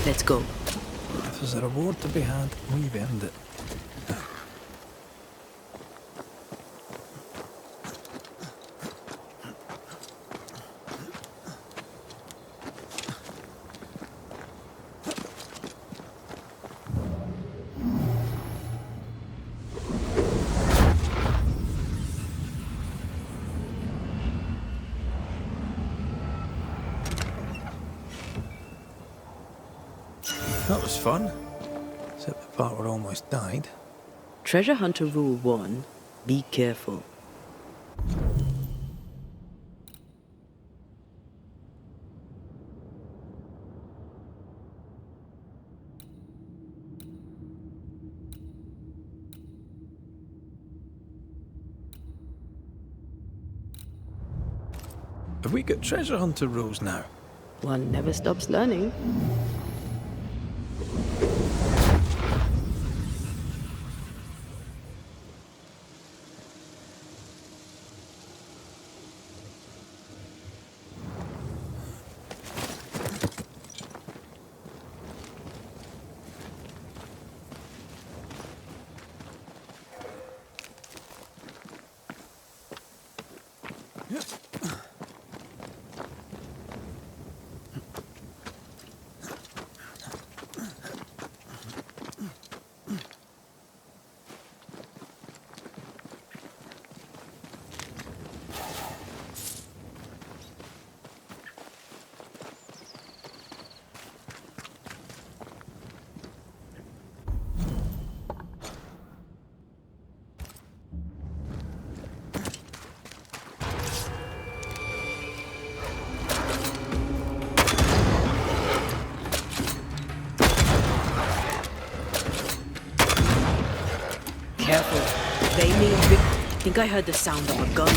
Let's go. If there's a reward to be had, we've earned it. That was fun. Except the part where I almost died. Treasure Hunter Rule 1, be careful. Have we got treasure hunter rules now? One never stops learning. Careful. They may have been... I think I heard the sound of a gun. I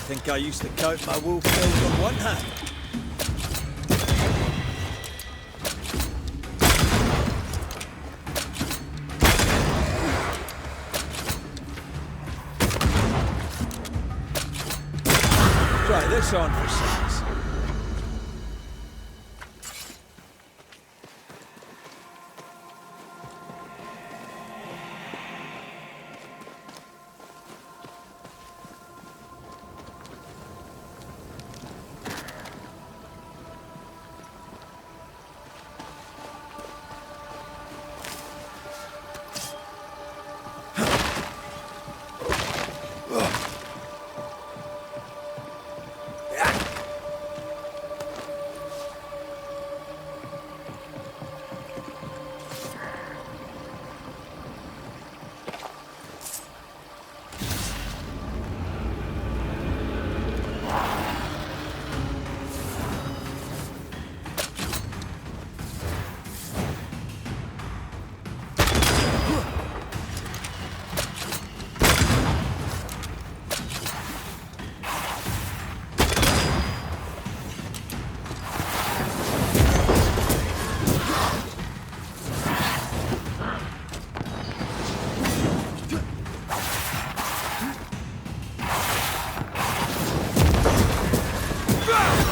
think I used to count my wolf kills on one hand. Try this on for size.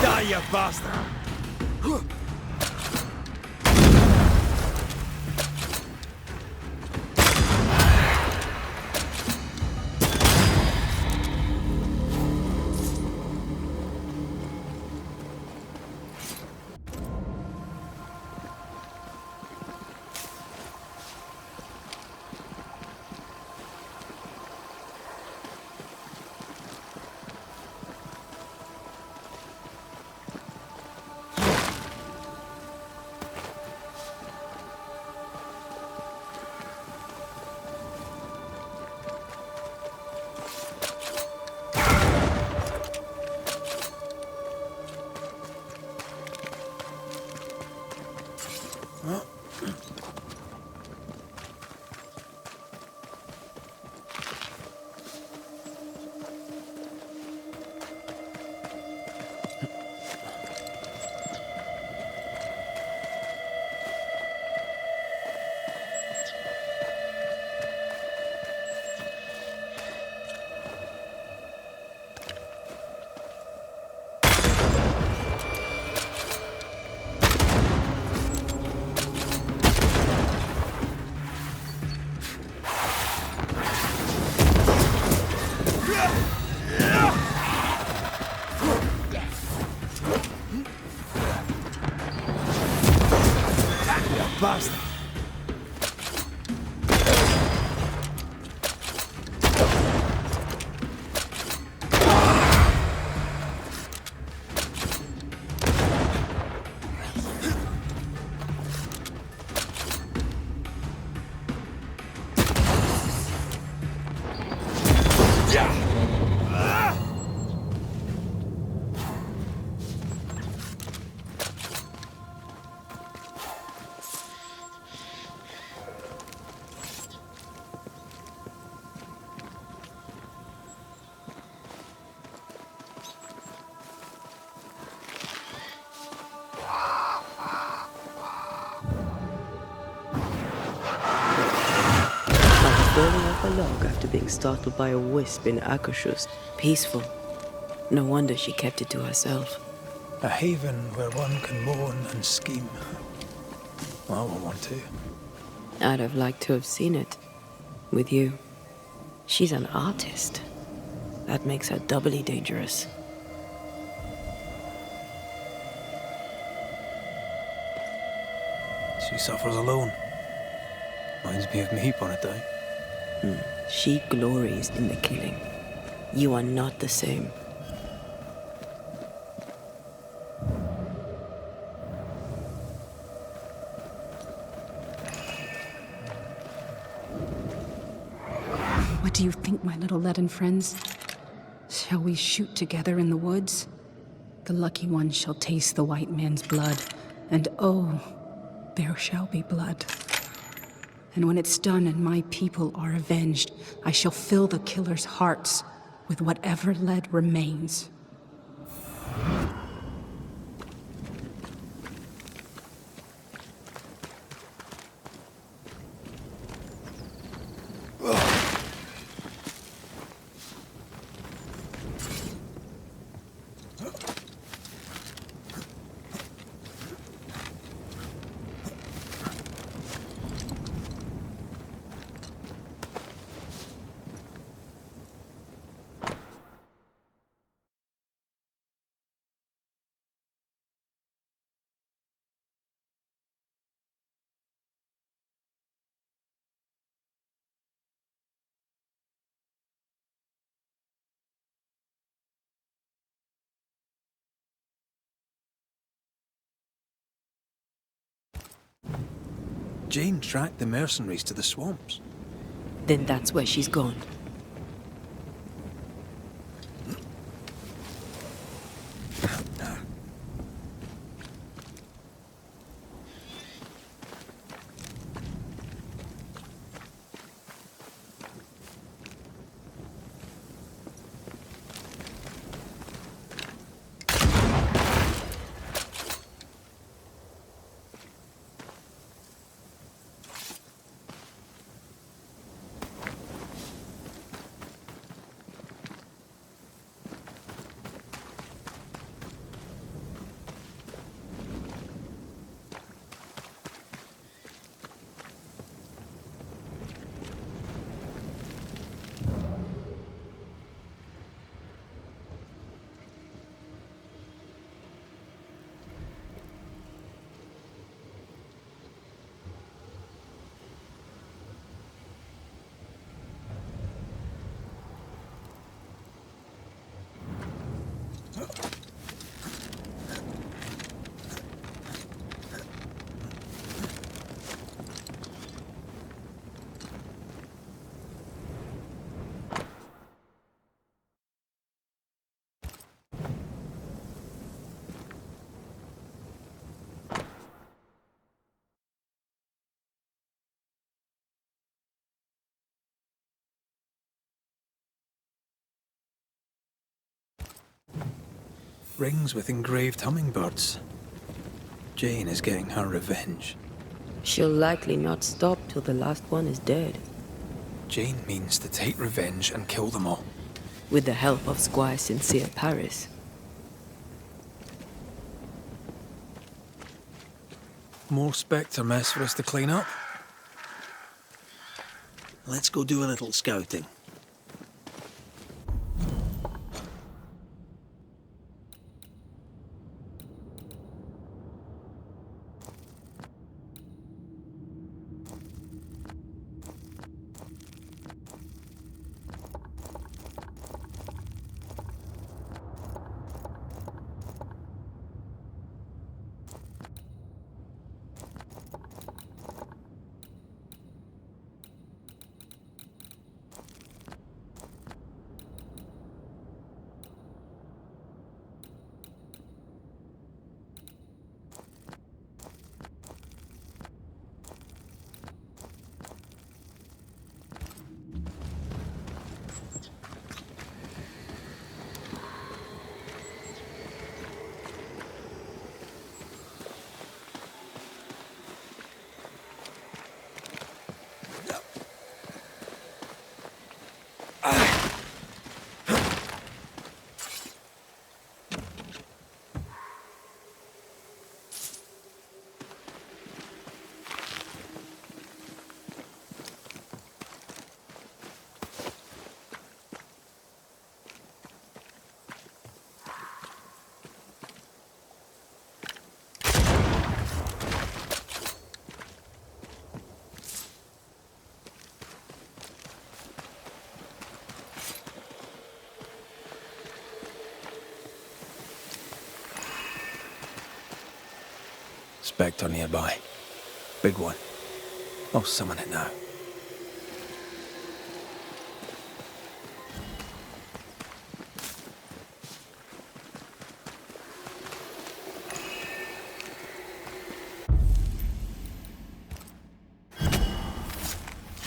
Die, you bastard! bastard! Falling off a log after being startled by a wisp in Akashus. Peaceful. No wonder she kept it to herself. A haven where one can mourn and scheme. Well, I won't want to. I'd have liked to have seen it. With you. She's an artist. That makes her doubly dangerous. She suffers alone. Reminds me of me upon a time. She glories in the killing. You are not the same. What do you think, my little leaden friends? Shall we shoot together in the woods? The lucky one shall taste the white man's blood, and oh, there shall be blood. And when it's done and my people are avenged, I shall fill the killers' hearts with whatever lead remains. Jane tracked the mercenaries to the swamps. Then that's where she's gone. Rings with engraved hummingbirds. Jane is getting her revenge. She'll likely not stop till the last one is dead. Jane means to take revenge and kill them all. With the help of Squire Sincere Paris. More Spectre mess for us to clean up. Let's go do a little scouting. Spectre nearby. Big one. I'll summon it now.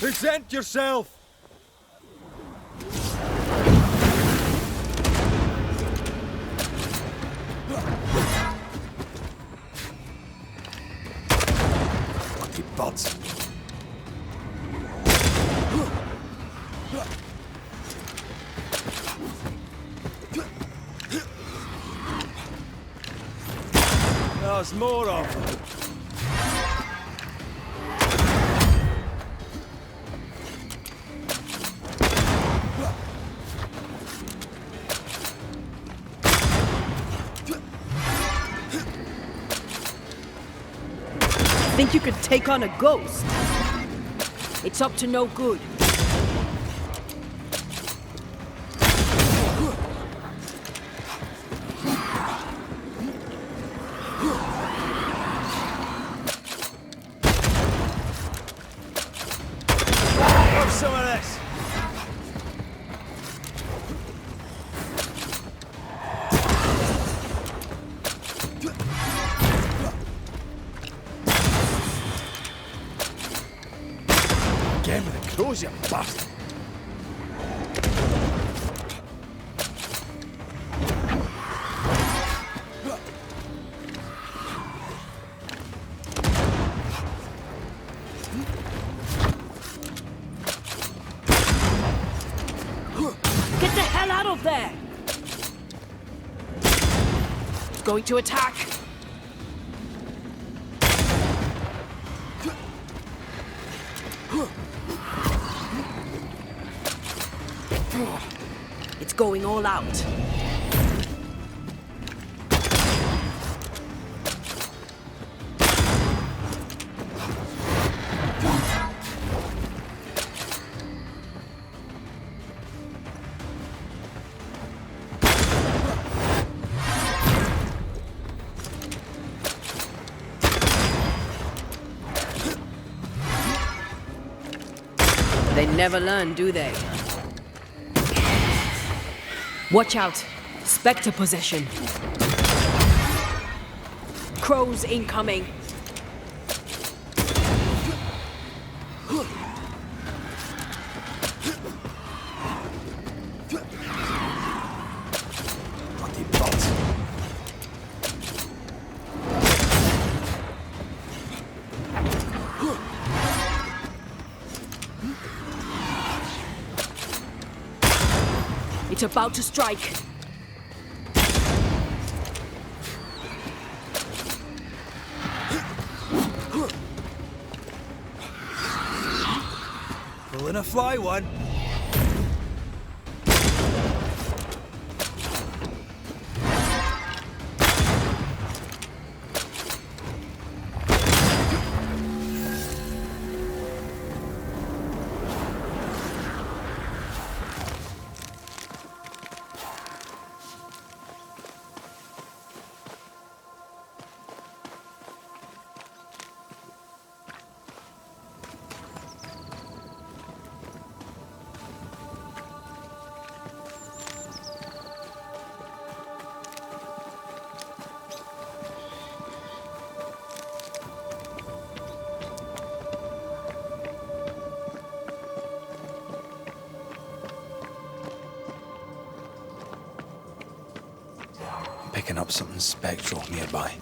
Present yourself! Lucky buds. There's more of them. Think you could take on a ghost? It's up to no good. Have some of this! Game of the crows, you bastard. Get the hell out of there! It's going to attack. It's going all out. They never learn, do they? Watch out! Spectre possession. Crows incoming. Bloody buds. It's about to strike. Pulling a fly one. Picking up something spectral nearby.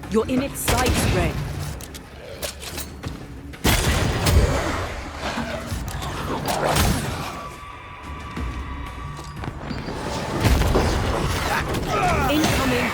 You're in its sights, Red. Incoming!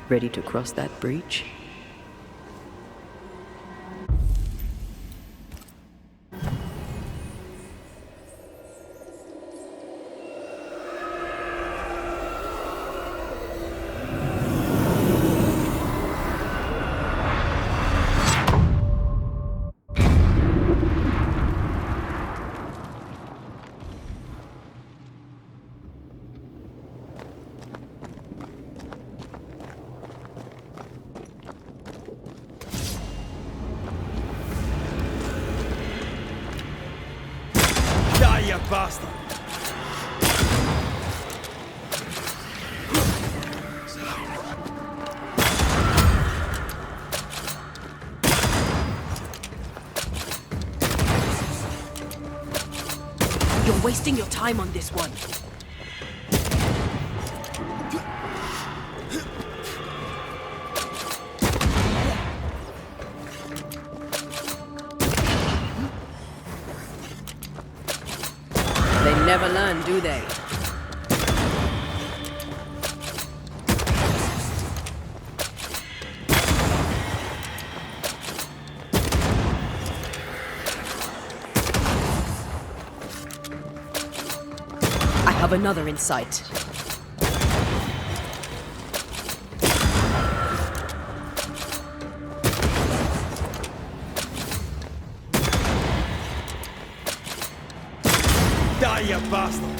Ready to cross that breach? You bastard! You're wasting your time on this one. They never learn, do they? I have another in sight. Die, you bastard!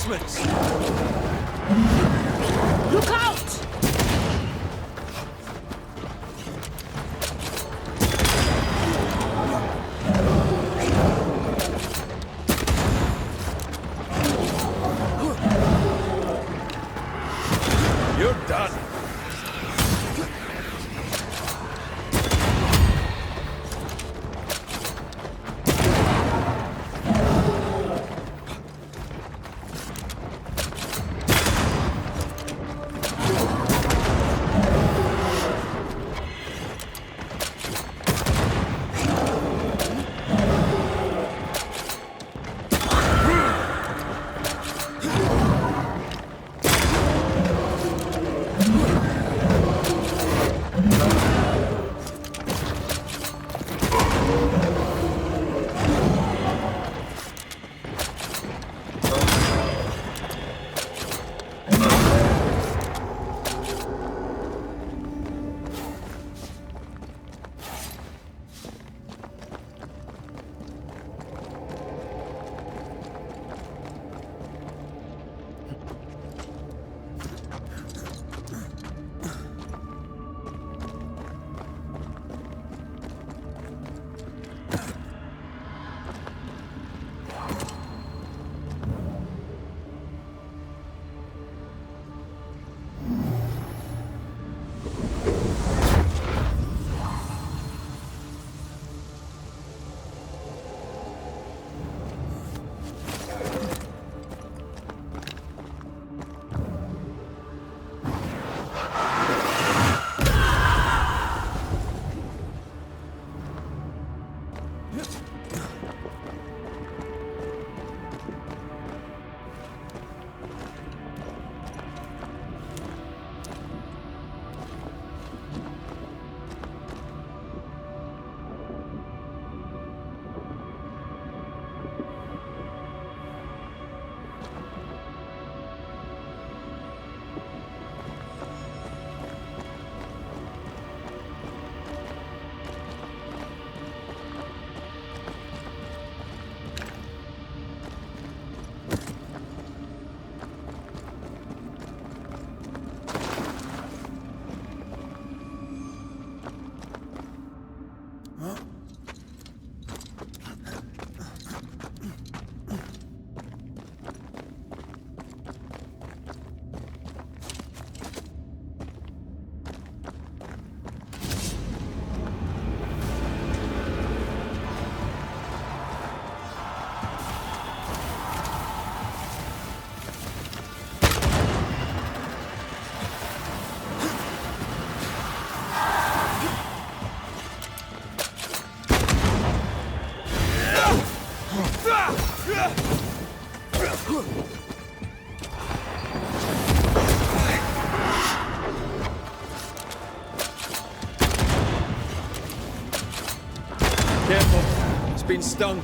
reinforcements! Look out! You're done. Careful. It's been stung.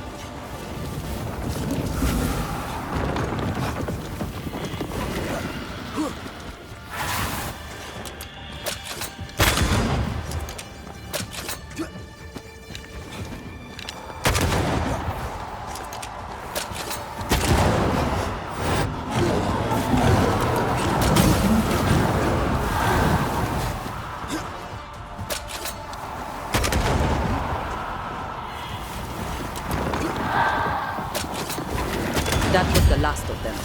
That was the last of them.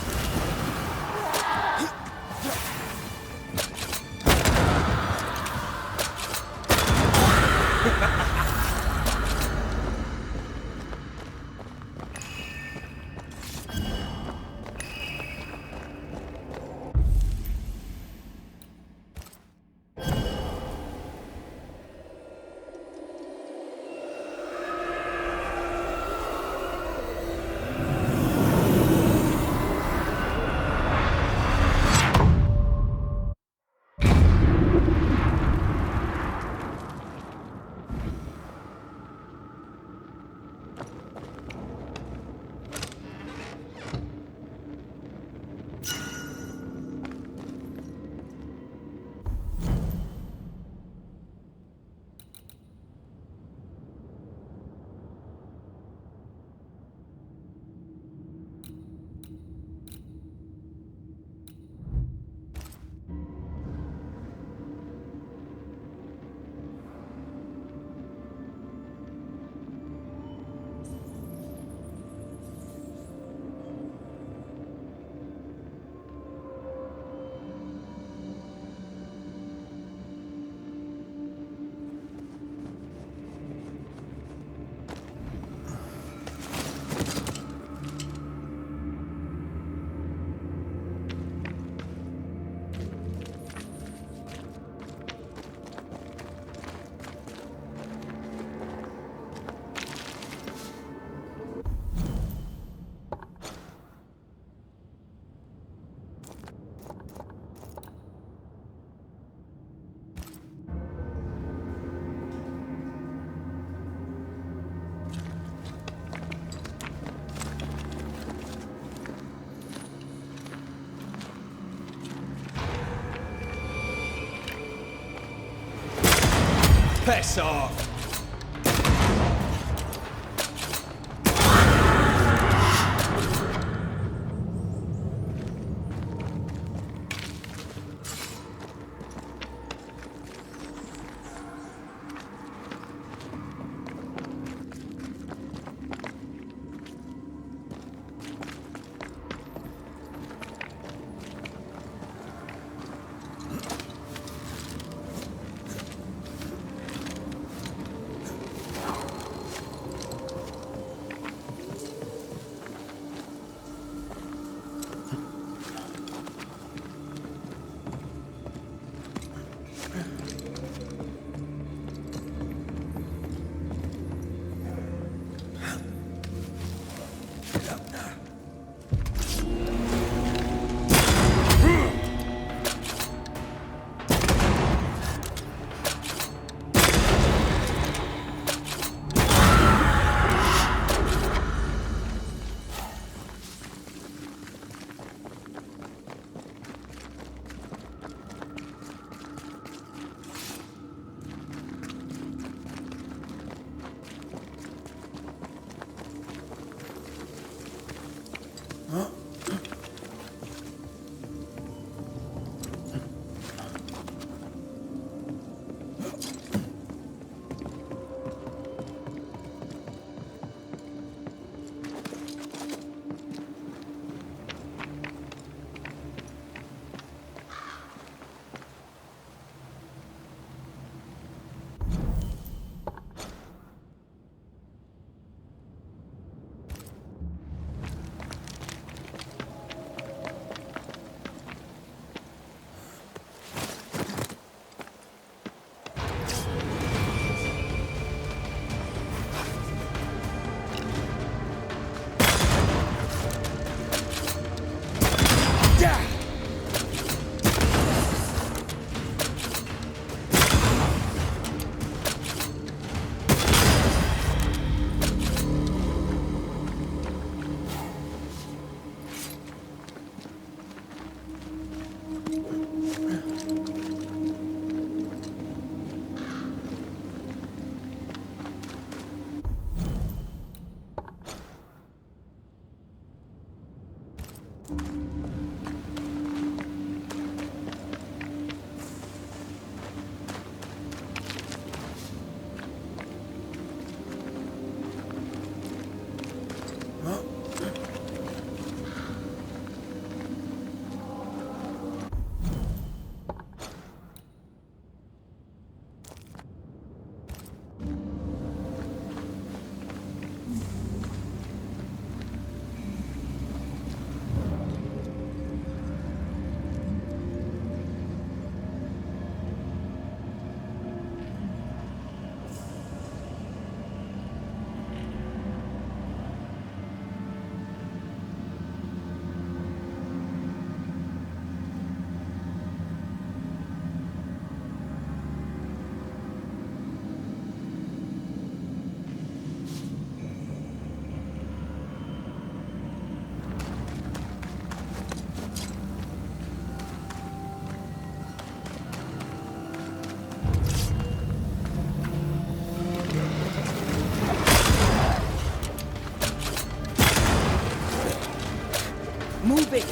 Piss off! Move it!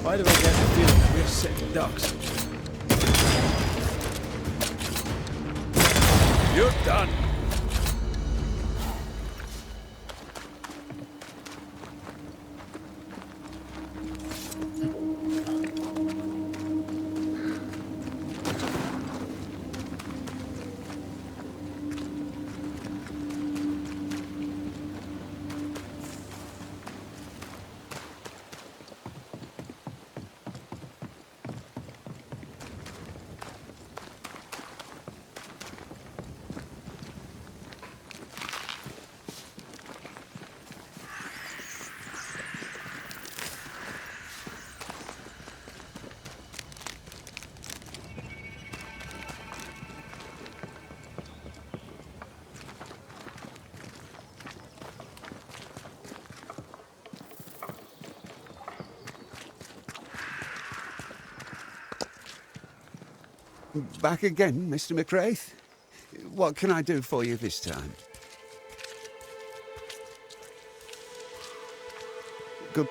Why do I get the feeling that we're sitting ducks? You're done! Back again, Mr. McCraith? What can I do for you this time? Good.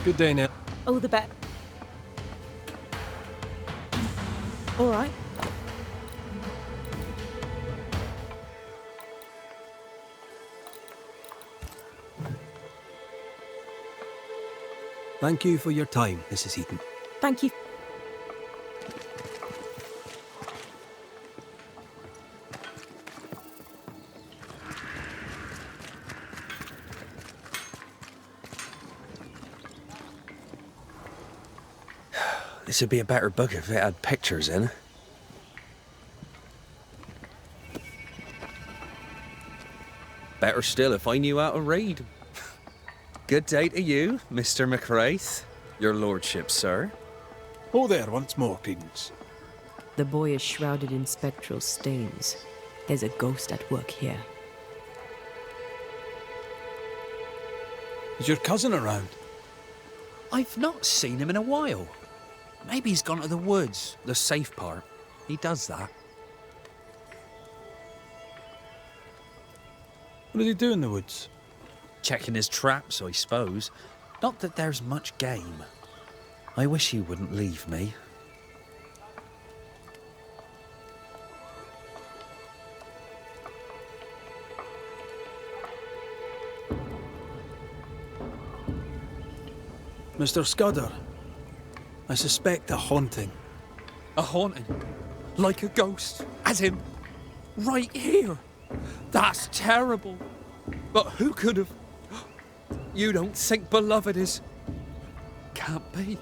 Good day now. All the better. All right. Thank you for your time, Mrs. Eaton. Thank you. This would be a better book if it had pictures in. Better still if I knew how to read. Good day to you, Mr. McCraith. Your lordship, sir. Oh there, once more, Credence. The boy is shrouded in spectral stains. There's a ghost at work here. Is your cousin around? I've not seen him in a while. Maybe he's gone to the woods, the safe part. He does that. What does he do in the woods? Checking his traps, I suppose. Not that there's much game. I wish he wouldn't leave me. Mr. Scudder, I suspect a haunting. A haunting? Like a ghost? As in, right here? That's terrible. But who could have... You don't think beloved is... Can't be.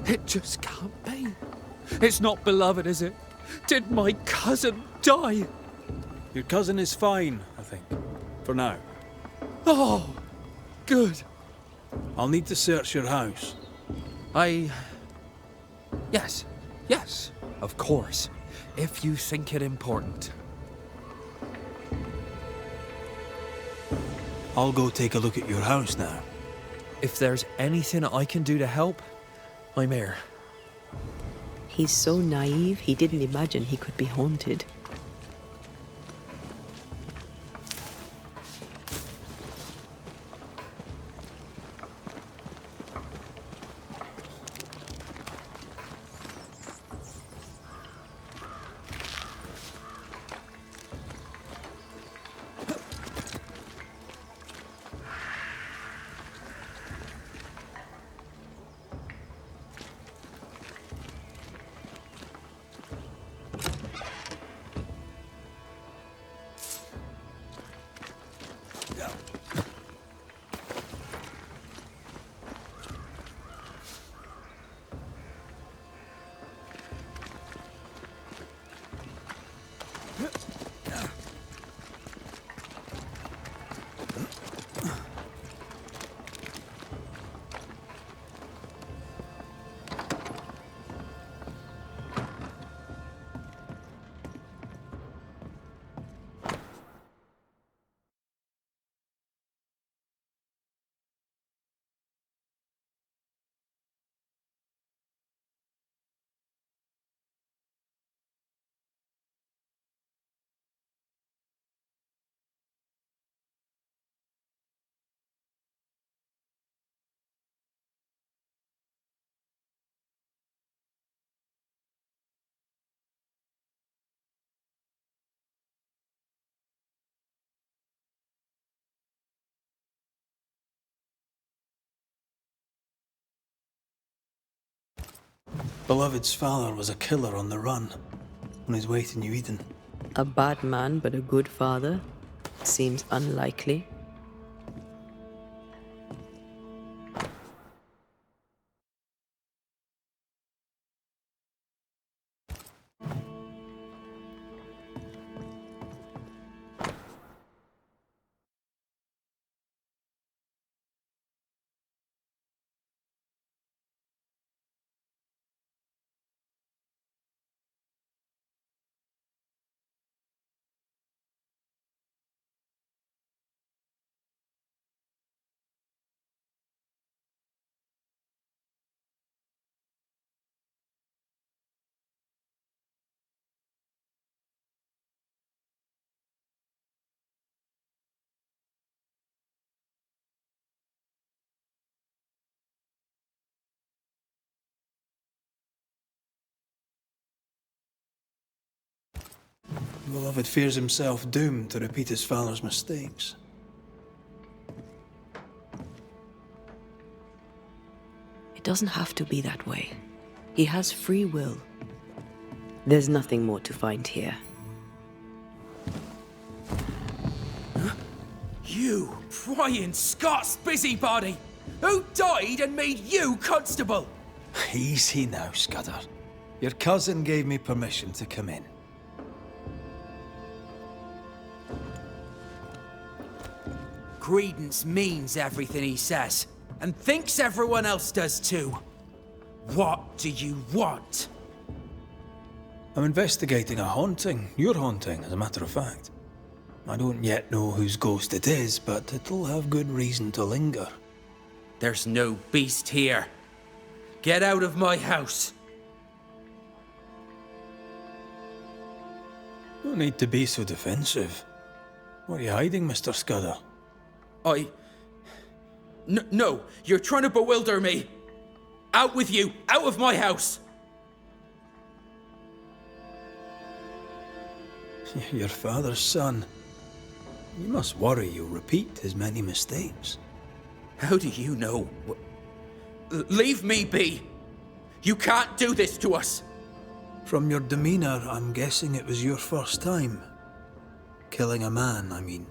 It just can't be. It's not beloved, is it? Did my cousin die? Your cousin is fine, I think. For now. Oh, good. I'll need to search your house. Yes, of course. If you think it important. I'll go take a look at your house now. If there's anything I can do to help, I'm here. He's so naive, he didn't imagine he could be haunted. Beloved's father was a killer on the run, on his way to New Eden. A bad man, but a good father? Seems unlikely. Beloved fears himself doomed to repeat his father's mistakes. It doesn't have to be that way. He has free will. There's nothing more to find here. You prying Scots busybody! Who died and made you constable? Easy now, Scudder. Your cousin gave me permission to come in. Credence means everything he says, and thinks everyone else does too. What do you want? I'm investigating a haunting. Your haunting, as a matter of fact. I don't yet know whose ghost it is, but it'll have good reason to linger. There's no beast here. Get out of my house. No need to be so defensive. What are you hiding, Mr. Scudder? No, you're trying to bewilder me. Out with you, out of my house. Your father's son. You must worry you'll repeat his many mistakes. How do you know? Leave me be. You can't do this to us. From your demeanor, I'm guessing it was your first time. Killing a man, I mean.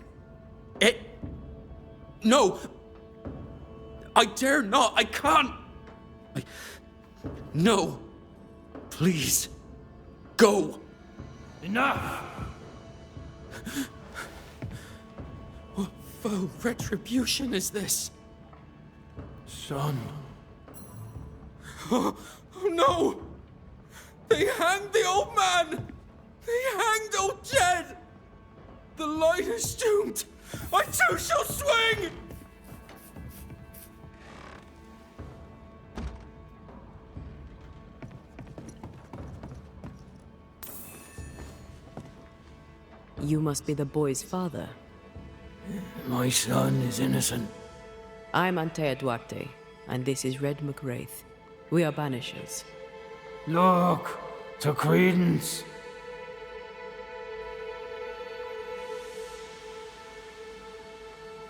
No! I dare not! I can't! No! Please! Go! Enough! What foul retribution is this? Son. Oh no! They hanged the old man! They hanged old Jed! The light is doomed! I too shall swing! You must be the boy's father. My son is innocent. I'm Antea Duarte, and this is Red McWraith. We are Banishers. Look, to Credence.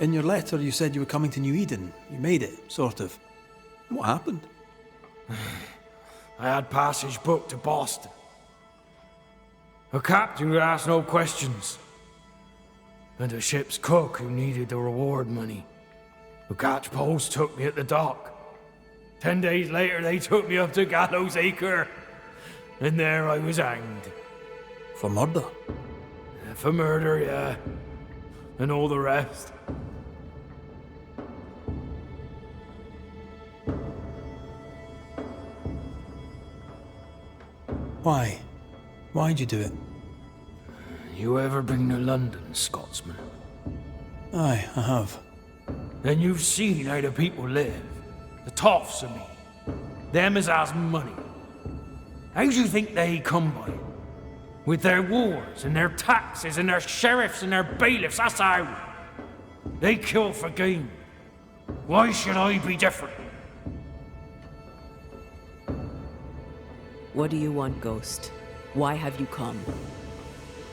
In your letter, you said you were coming to New Eden. You made it, sort of. What happened? I had passage booked to Boston. A captain who asked no questions. And a ship's cook who needed the reward money. The catch post took me at the dock. 10 days later, they took me up to Gallows Acre. And there I was hanged. For murder? For murder, yeah. And all the rest. Why? Why'd you do it? You ever been to London, Scotsman? Aye, I have. Then you've seen how the people live. The toffs of me. Them as has money. How do you think they come by it? With their wars, and their taxes, and their sheriffs, and their bailiffs, that's how. They kill for gain. Why should I be different? What do you want, Ghost? Why have you come?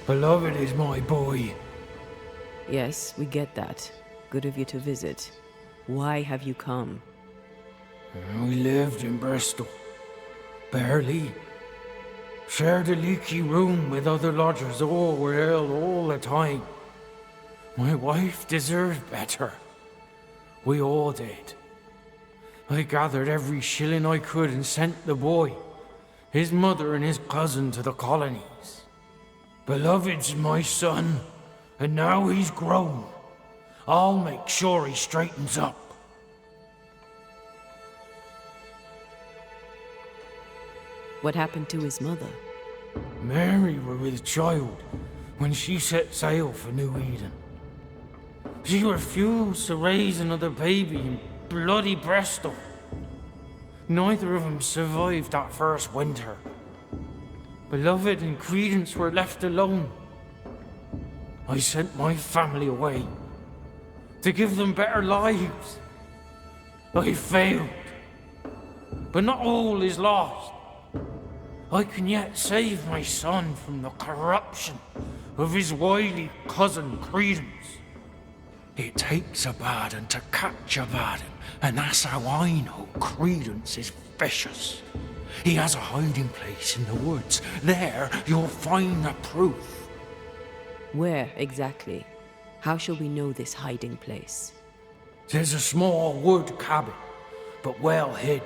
Beloved is my boy. Yes, we get that. Good of you to visit. Why have you come? We lived in Bristol. Barely. Shared a leaky room with other lodgers. All were ill all the time. My wife deserved better. We all did. I gathered every shilling I could and sent the boy, his mother and his cousin to the colonies. Beloved's my son, and now he's grown. I'll make sure he straightens up. What happened to his mother? Mary were with child when she set sail for New Eden. She refused to raise another baby in bloody Bristol. Neither of them survived that first winter. Beloved and Credence were left alone. I sent my family away to give them better lives. I failed. But not all is lost. I can yet save my son from the corruption of his wily cousin Credence. It takes a bad un to catch a bad un, and that's how I know Credence is vicious. He has a hiding place in the woods. There you'll find the proof. Where exactly? How shall we know this hiding place? There's a small wood cabin, but well hid.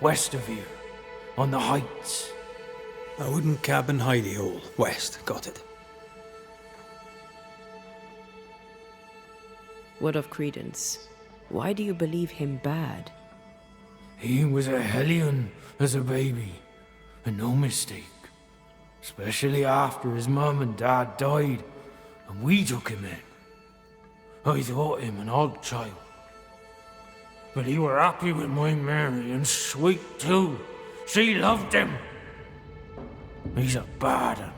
West of here, on the heights. A wooden cabin hidey hole. West, got it. What of Credence? Why do you believe him bad? He was a hellion as a baby, and no mistake. Especially after his mum and dad died, and we took him in. I thought him an odd child. But he were happy with my Mary, and sweet too. She loved him. He's a bad un,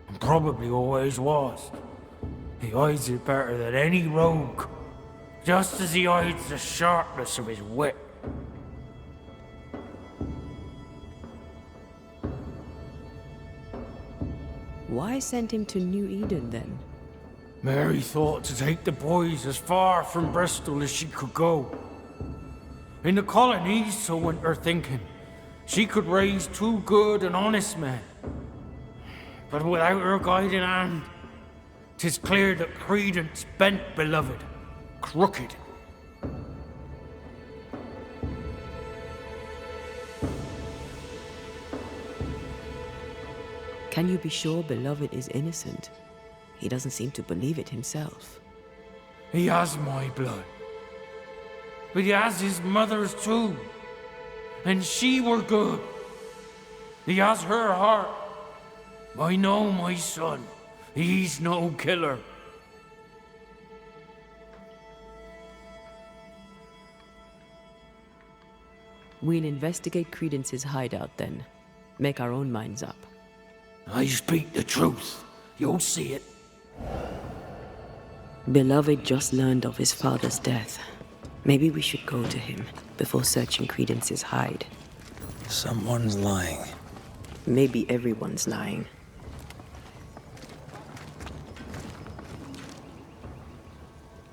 and probably always was. He hides it better than any rogue, just as he hides the sharpness of his wit. Why send him to New Eden then? Mary thought to take the boys as far from Bristol as she could go. In the colonies, so went her thinking, she could raise 2 good and honest men. But without her guiding hand, 'tis clear that Credence bent beloved, crooked. Can you be sure beloved is innocent? He doesn't seem to believe it himself. He has my blood. But he has his mother's too. And she were good. He has her heart. I know my son. He's no killer. We'll investigate Credence's hideout then. Make our own minds up. I speak the truth. You'll see it. Beloved just learned of his father's death. Maybe we should go to him before searching Credence's hide. Someone's lying. Maybe everyone's lying.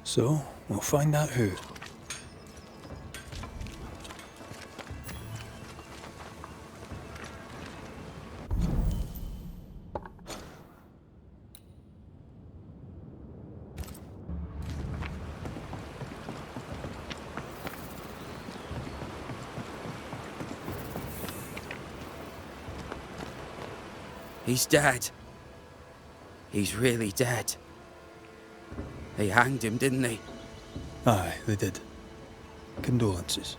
So, we'll find out who. He's dead. He's really dead. They hanged him, didn't they? Aye, they did. Condolences.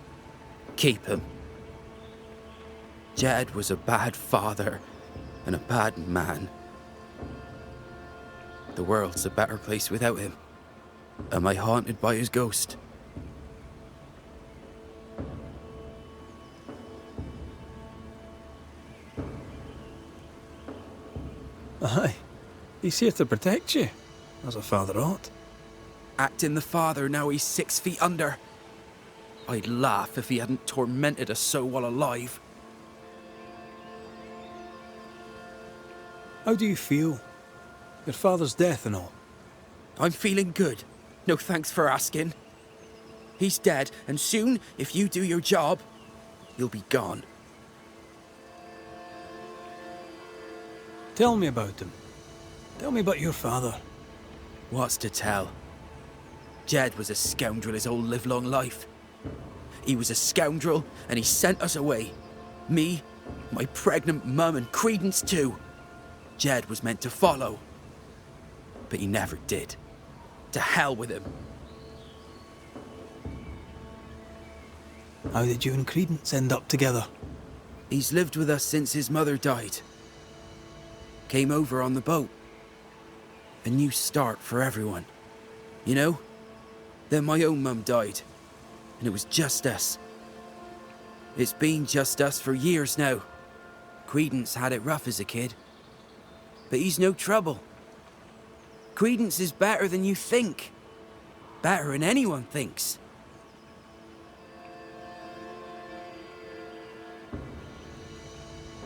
Keep him. Jed was a bad father and a bad man. The world's a better place without him. Am I haunted by his ghost? Aye. He's here to protect you, as a father ought. Acting the father, now he's 6 feet under. I'd laugh if he hadn't tormented us so while alive. How do you feel? Your father's death and all. I'm feeling good. No thanks for asking. He's dead, and soon, if you do your job, you'll be gone. Tell me about him. Tell me about your father. What's to tell? Jed was a scoundrel his whole livelong life. He was a scoundrel, and he sent us away. Me, my pregnant mum, and Credence too. Jed was meant to follow. But he never did. To hell with him. How did you and Credence end up together? He's lived with us since his mother died. Came over on the boat. A new start for everyone. You know? Then my own mum died. And it was just us. It's been just us for years now. Credence had it rough as a kid. But he's no trouble. Credence is better than you think. Better than anyone thinks.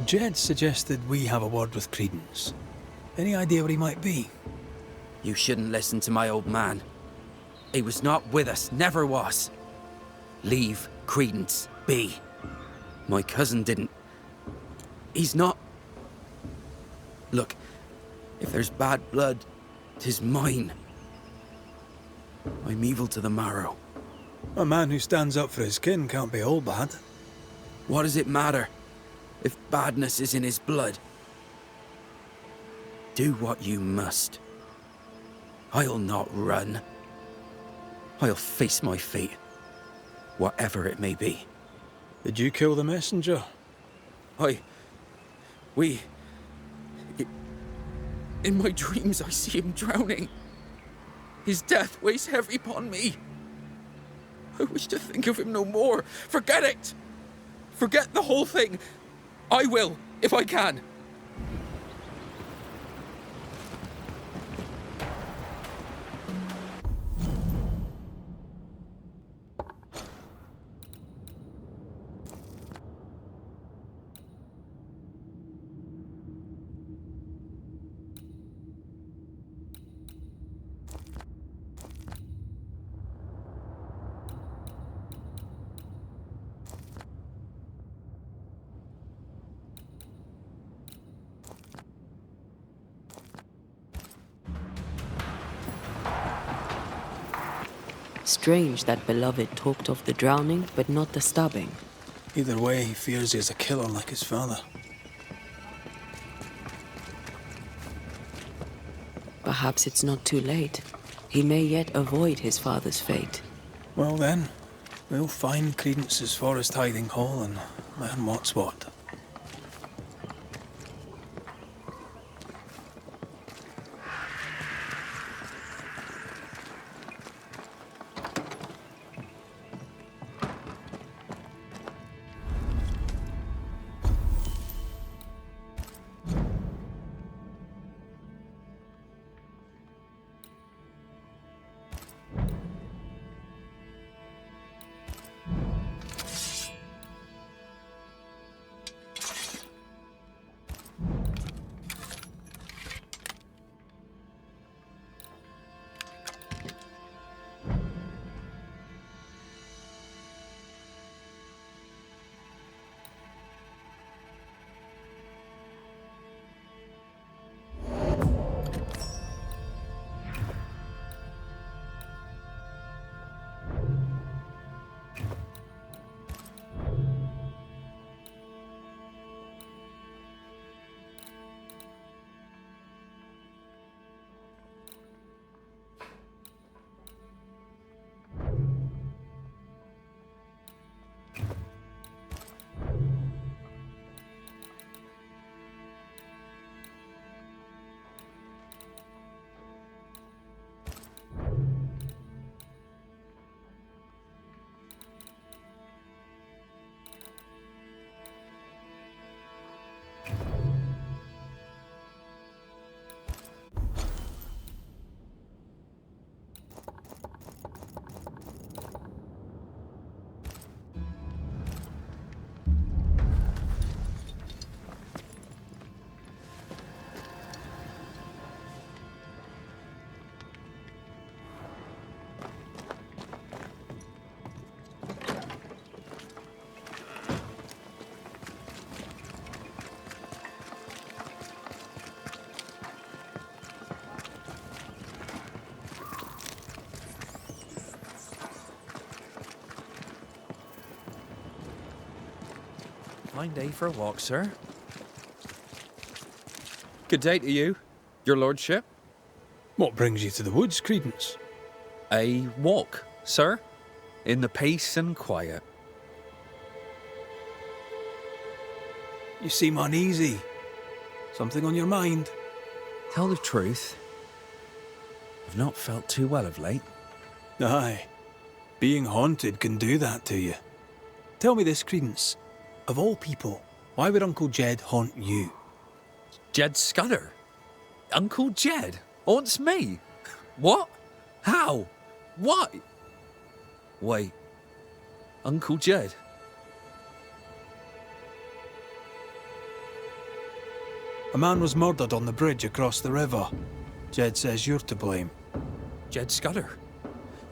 Jed suggested we have a word with Credence. Any idea what he might be? You shouldn't listen to my old man. He was not with us, never was. Leave Credence be. My cousin didn't. He's not. Look, if there's bad blood, 'tis mine. I'm evil to the marrow. A man who stands up for his kin can't be all bad. What does it matter if badness is in his blood? Do what you must. I'll not run. I'll face my fate, whatever it may be. Did you kill the messenger? In my dreams I see him drowning. His death weighs heavy upon me. I wish to think of him no more. Forget it! Forget the whole thing. I will, if I can. Strange that Beloved talked of the drowning, but not the stabbing. Either way, he fears he's a killer like his father. Perhaps it's not too late. He may yet avoid his father's fate. Well then, we'll find Credence's forest hiding hole and learn what's what. Fine day for a walk, sir. Good day to you, your lordship. What brings you to the woods, Credence? A walk, sir, in the peace and quiet. You seem uneasy. Something on your mind? Tell the truth, I've not felt too well of late. Aye. Being haunted can do that to you. Tell me this, Credence. Of all people, why would Uncle Jed haunt you? Jed Scudder? Uncle Jed haunts me? What? How? Why? Wait. Uncle Jed? A man was murdered on the bridge across the river. Jed says you're to blame. Jed Scudder?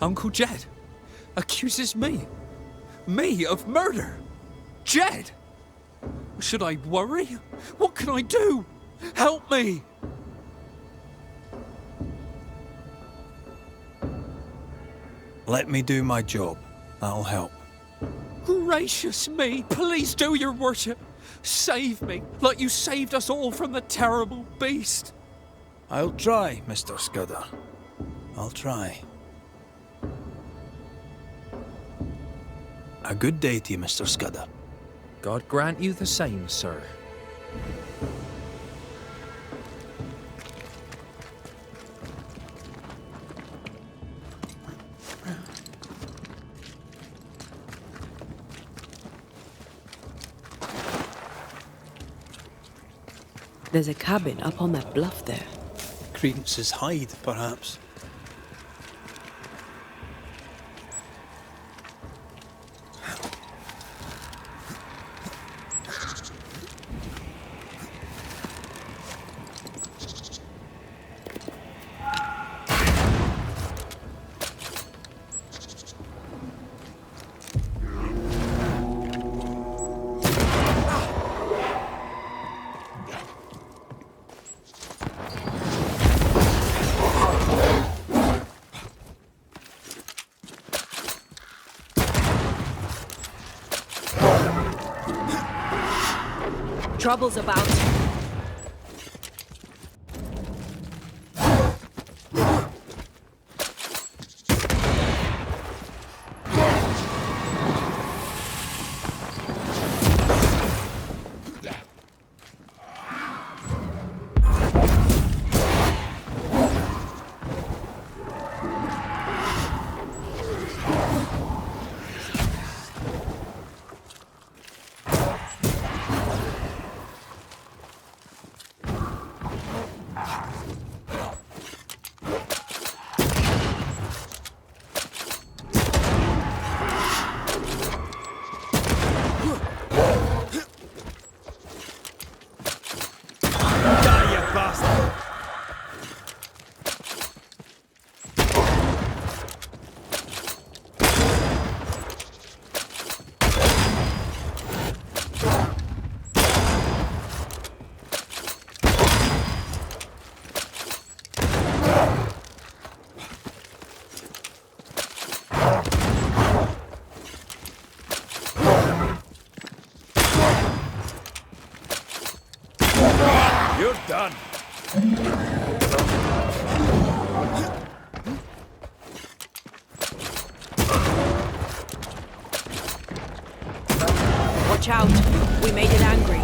Uncle Jed? Accuses me? Me of murder? Jed! Should I worry? What can I do? Help me! Let me do my job. That'll help. Gracious me! Please do, your worship! Save me, like you saved us all from the terrible beast! I'll try, Mr. Scudder. I'll try. A good day to you, Mr. Scudder. God grant you the same, sir. There's a cabin up on that bluff there. Credence's hide, perhaps. Trouble's about. You're done. Watch out. We made it angry.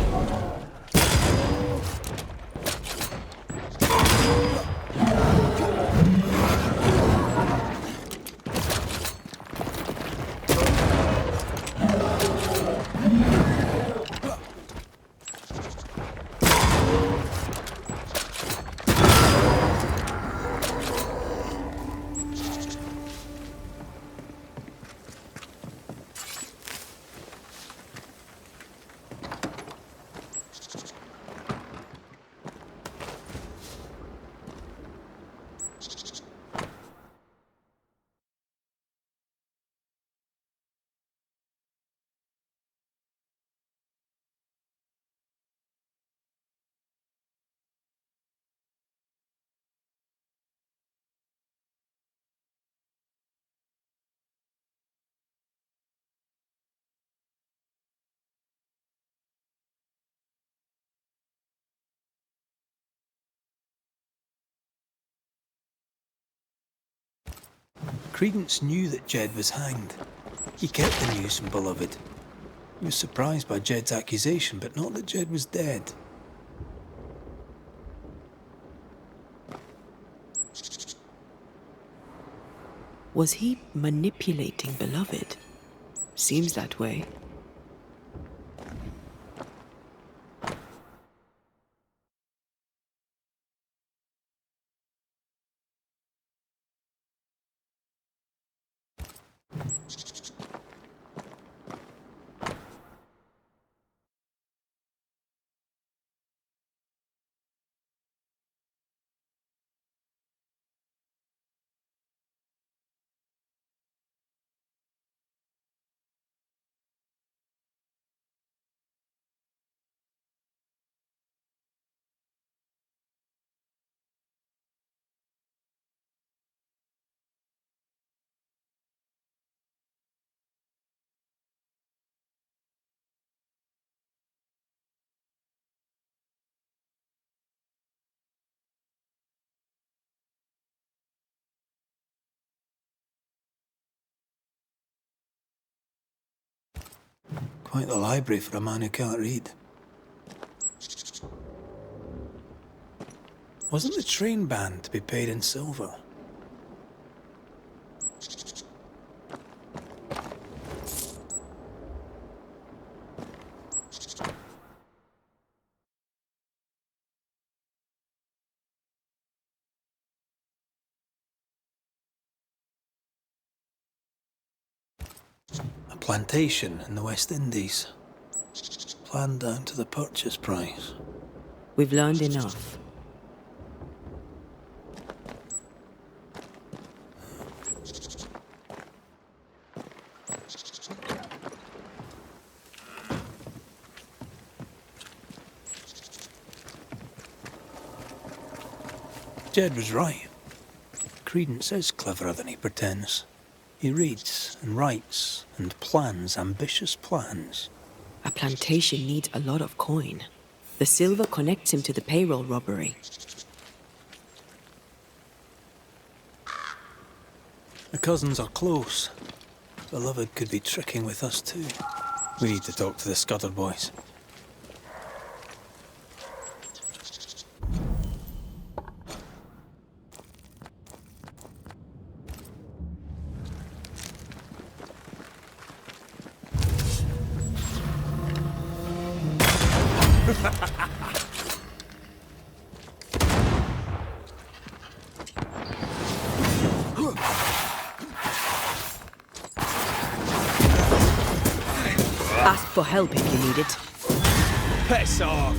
Credence knew that Jed was hanged. He kept the news from Beloved. He was surprised by Jed's accusation, but not that Jed was dead. Was he manipulating Beloved? Seems that way. Quite the library for a man who can't read. Wasn't the train band to be paid in silver? A plantation in the West Indies. Planned down to the purchase price. We've learned enough. Jed was right. Credence is cleverer than he pretends. He reads and writes and plans ambitious plans. A plantation needs a lot of coin. The silver connects him to the payroll robbery. The cousins are close. Beloved could be tricking with us too. We need to talk to the Scudder boys. Ask for help if you need it. Piss off!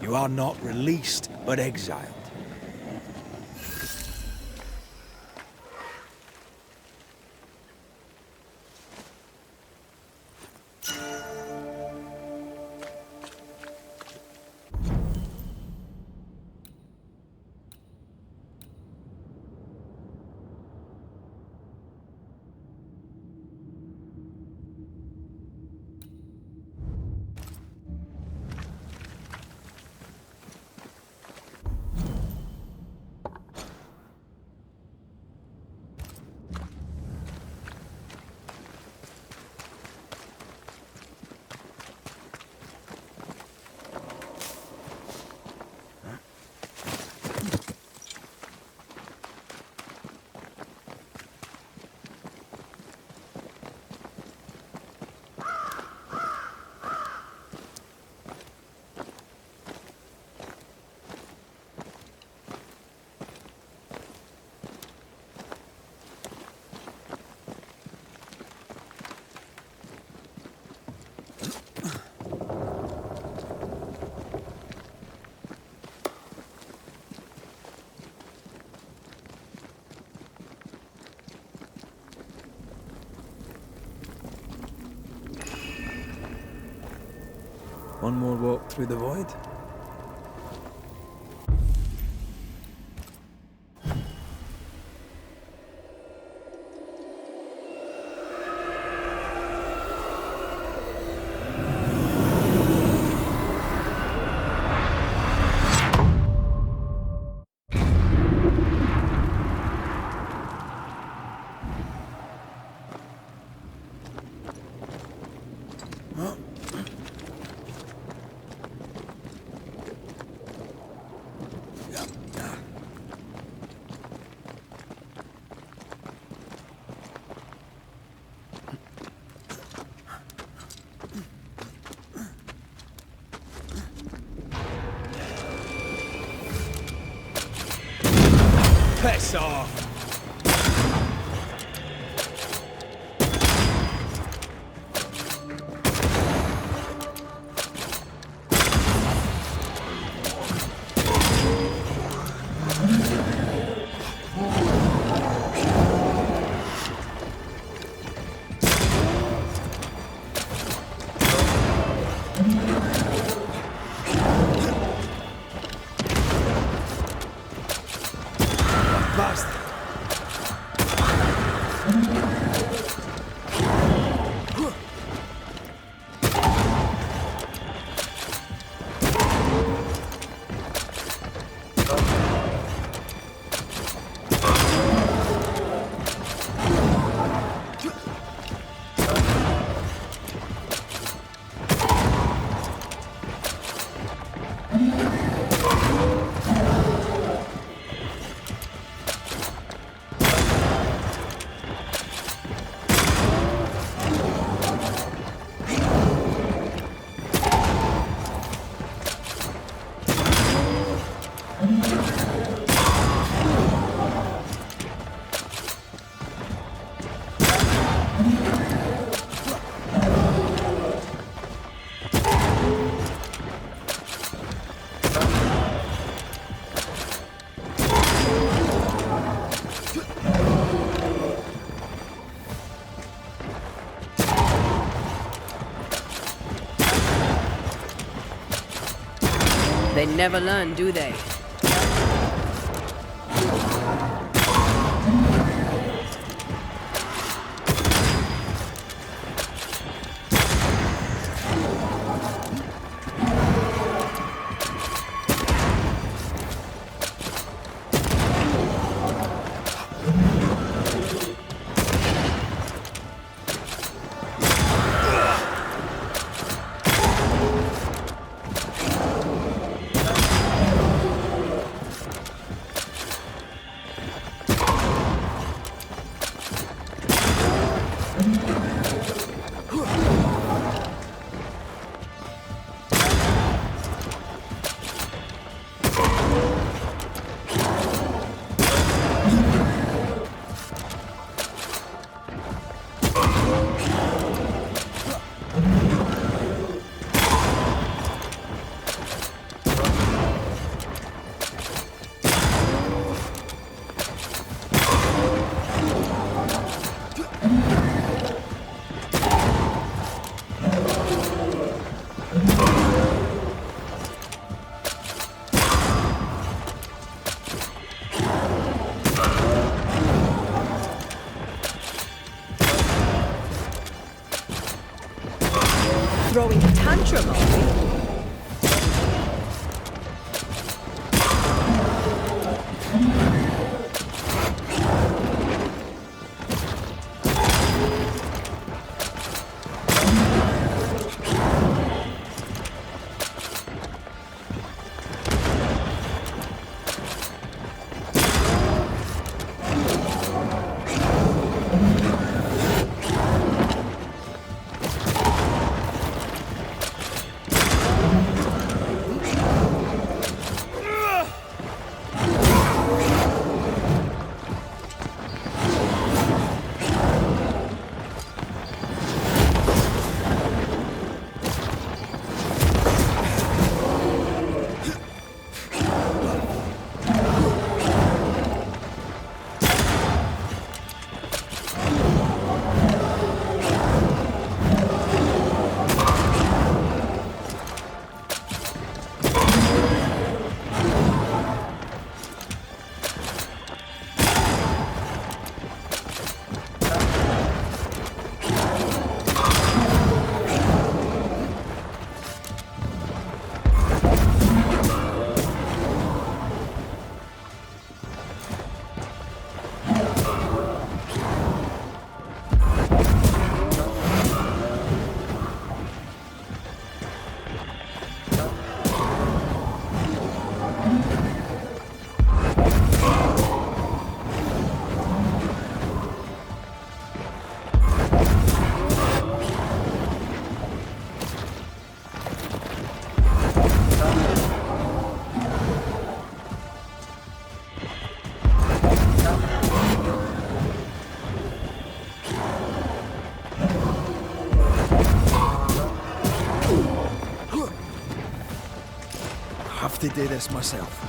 You are not released, but exiled. One more walk through the void. Piss off! They never learn, do they? Throwing a tantrum, are we? Have to do this myself.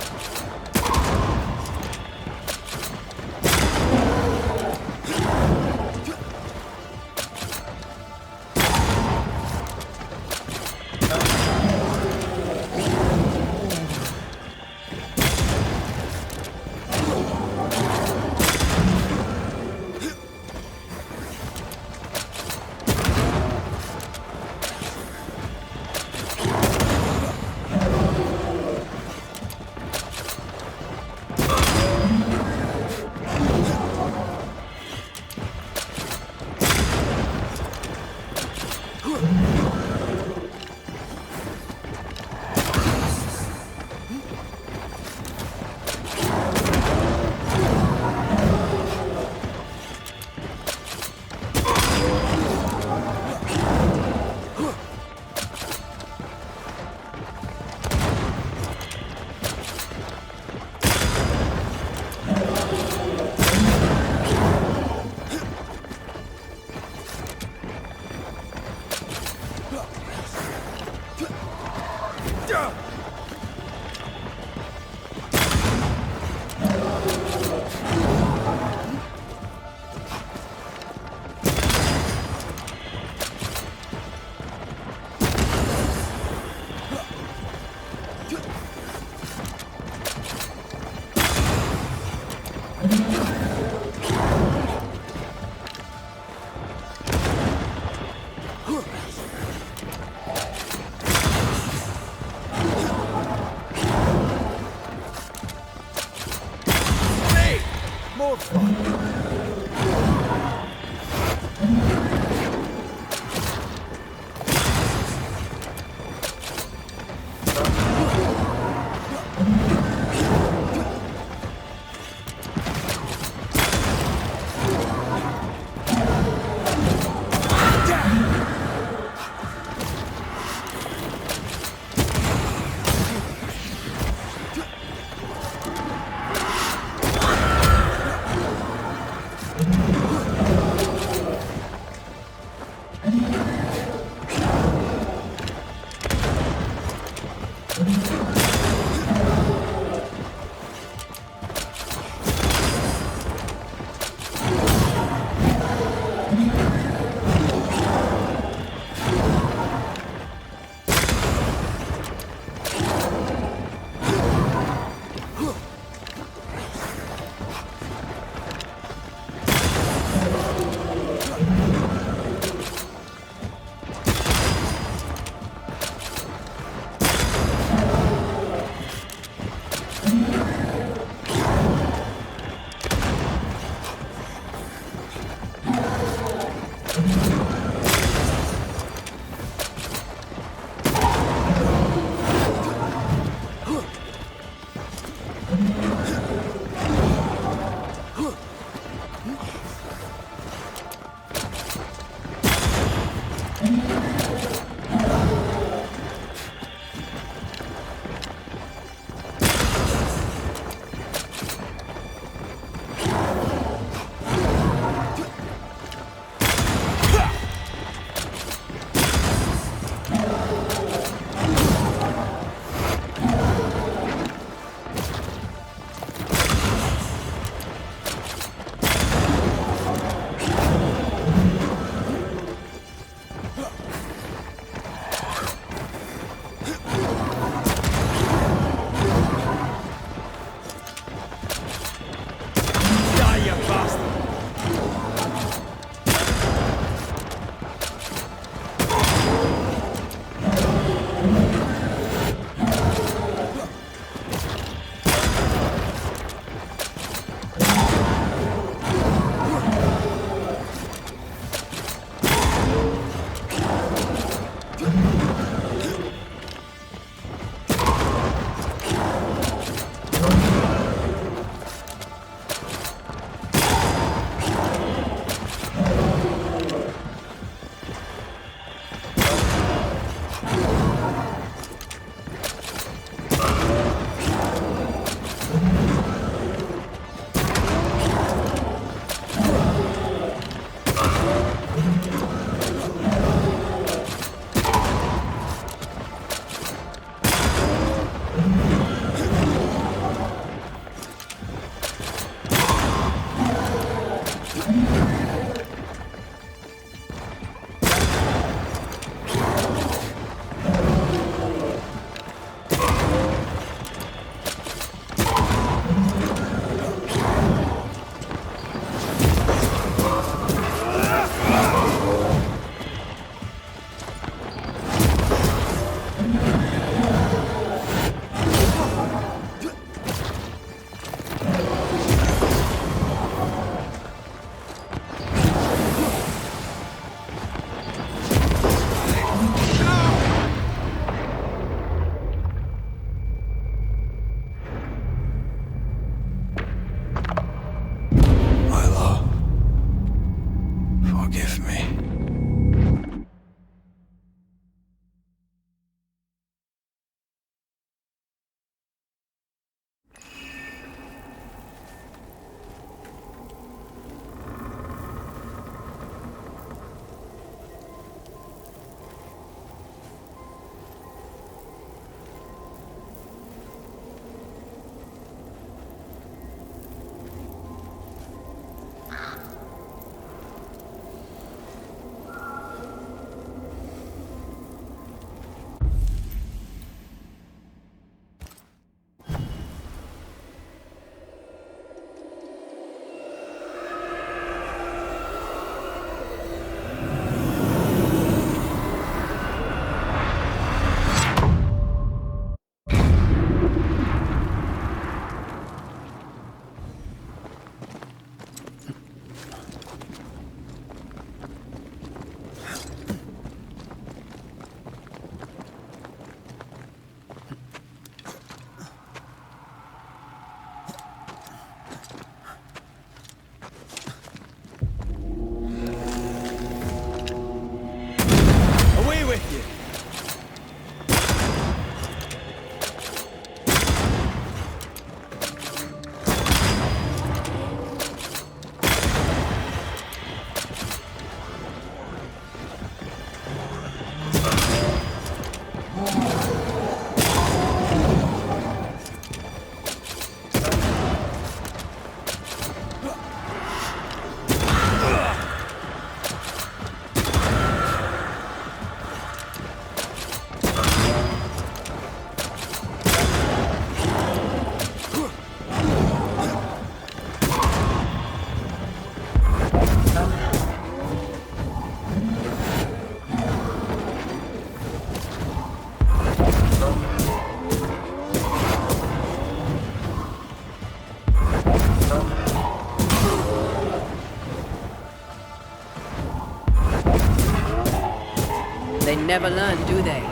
never learn, do they?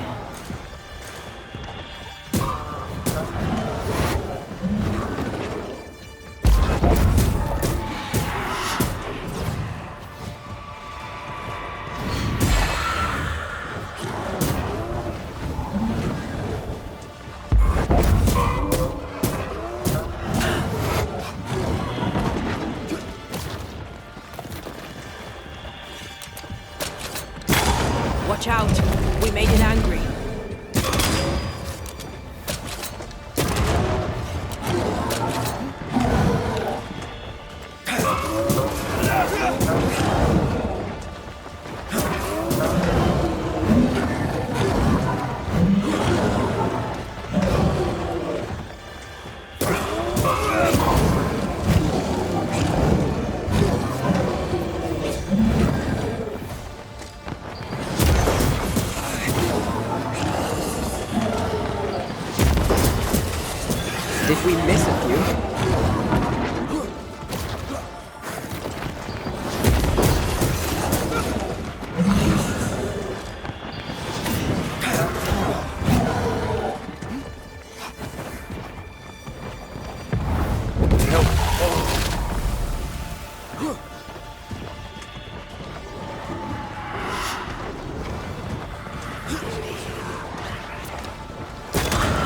Watch out! We made it angry. Did we miss a few?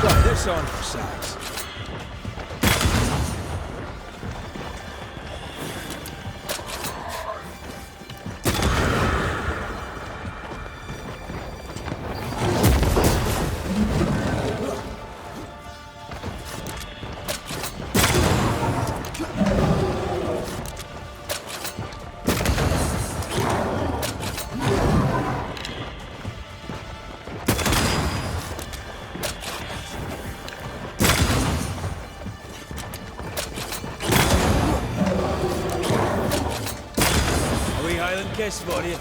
Right, this on for size. Kiss for you.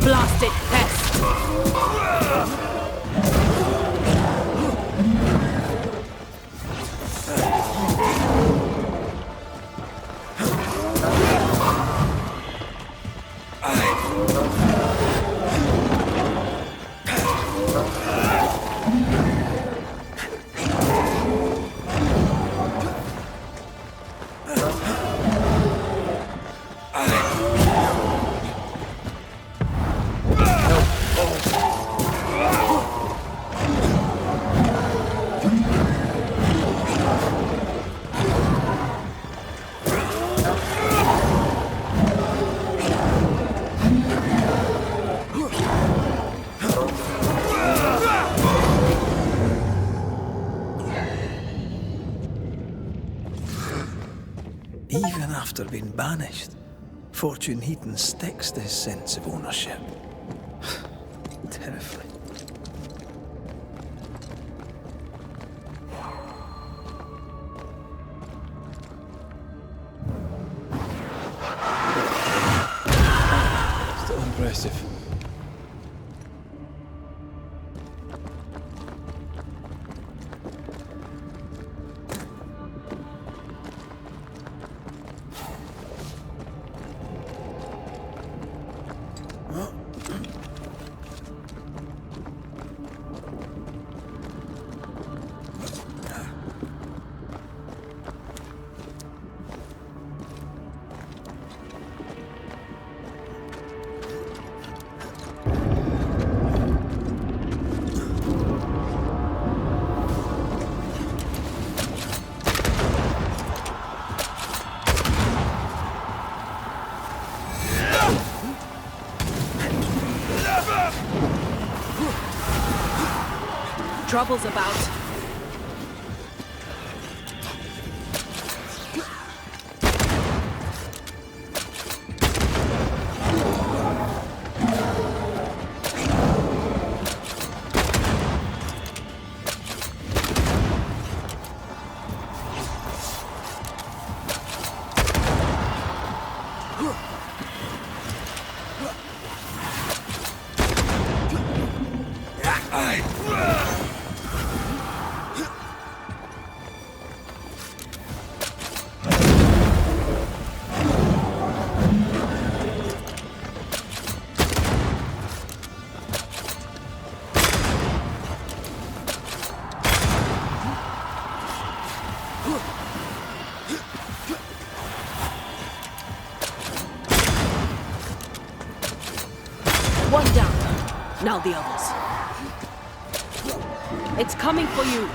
Blasted pest! Even after being banished, Fortune Heaton sticks to his sense of ownership. Terrifying. Still impressive. Trouble's about. One down. Now the others. It's coming for you.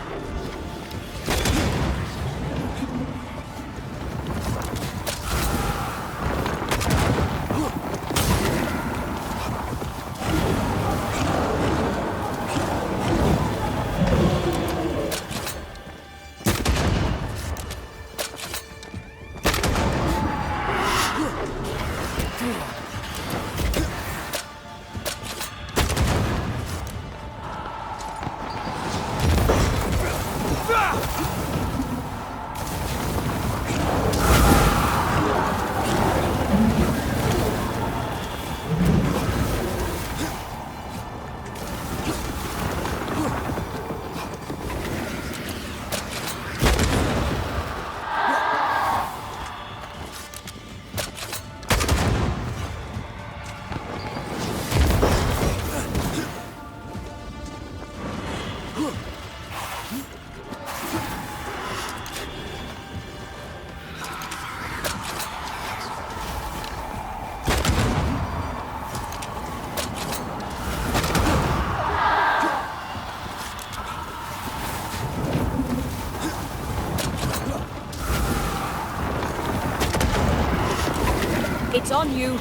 It's on you.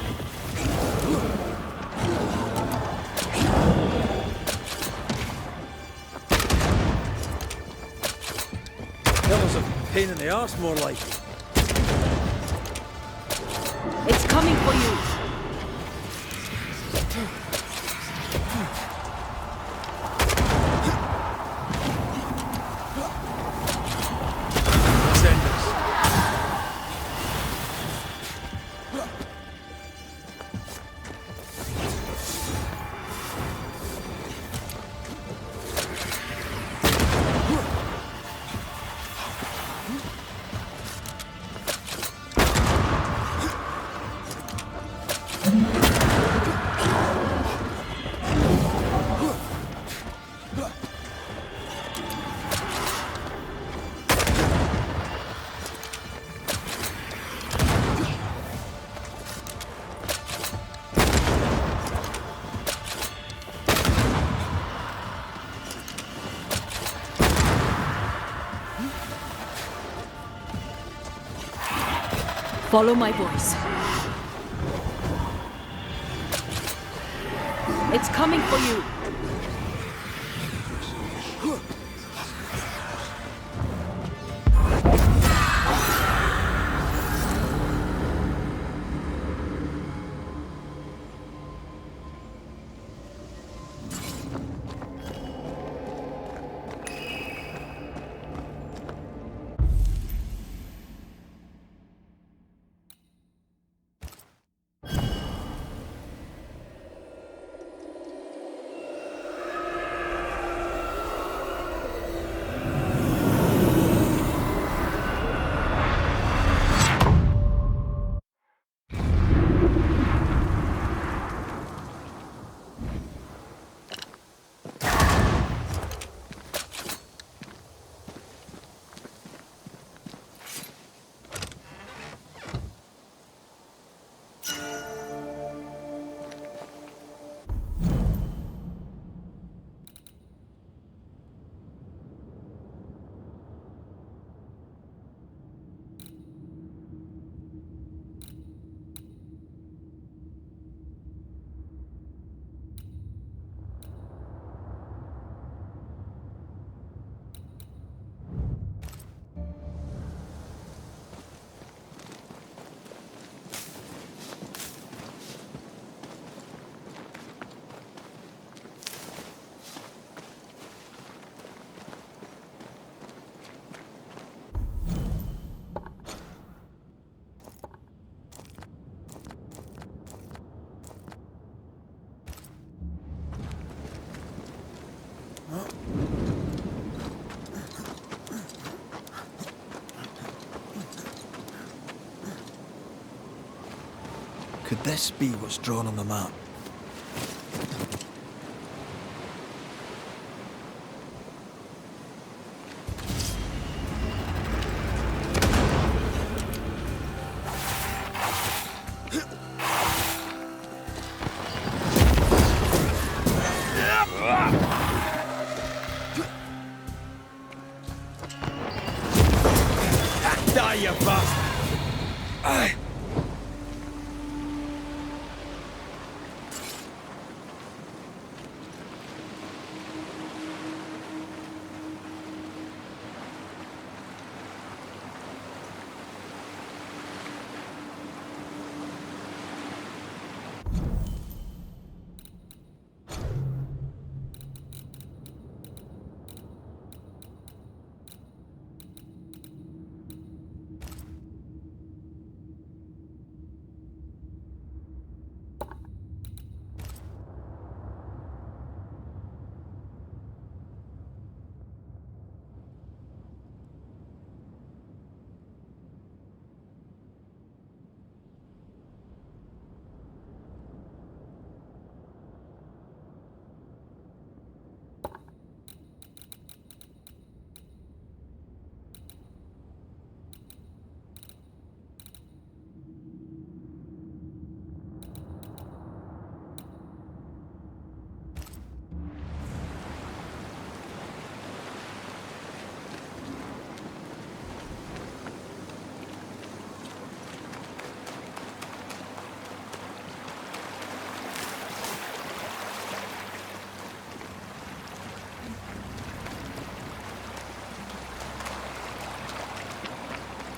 That was a pain in the arse, more like. It's coming for you. Follow my voice. It's coming for you. Could this be what's drawn on the map? Die, you bastard!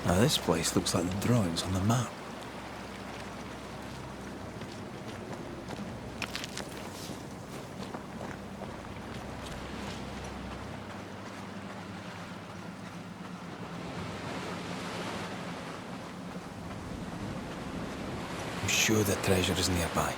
Now this place looks like the drawings on the map. I'm sure the treasure is nearby.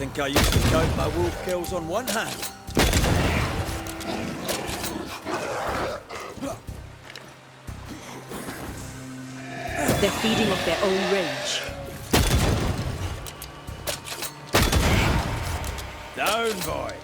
I think I used to count my wolf kills on one hand. They're feeding off their own rage. Down, boy!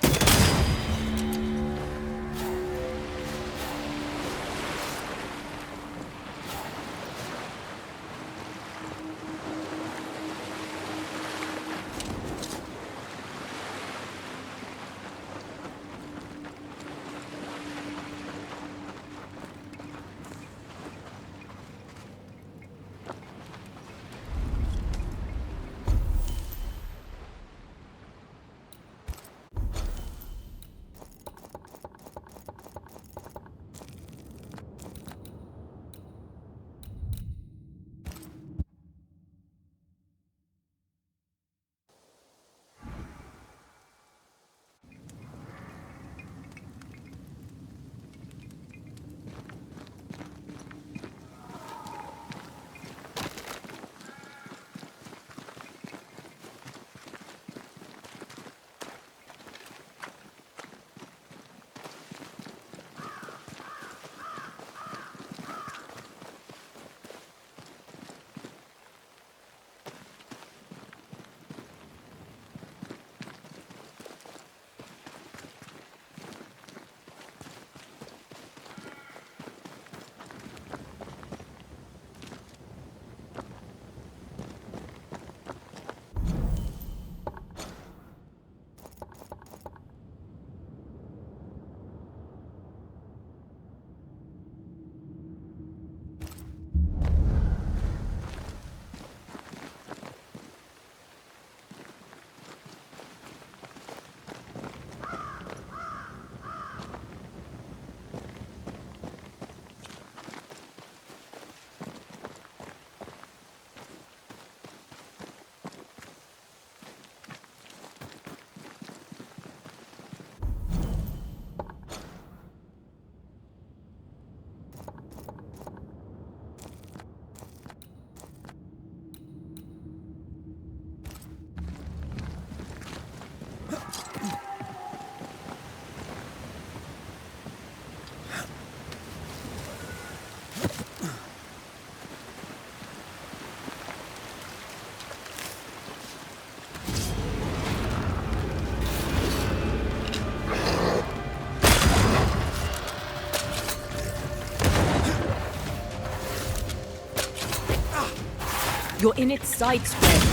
You're in its sight spread.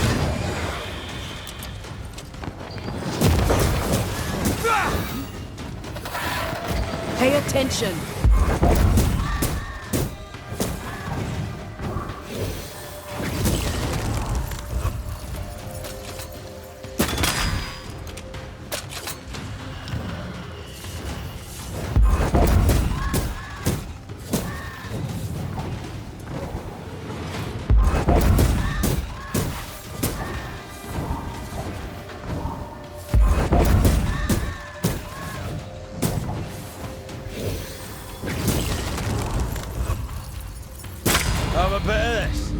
Pay attention. Have a bit of this.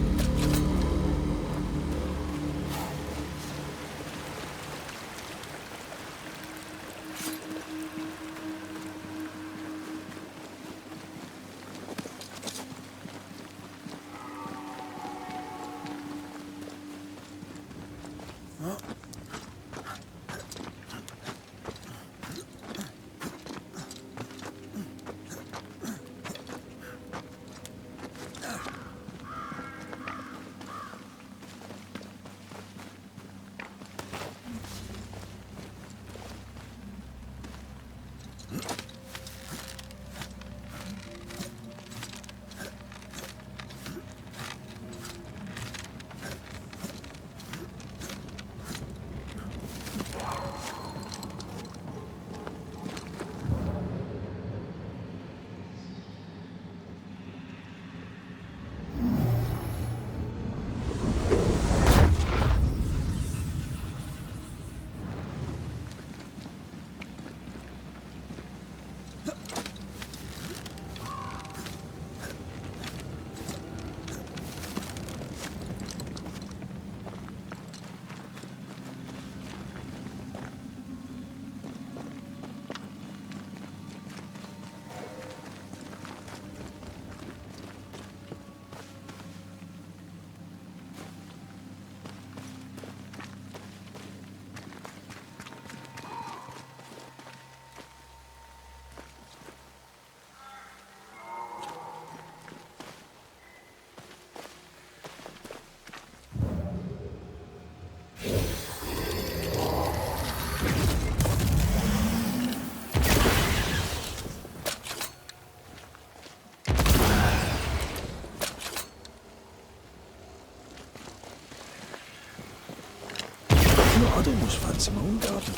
I'd almost fancy my own garden.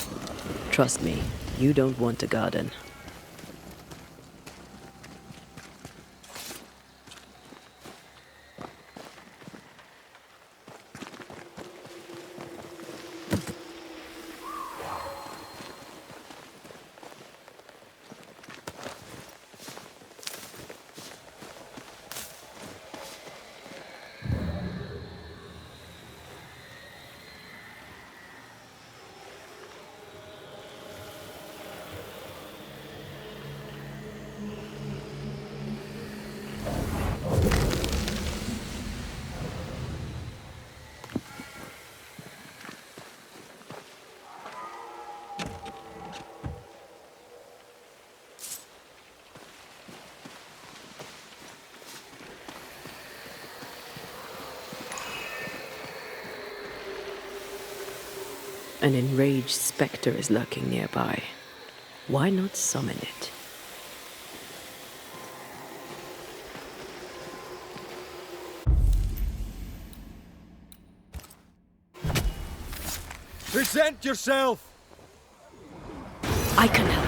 Trust me, you don't want a garden. An enraged spectre is lurking nearby. Why not summon it? Present yourself! I can help.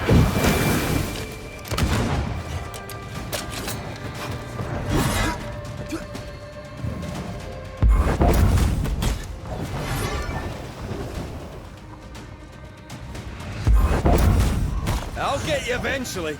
I'll get you eventually.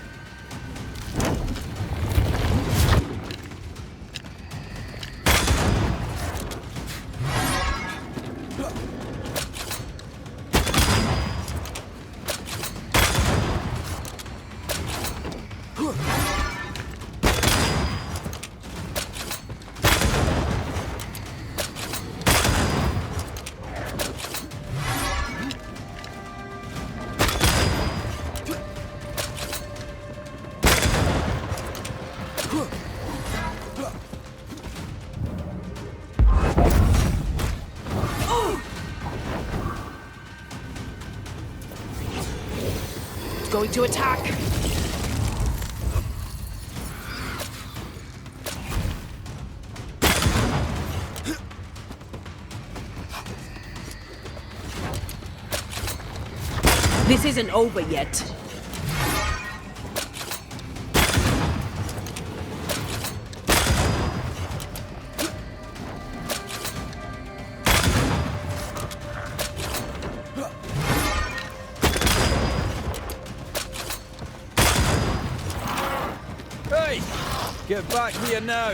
going to attack. This isn't over yet. Hey! Get back here now!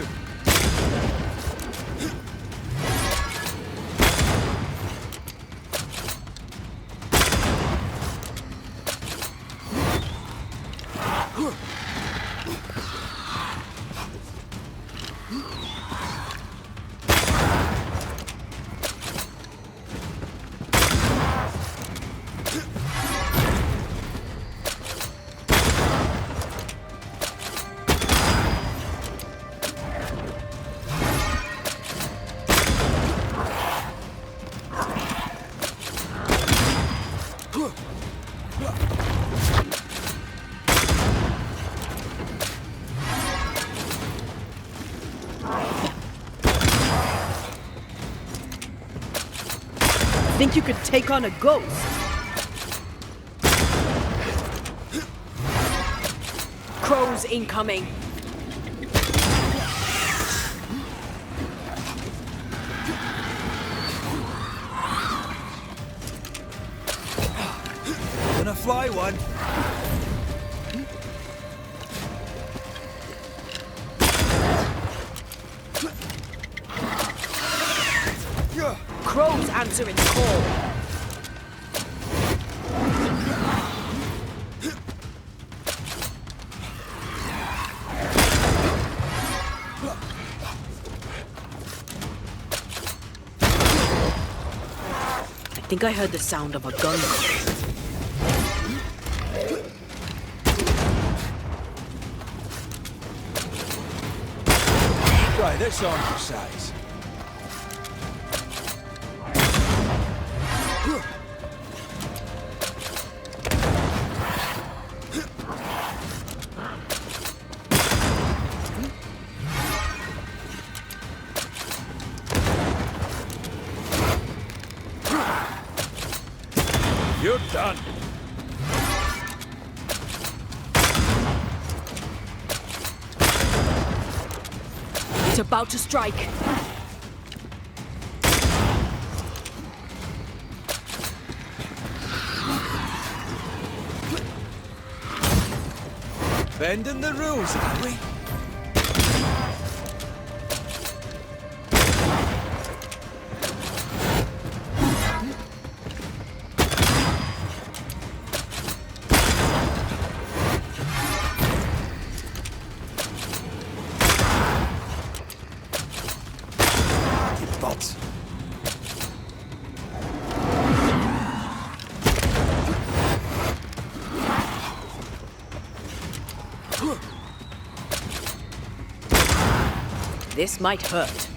Think you could take on a ghost? Crows incoming. Gonna fly one. Crows answer its call. I think I heard the sound of a gun. Right, this arm's your size. You're done. It's about to strike. Bending the rules, are we? This might hurt.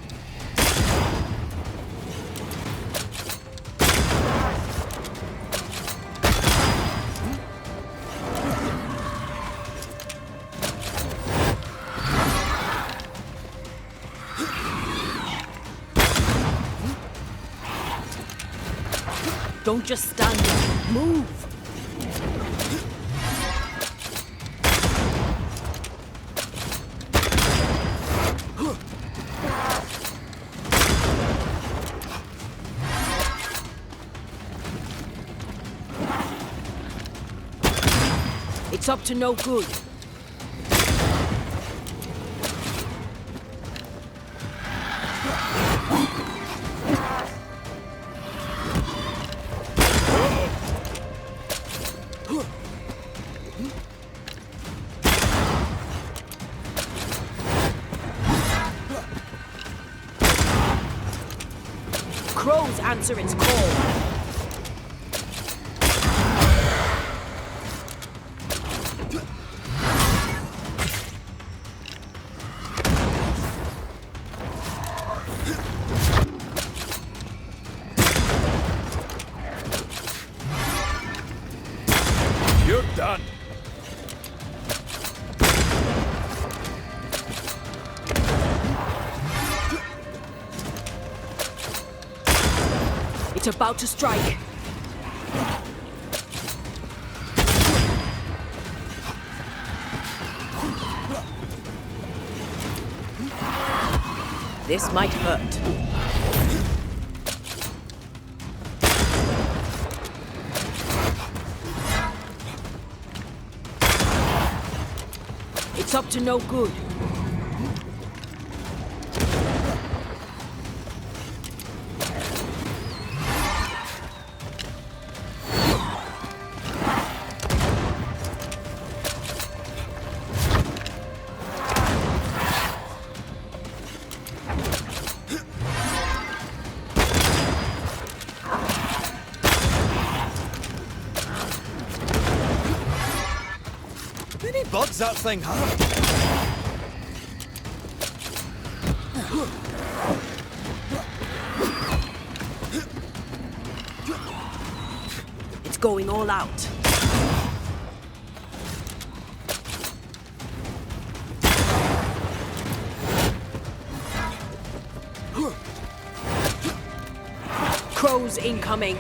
Don't just stand there. Move! It's up to no good. Crows answer its call. You're done. It's about to strike. This might hurt. It's up to no good. Bugs that thing hard. It's going all out. Crows incoming.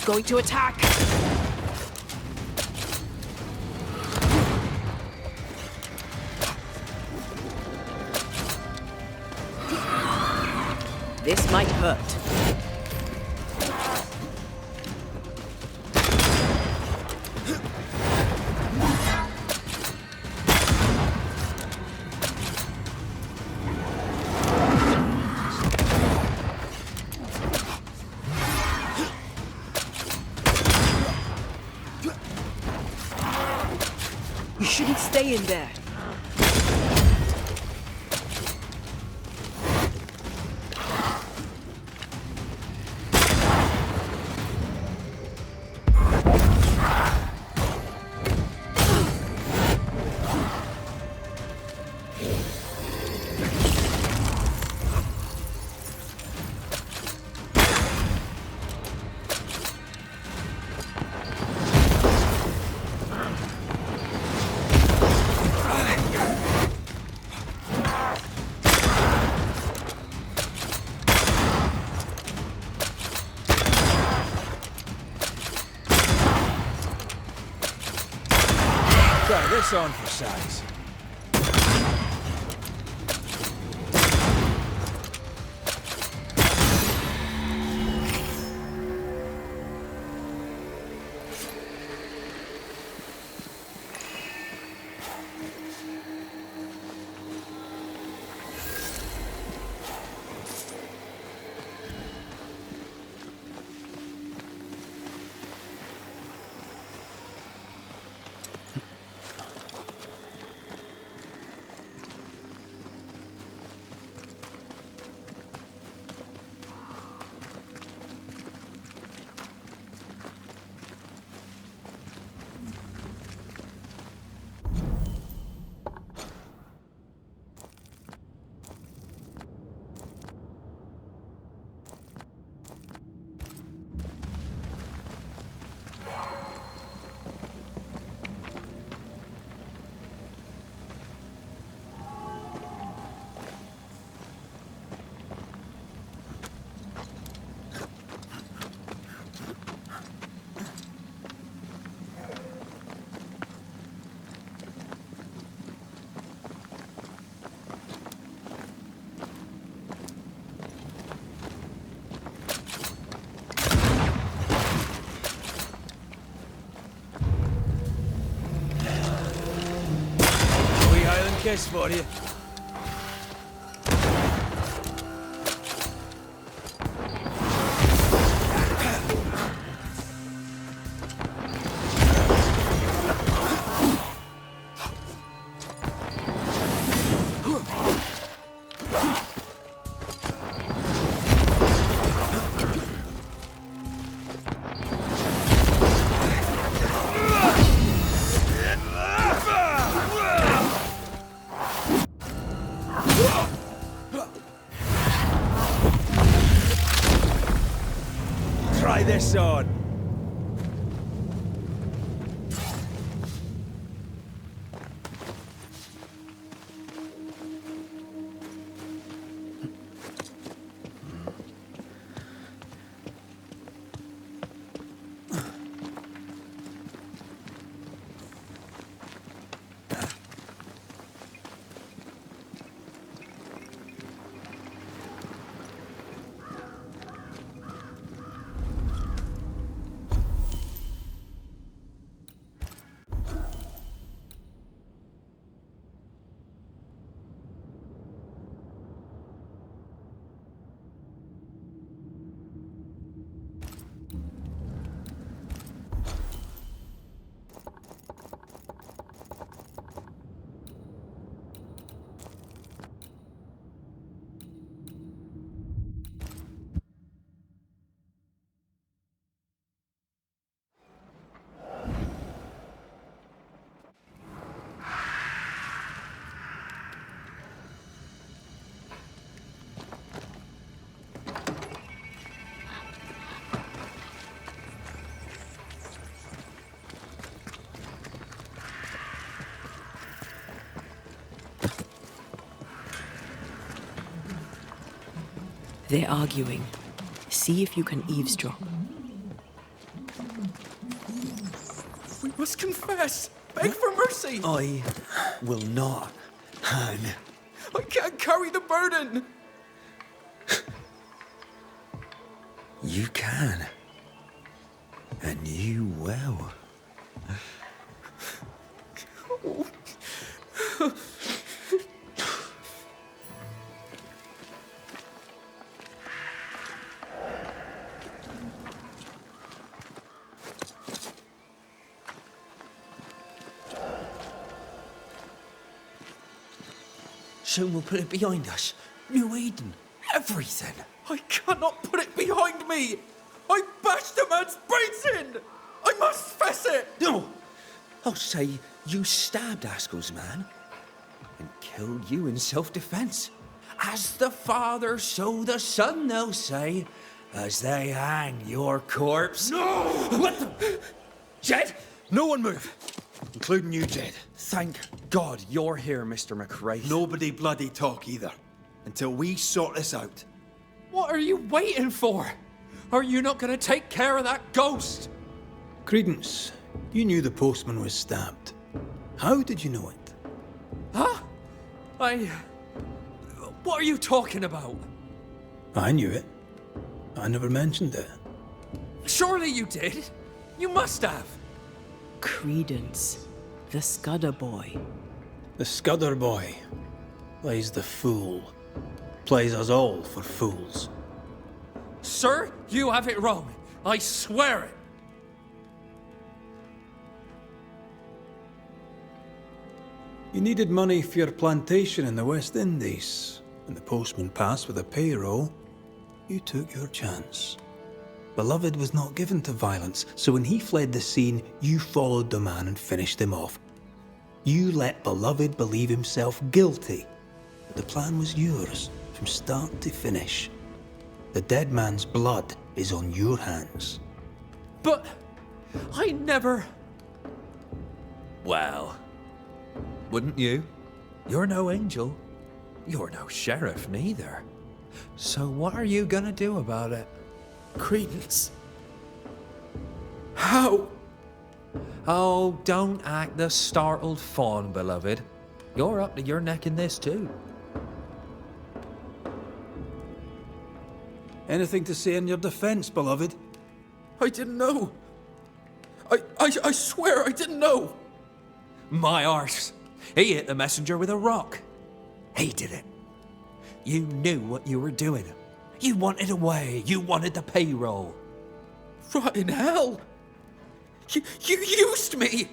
Going to attack! This might hurt. You shouldn't stay in there. Try this on for size. Kiss for you. try this on. They're arguing. See if you can eavesdrop. We must confess. Beg for mercy. I will not hang. I can't carry the burden. You can. And you will. Soon we'll put it behind us. New Eden. Everything. I cannot put it behind me. I bashed a man's brains in. I must fess it. No. I'll say you stabbed Haskell's man and killed you in self-defense. As the Father, so the Son, they'll say, as they hang your corpse. No! What the? Jed? No one move. Including you, Jed. Thank God you're here, Mr. McRae. Nobody bloody talk either. Until we sort this out. What are you waiting for? Are you not going to take care of that ghost? Credence, you knew the postman was stabbed. How did you know it? Huh? What are you talking about? I knew it. I never mentioned it. Surely you did. You must have. Credence, the Scudder boy. The Scudder boy plays the fool. Plays us all for fools. Sir, you have it wrong. I swear it. You needed money for your plantation in the West Indies. When the postman passed with a payroll, you took your chance. Beloved was not given to violence, so when he fled the scene, you followed the man and finished him off. You let Beloved believe himself guilty. But the plan was yours, from start to finish. The dead man's blood is on your hands. But I never... Well, wouldn't you? You're no angel. You're no sheriff neither. So what are you gonna do about it? Credence. How? Oh, don't act the startled fawn, beloved. You're up to your neck in this too. Anything to say in your defense, Beloved? I didn't know. I swear I didn't know. My arse. He hit the messenger with a rock. He did it. You knew what you were doing. You wanted away. You wanted the payroll. Rot in hell. You used me.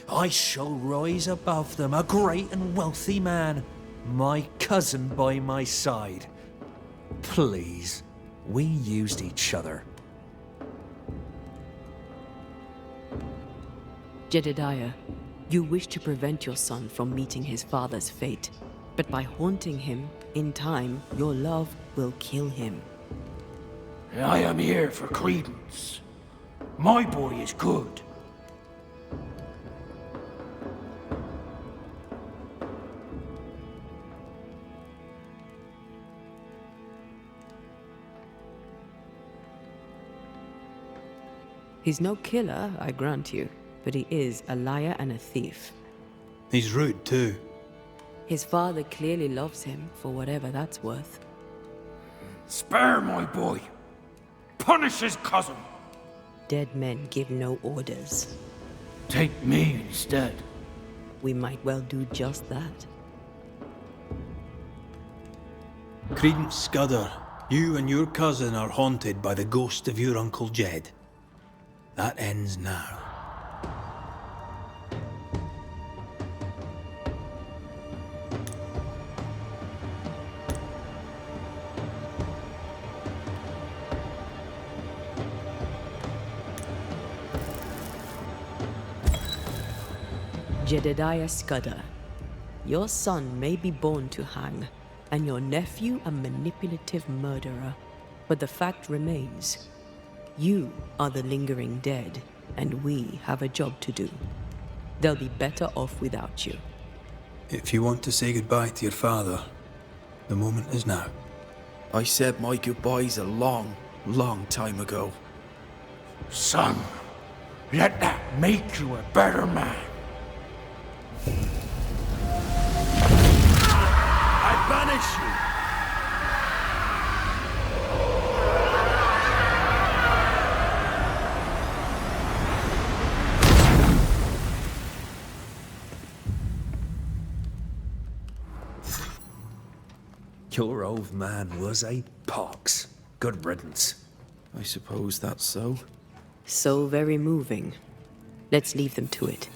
I shall rise above them, a great and wealthy man. My cousin by my side. Please, we used each other. Jedediah, you wish to prevent your son from meeting his father's fate, but by haunting him, in time, your love will kill him. I am here for credence. My boy is good. He's no killer, I grant you, but he is a liar and a thief. He's rude too. His father clearly loves him, for whatever that's worth. Spare my boy. Punish his cousin. Dead men give no orders. Take me instead. We might well do just that. Credence Scudder, you and your cousin are haunted by the ghost of your Uncle Jed. That ends now. Jedediah Scudder, your son may be born to hang, and your nephew a manipulative murderer, but the fact remains, you are the lingering dead, and we have a job to do. They'll be better off without you. If you want to say goodbye to your father, the moment is now. I said my goodbyes a long, long time ago. Son, let that make you a better man. I banish you! Your old man was a pox. Good riddance. I suppose that's so. So very moving. Let's leave them to it.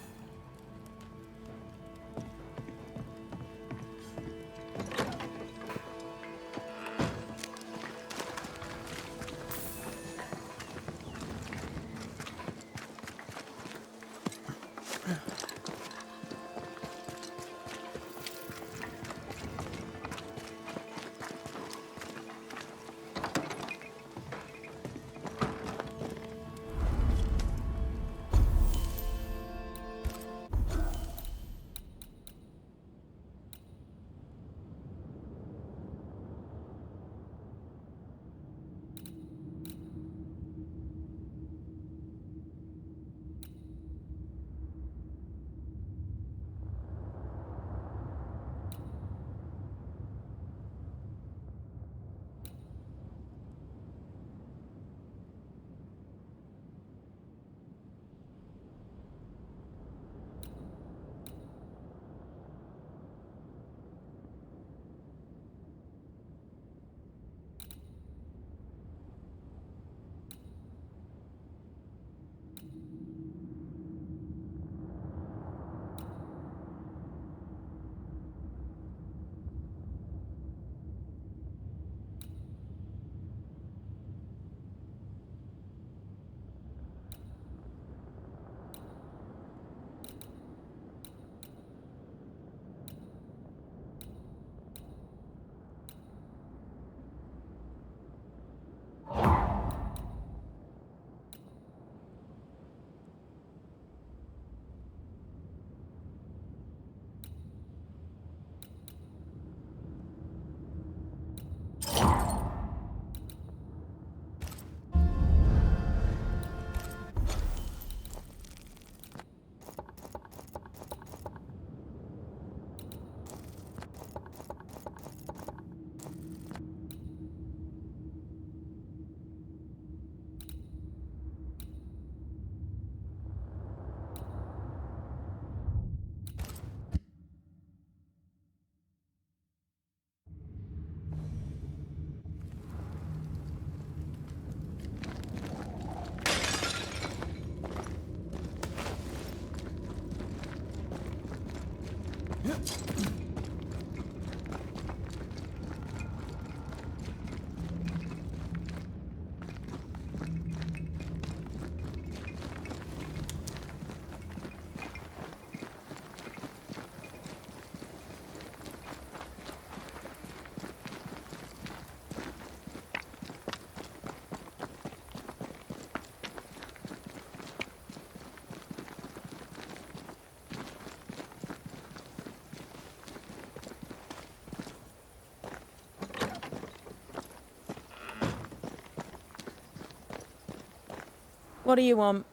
What do you want?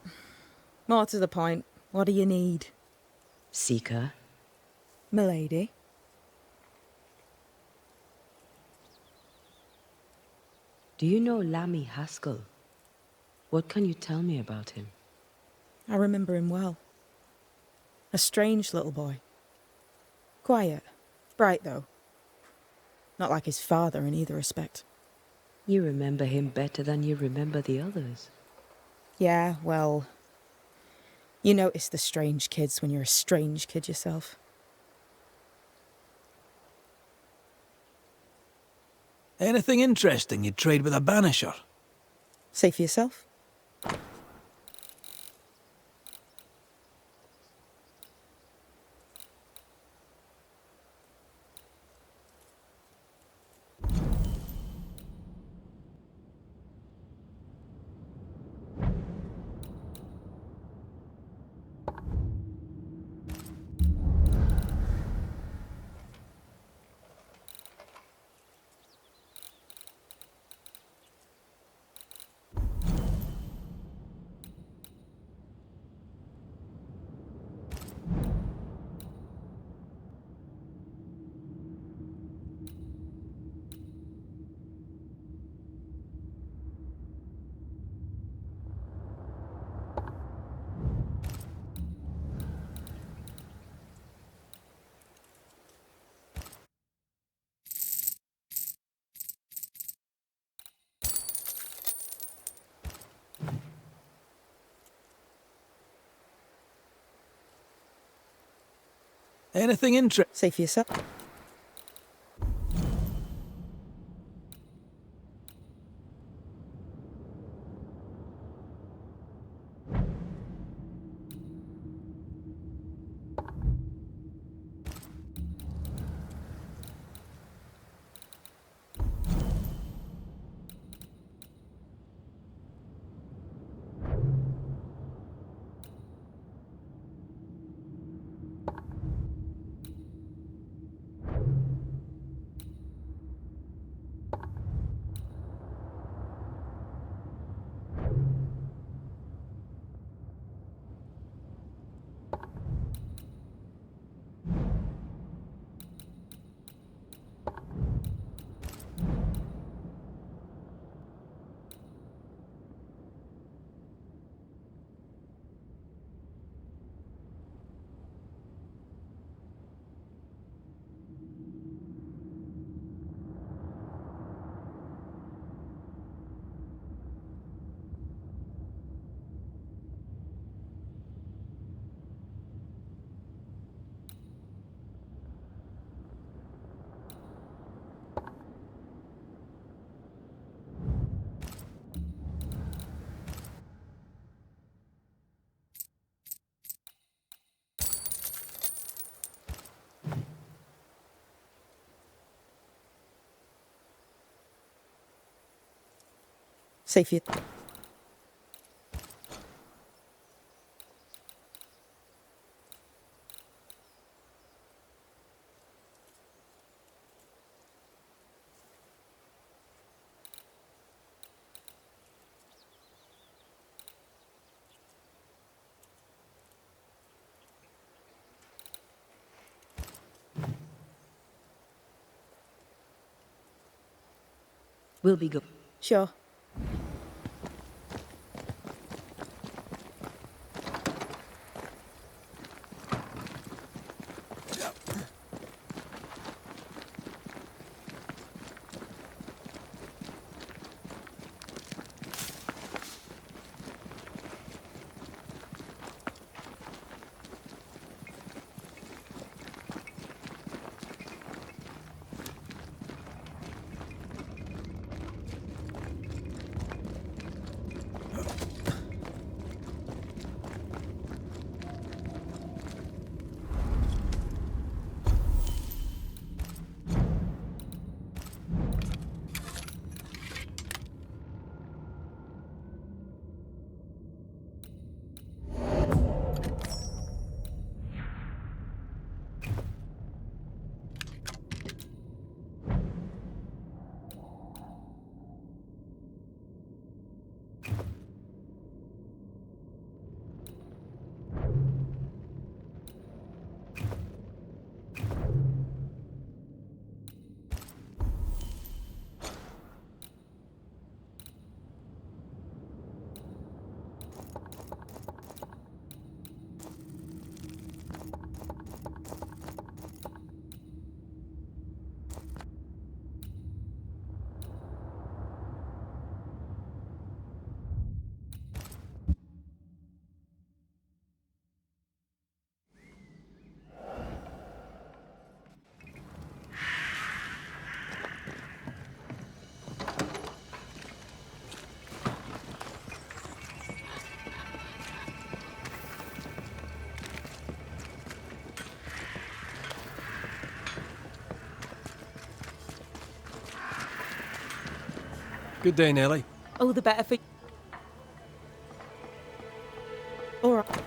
More to the point, what do you need? Seeker? Milady? Do you know Lammy Haskell? What can you tell me about him? I remember him well. A strange little boy. Quiet. Bright, though. Not like his father in either respect. You remember him better than you remember the others. Yeah, well... You notice the strange kids when you're a strange kid yourself. Anything interesting you'd trade with a Banisher? Say for yourself. Anything interesting? Say for yourself. Say for you. We'll be good. Sure. Good day, Nelly. All the better for... All right.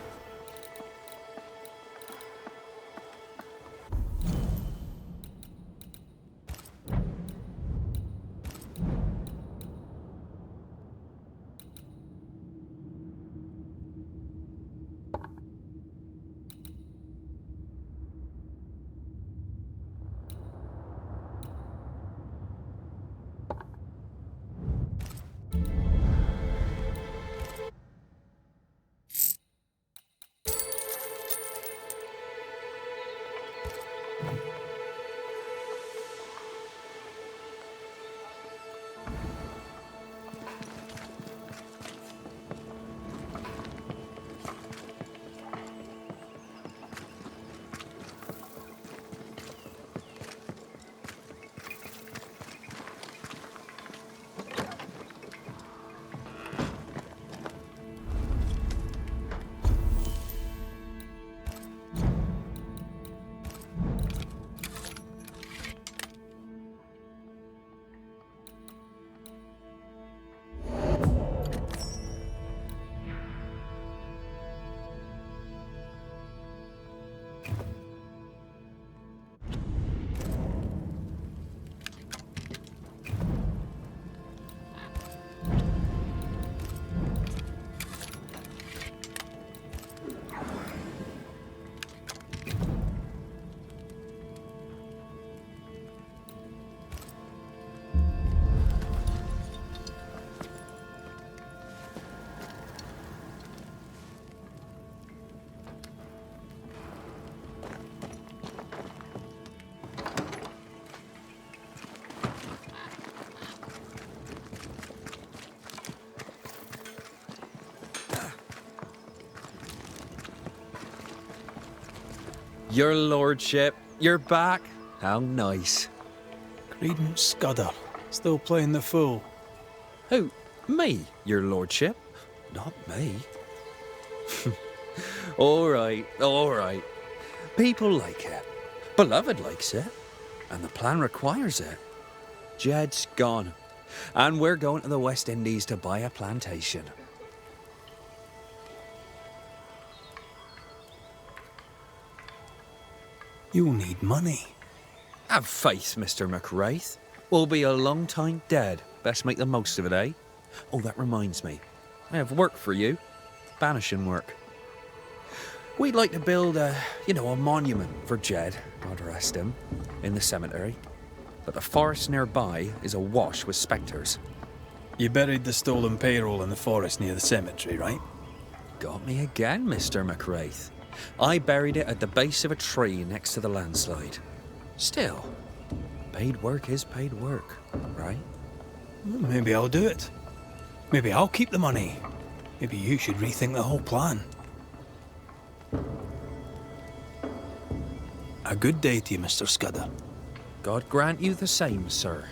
Your lordship, you're back. How nice. Credence Scudder, still playing the fool. Who? Me, your lordship? Not me. All right. People like it. Beloved likes it. And the plan requires it. Jed's gone. And we're going to the West Indies to buy a plantation. You'll need money. Have faith, Mr. McWraith. We'll be a long time dead. Best make the most of it, eh? Oh, that reminds me. I have work for you. Banishing work. We'd like to build a monument for Jed, God rest him, in the cemetery. But the forest nearby is awash with spectres. You buried the stolen payroll in the forest near the cemetery, right? Got me again, Mr. McWraith. I buried it at the base of a tree next to the landslide. Still, paid work is paid work, right? Maybe I'll do it. Maybe I'll keep the money. Maybe you should rethink the whole plan. A good day to you, Mr. Scudder. God grant you the same, sir.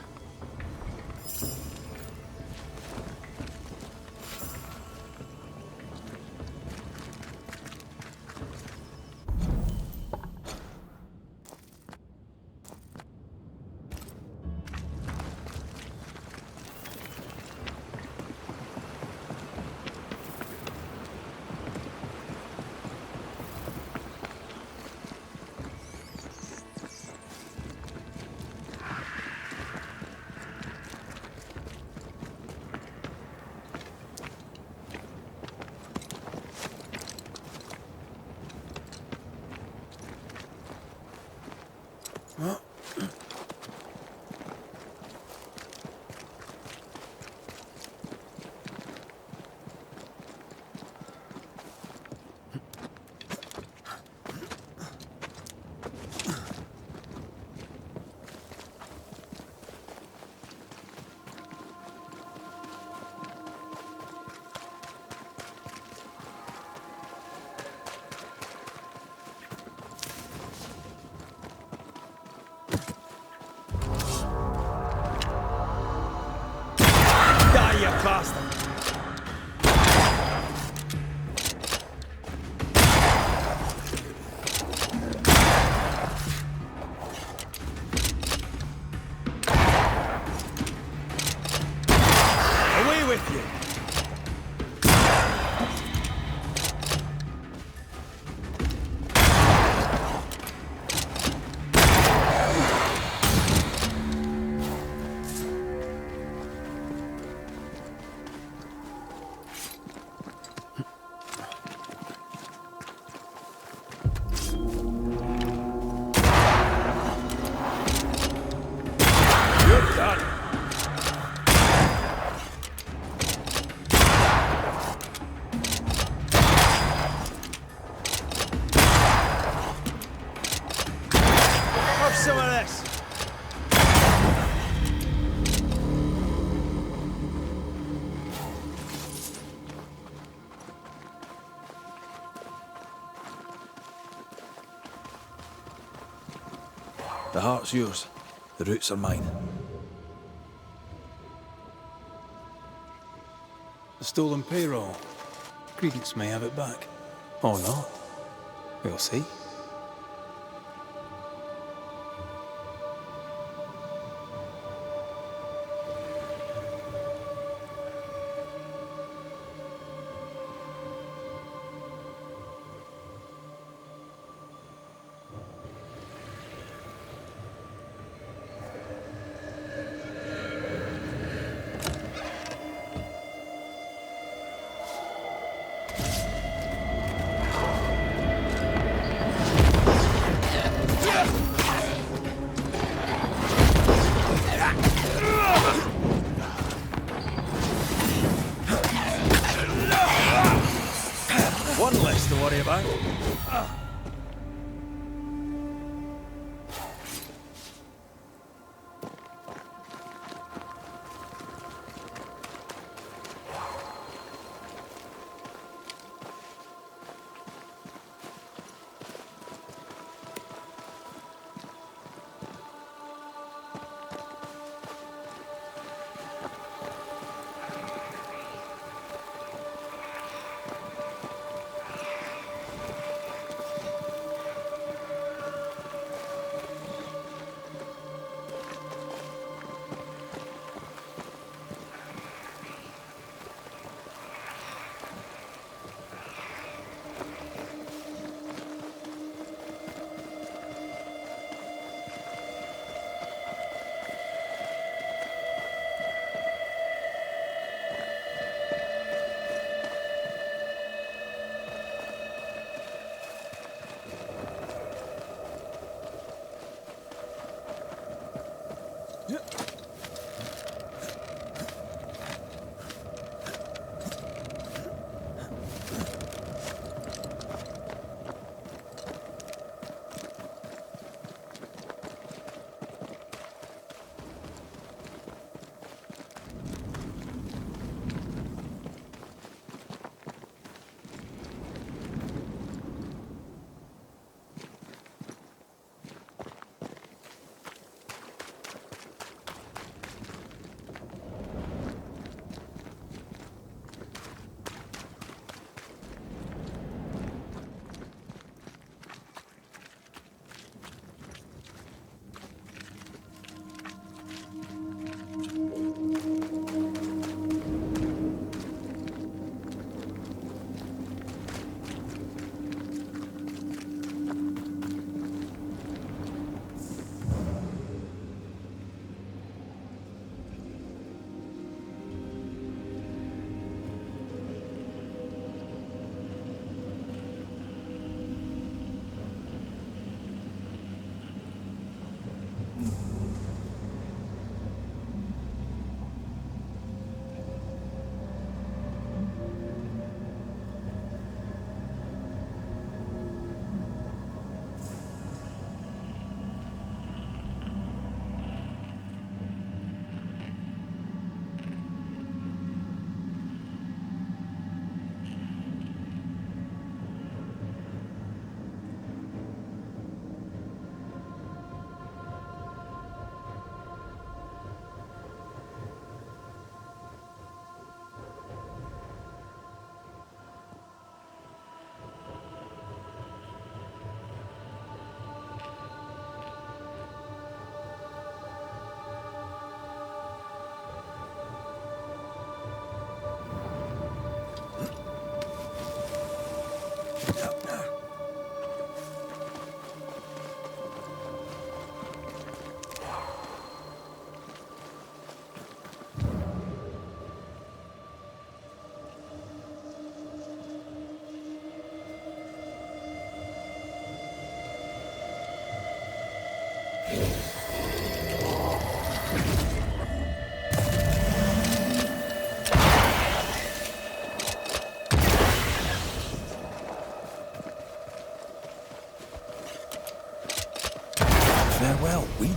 with you. You're done. Have some of this. The heart's yours. The roots are mine. The stolen payroll. Credence may have it back. Or not. We'll see. One less to worry about. Farewell, weed.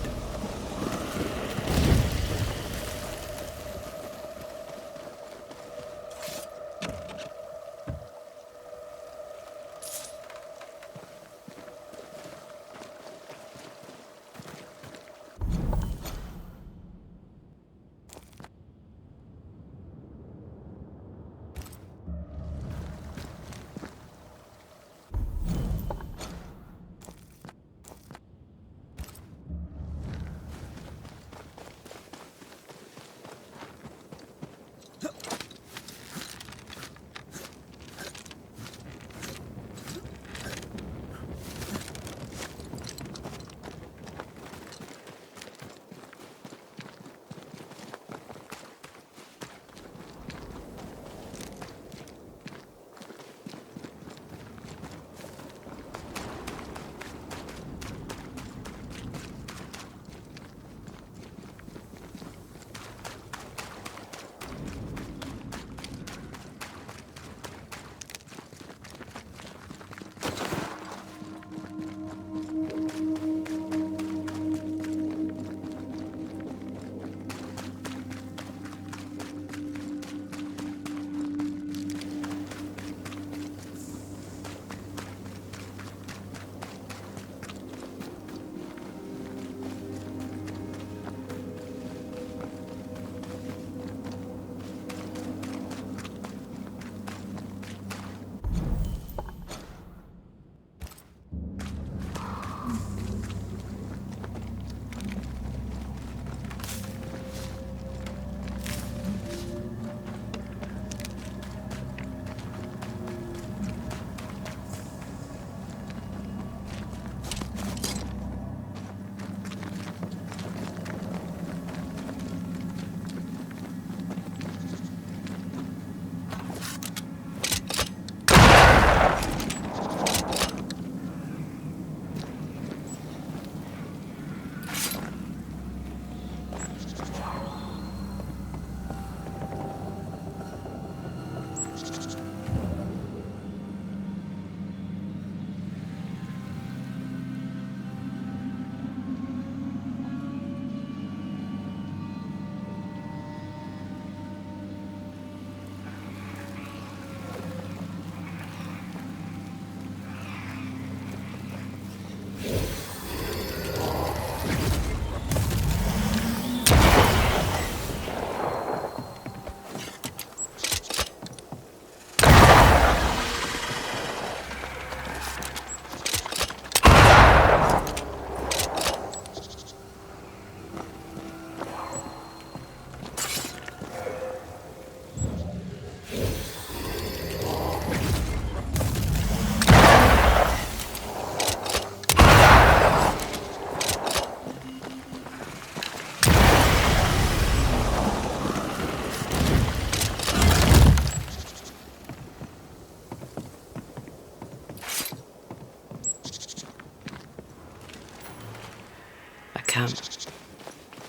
Camp.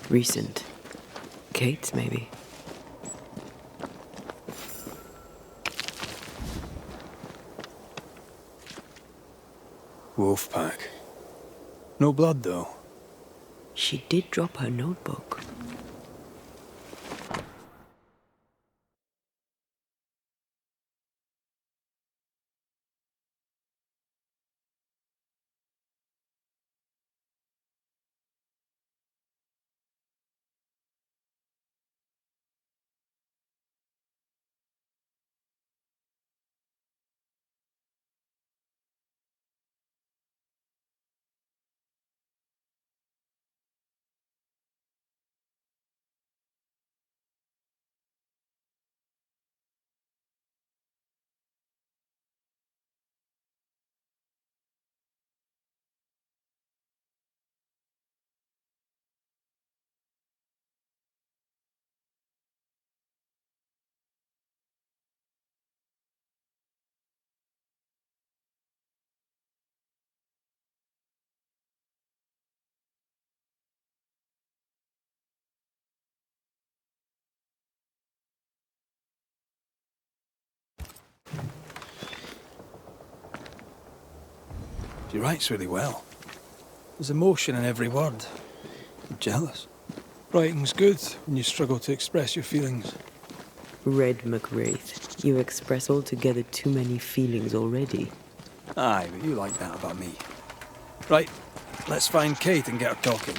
Recent. Kate's, maybe. Wolfpack. No blood, though. She did drop her notebook. She writes really well. There's emotion in every word. I'm jealous. Writing's good when you struggle to express your feelings. Red McWraith, you express altogether too many feelings already. Aye, but you like that about me. Right, let's find Kate and get her talking.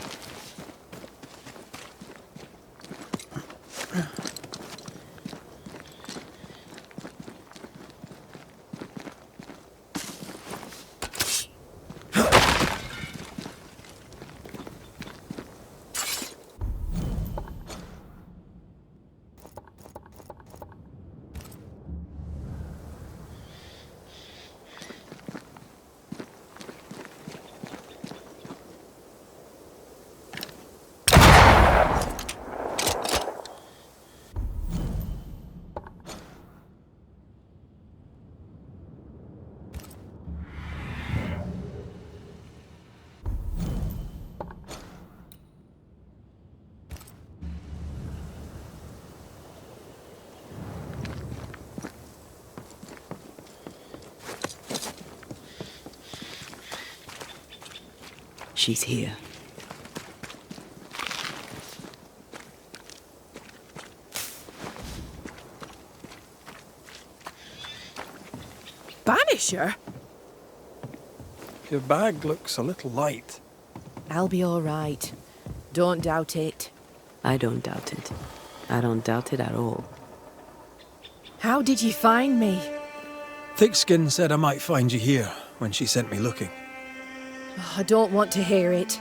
She's here. Banisher? Your bag looks a little light. I'll be all right. Don't doubt it. I don't doubt it. I don't doubt it at all. How did you find me? Thickskin said I might find you here when she sent me looking. Oh, I don't want to hear it.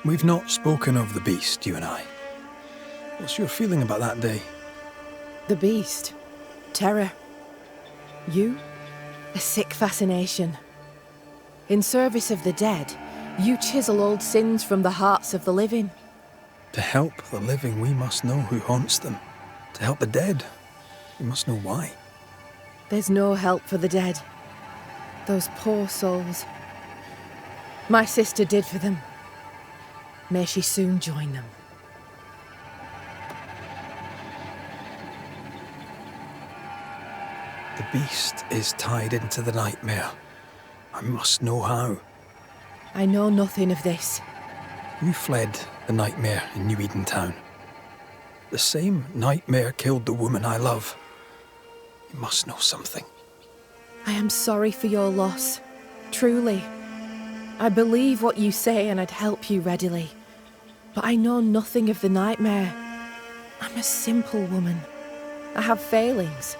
We've not spoken of the beast, you and I. What's your feeling about that day? The beast. Terror. You? A sick fascination. In service of the dead, you chisel old sins from the hearts of the living. To help the living, we must know who haunts them. To help the dead, we must know why. There's no help for the dead. Those poor souls. My sister did for them. May she soon join them. The beast is tied into the nightmare. I must know how. I know nothing of this. You fled the nightmare in New Eden Town. The same nightmare killed the woman I love. You must know something. I am sorry for your loss. Truly. I believe what you say and I'd help you readily. But I know nothing of the nightmare. I'm a simple woman. I have failings.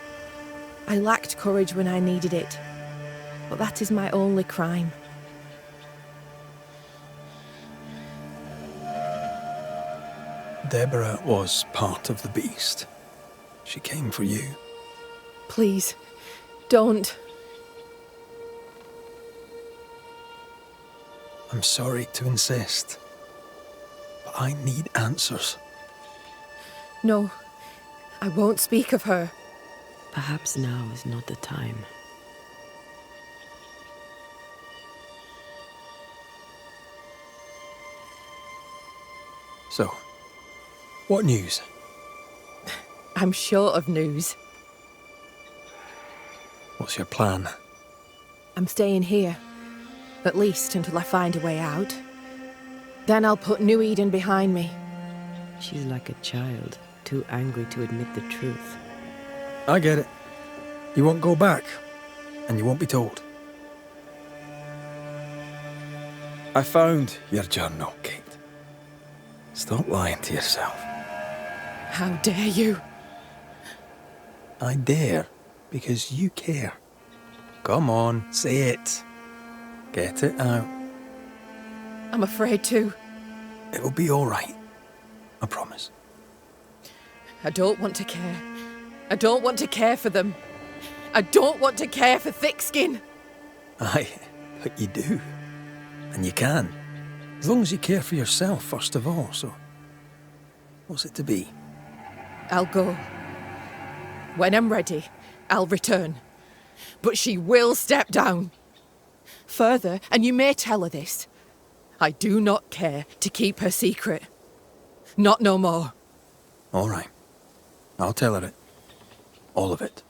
I lacked courage when I needed it. But that is my only crime. Deborah was part of the beast. She came for you. Please, don't. I'm sorry to insist, but I need answers. No, I won't speak of her. Perhaps now is not the time. So, what news? I'm short of news. What's your plan? I'm staying here. At least until I find a way out. Then I'll put New Eden behind me. She's like a child, too angry to admit the truth. I get it. You won't go back, and you won't be told. I found your journal, Kate. Stop lying to yourself. How dare you? I dare, because you care. Come on, say it. Get it out. I'm afraid to. It'll be all right. I promise. I don't want to care. I don't want to care for them. I don't want to care for Thickskin. Aye, but you do. And you can. As long as you care for yourself, first of all, so... What's it to be? I'll go. When I'm ready, I'll return. But she will step down. Further, and you may tell her this, I do not care to keep her secret. Not no more. All right. I'll tell her it. All of it.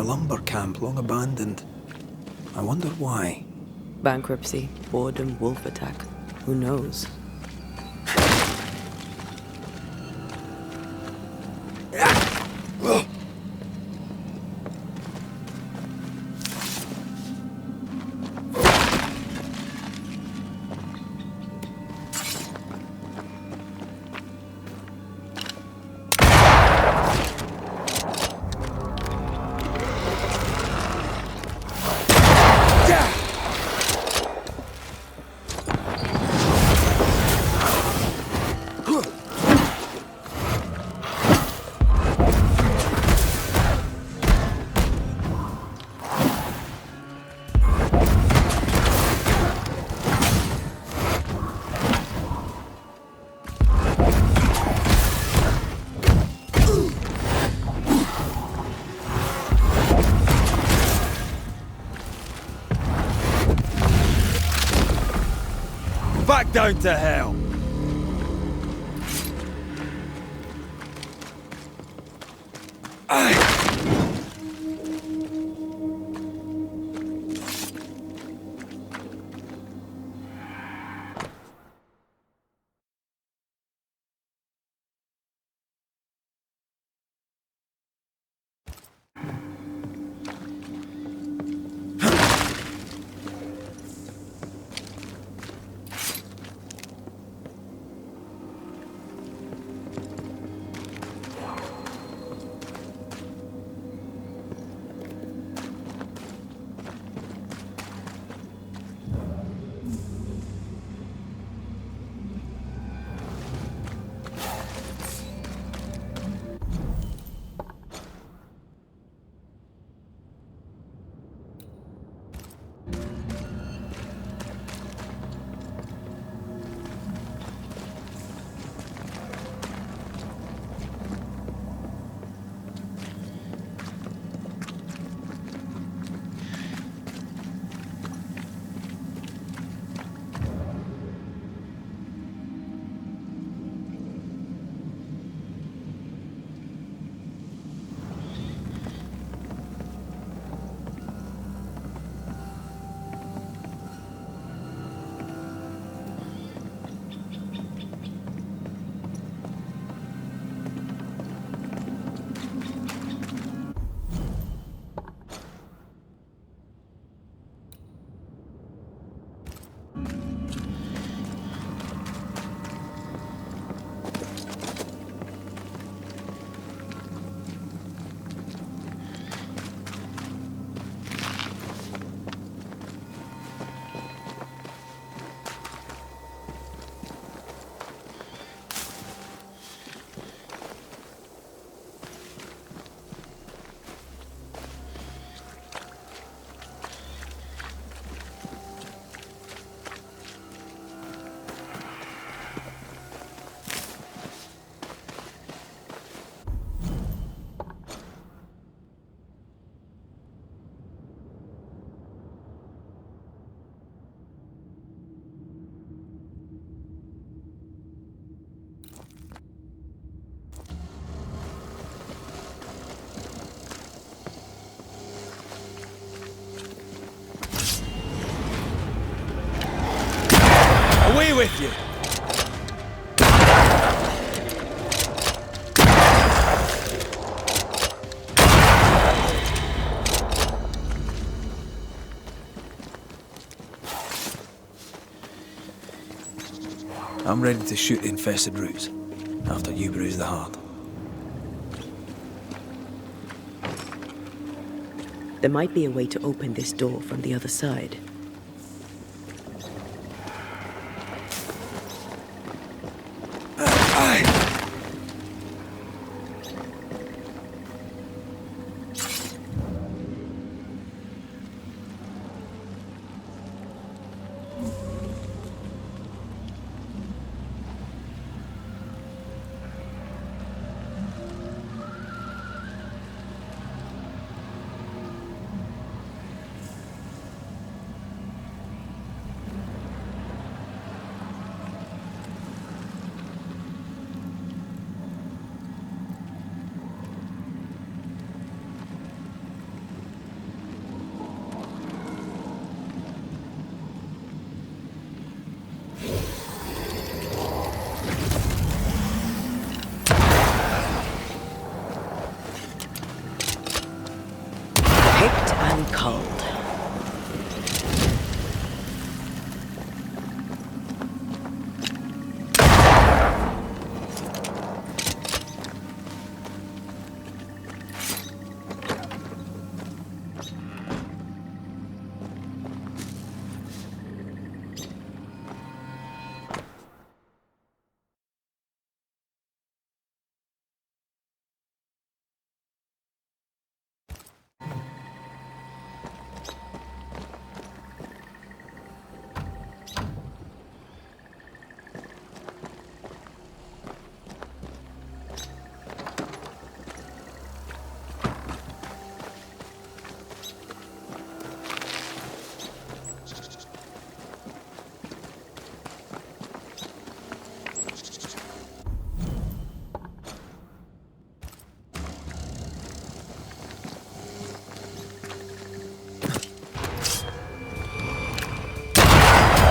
lumber camp long abandoned. I wonder why. Bankruptcy, boredom, wolf attack. Who knows? Back down to hell! Away with you! I'm ready to shoot the infested roots, after you bruise the heart. There might be a way to open this door from the other side. utterly cold.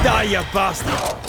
Die, you bastard!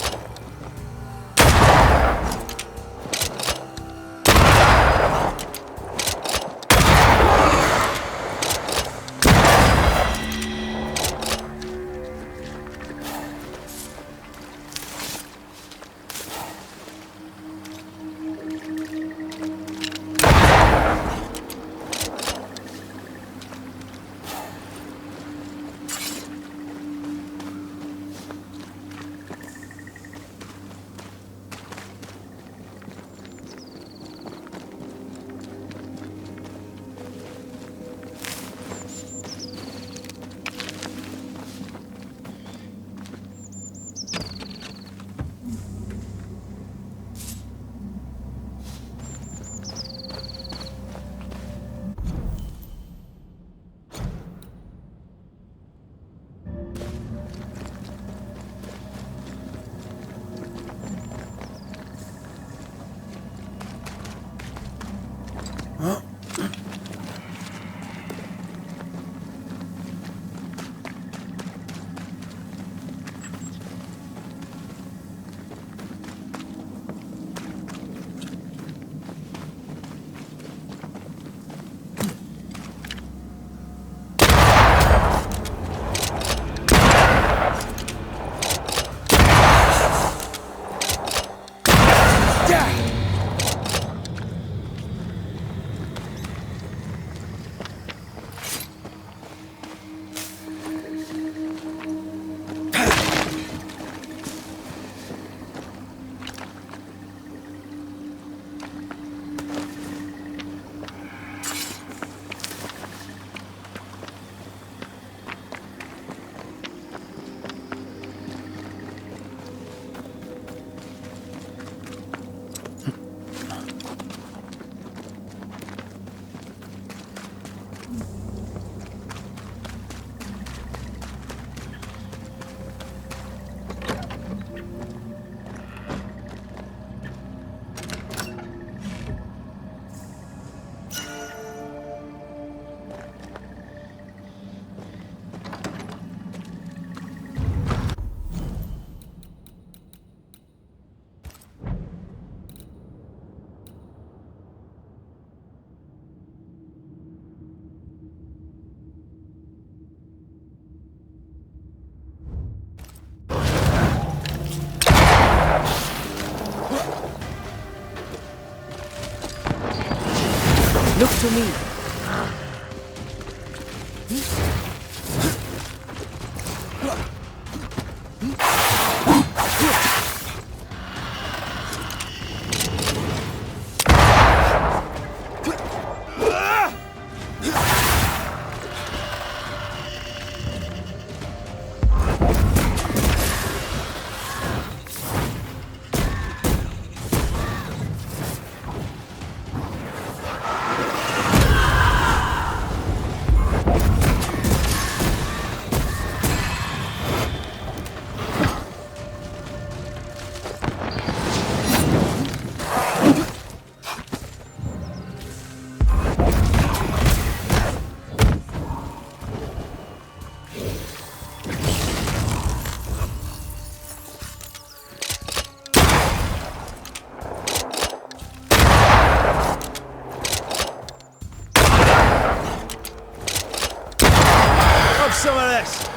Look to me. some of this!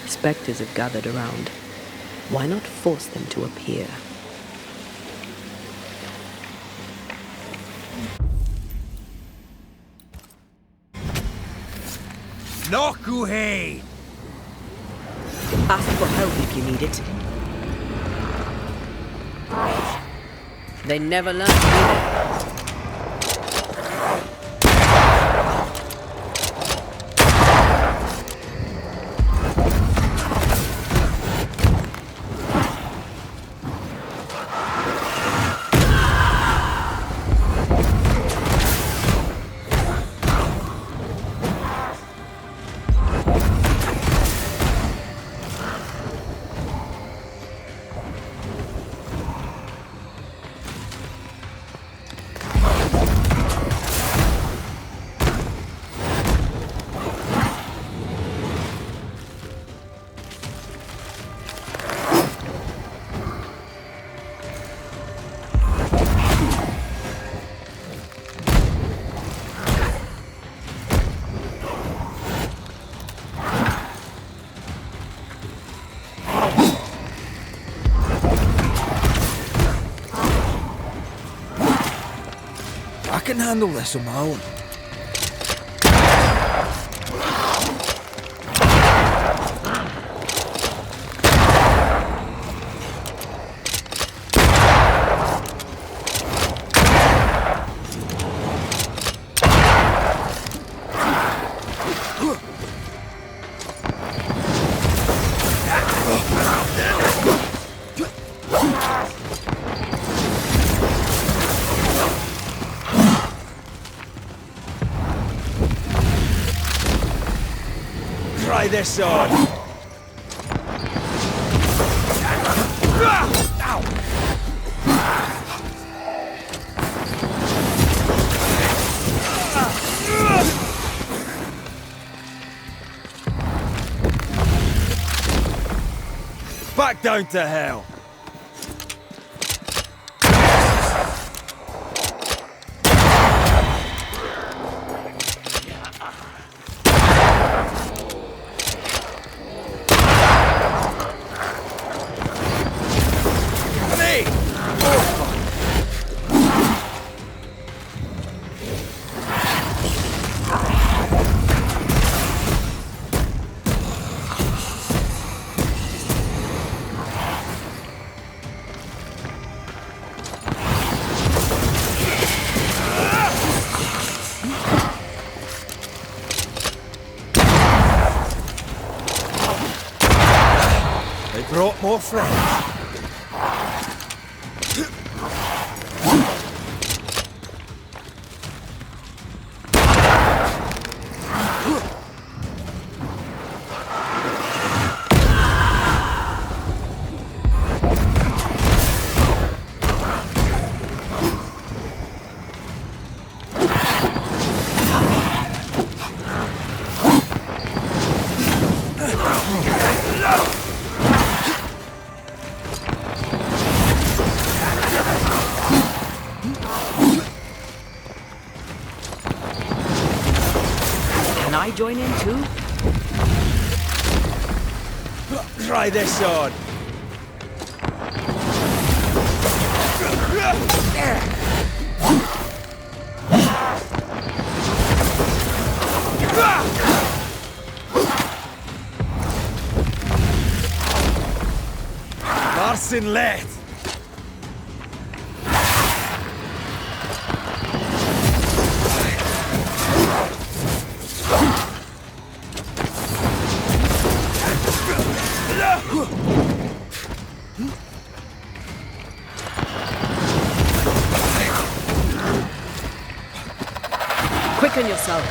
Spectres have gathered around. Why not force them to appear? Nokuhei! Ask for help if you need it. They never learn either. I can handle this on my own. Try this on! Back down to hell! Brought more friends. I join in too? Try this on! Larsen left! Quicken yourself.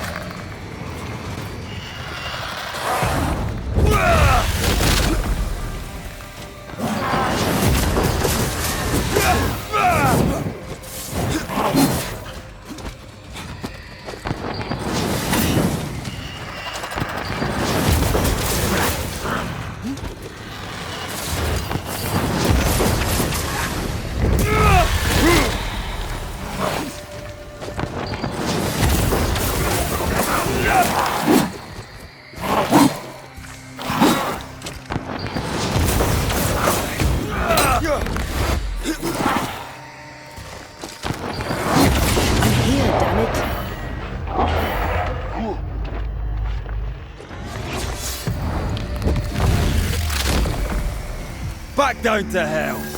down to hell.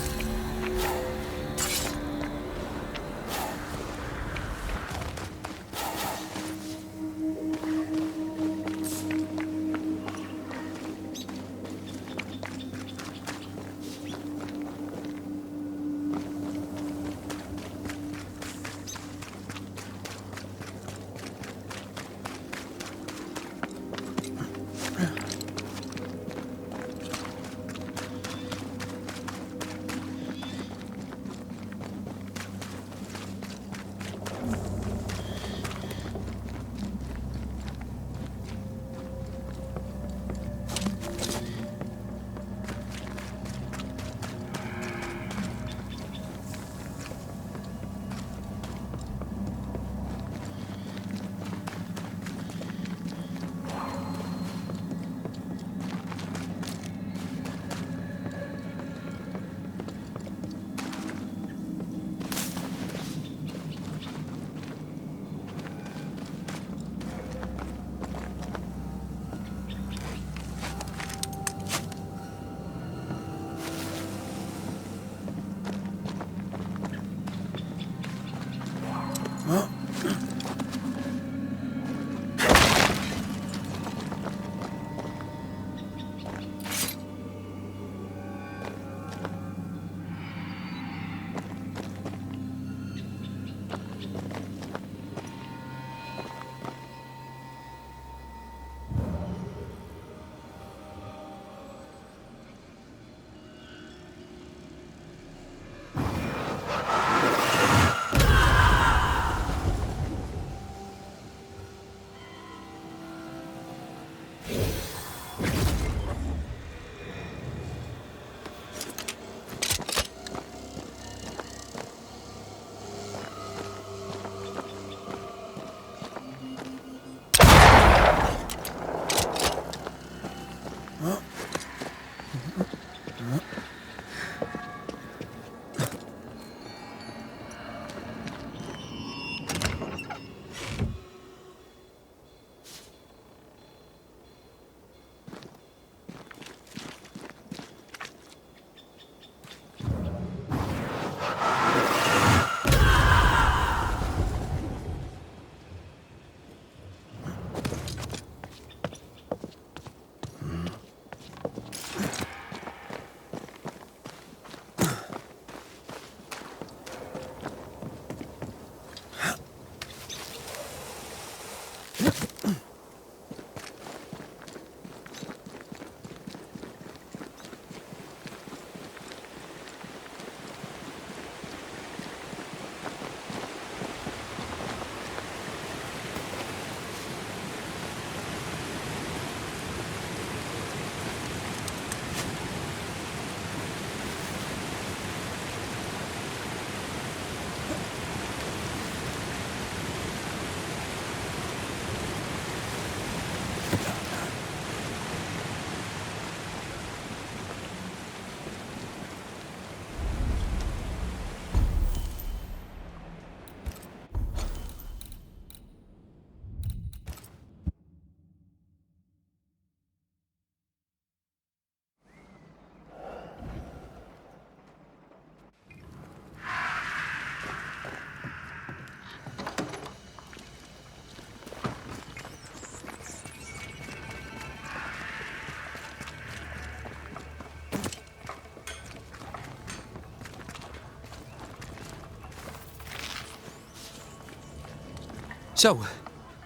So,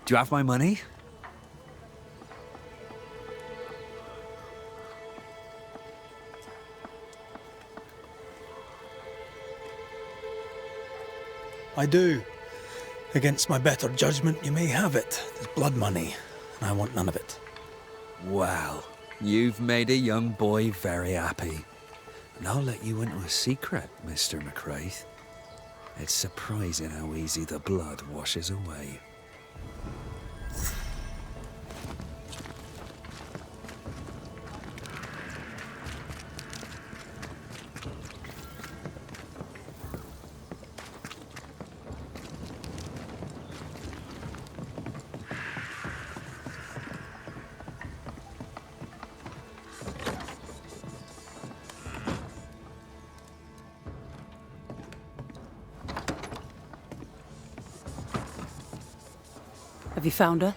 do you have my money? I do. Against my better judgment, you may have it. There's blood money, and I want none of it. Well, you've made a young boy very happy. And I'll let you into a secret, Mr. McCraith. It's surprising how easy the blood washes away. Have you found her?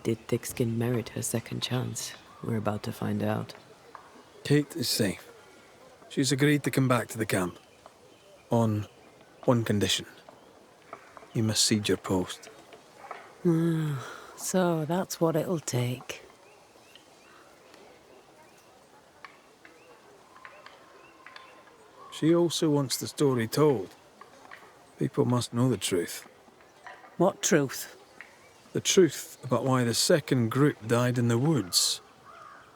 Did Thickskin merit her second chance? We're about to find out. Kate is safe. She's agreed to come back to the camp. On one condition. You must cede your post. So that's what it'll take. She also wants the story told. People must know the truth. What truth? The truth about why the second group died in the woods.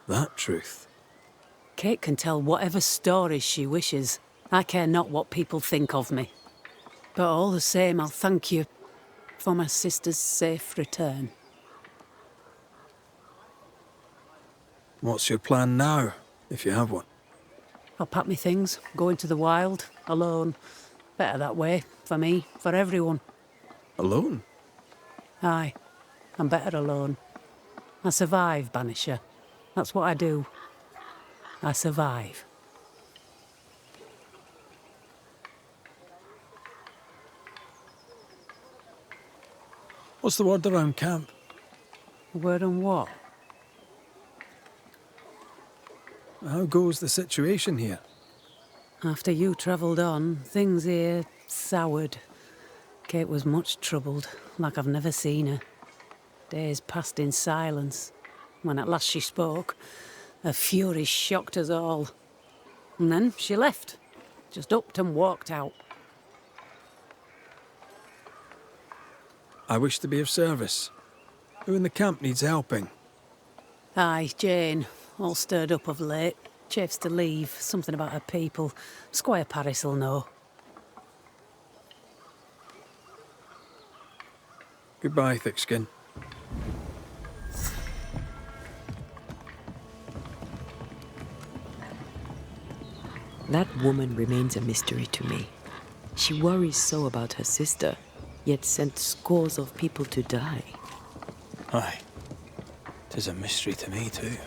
That truth. Kate can tell whatever stories she wishes. I care not what people think of me. But all the same, I'll thank you for my sister's safe return. What's your plan now, if you have one? I'll pack me things, go into the wild, alone. Better that way, for me, for everyone. Alone? Aye, I'm better alone. I survive, Banisher. That's what I do. I survive. What's the word around camp? Word on what? How goes the situation here? After you travelled on, things here soured. Kate was much troubled, like I've never seen her. Days passed in silence. When at last she spoke, her fury shocked us all. And then she left. Just upped and walked out. I wish to be of service. Who in the camp needs helping? Aye, Jane. All stirred up of late. Chafes to leave. Something about her people. Squire Paris'll know. Goodbye, Thickskin. That woman remains a mystery to me. She worries so about her sister, yet sent scores of people to die. Aye. 'Tis a mystery to me, too.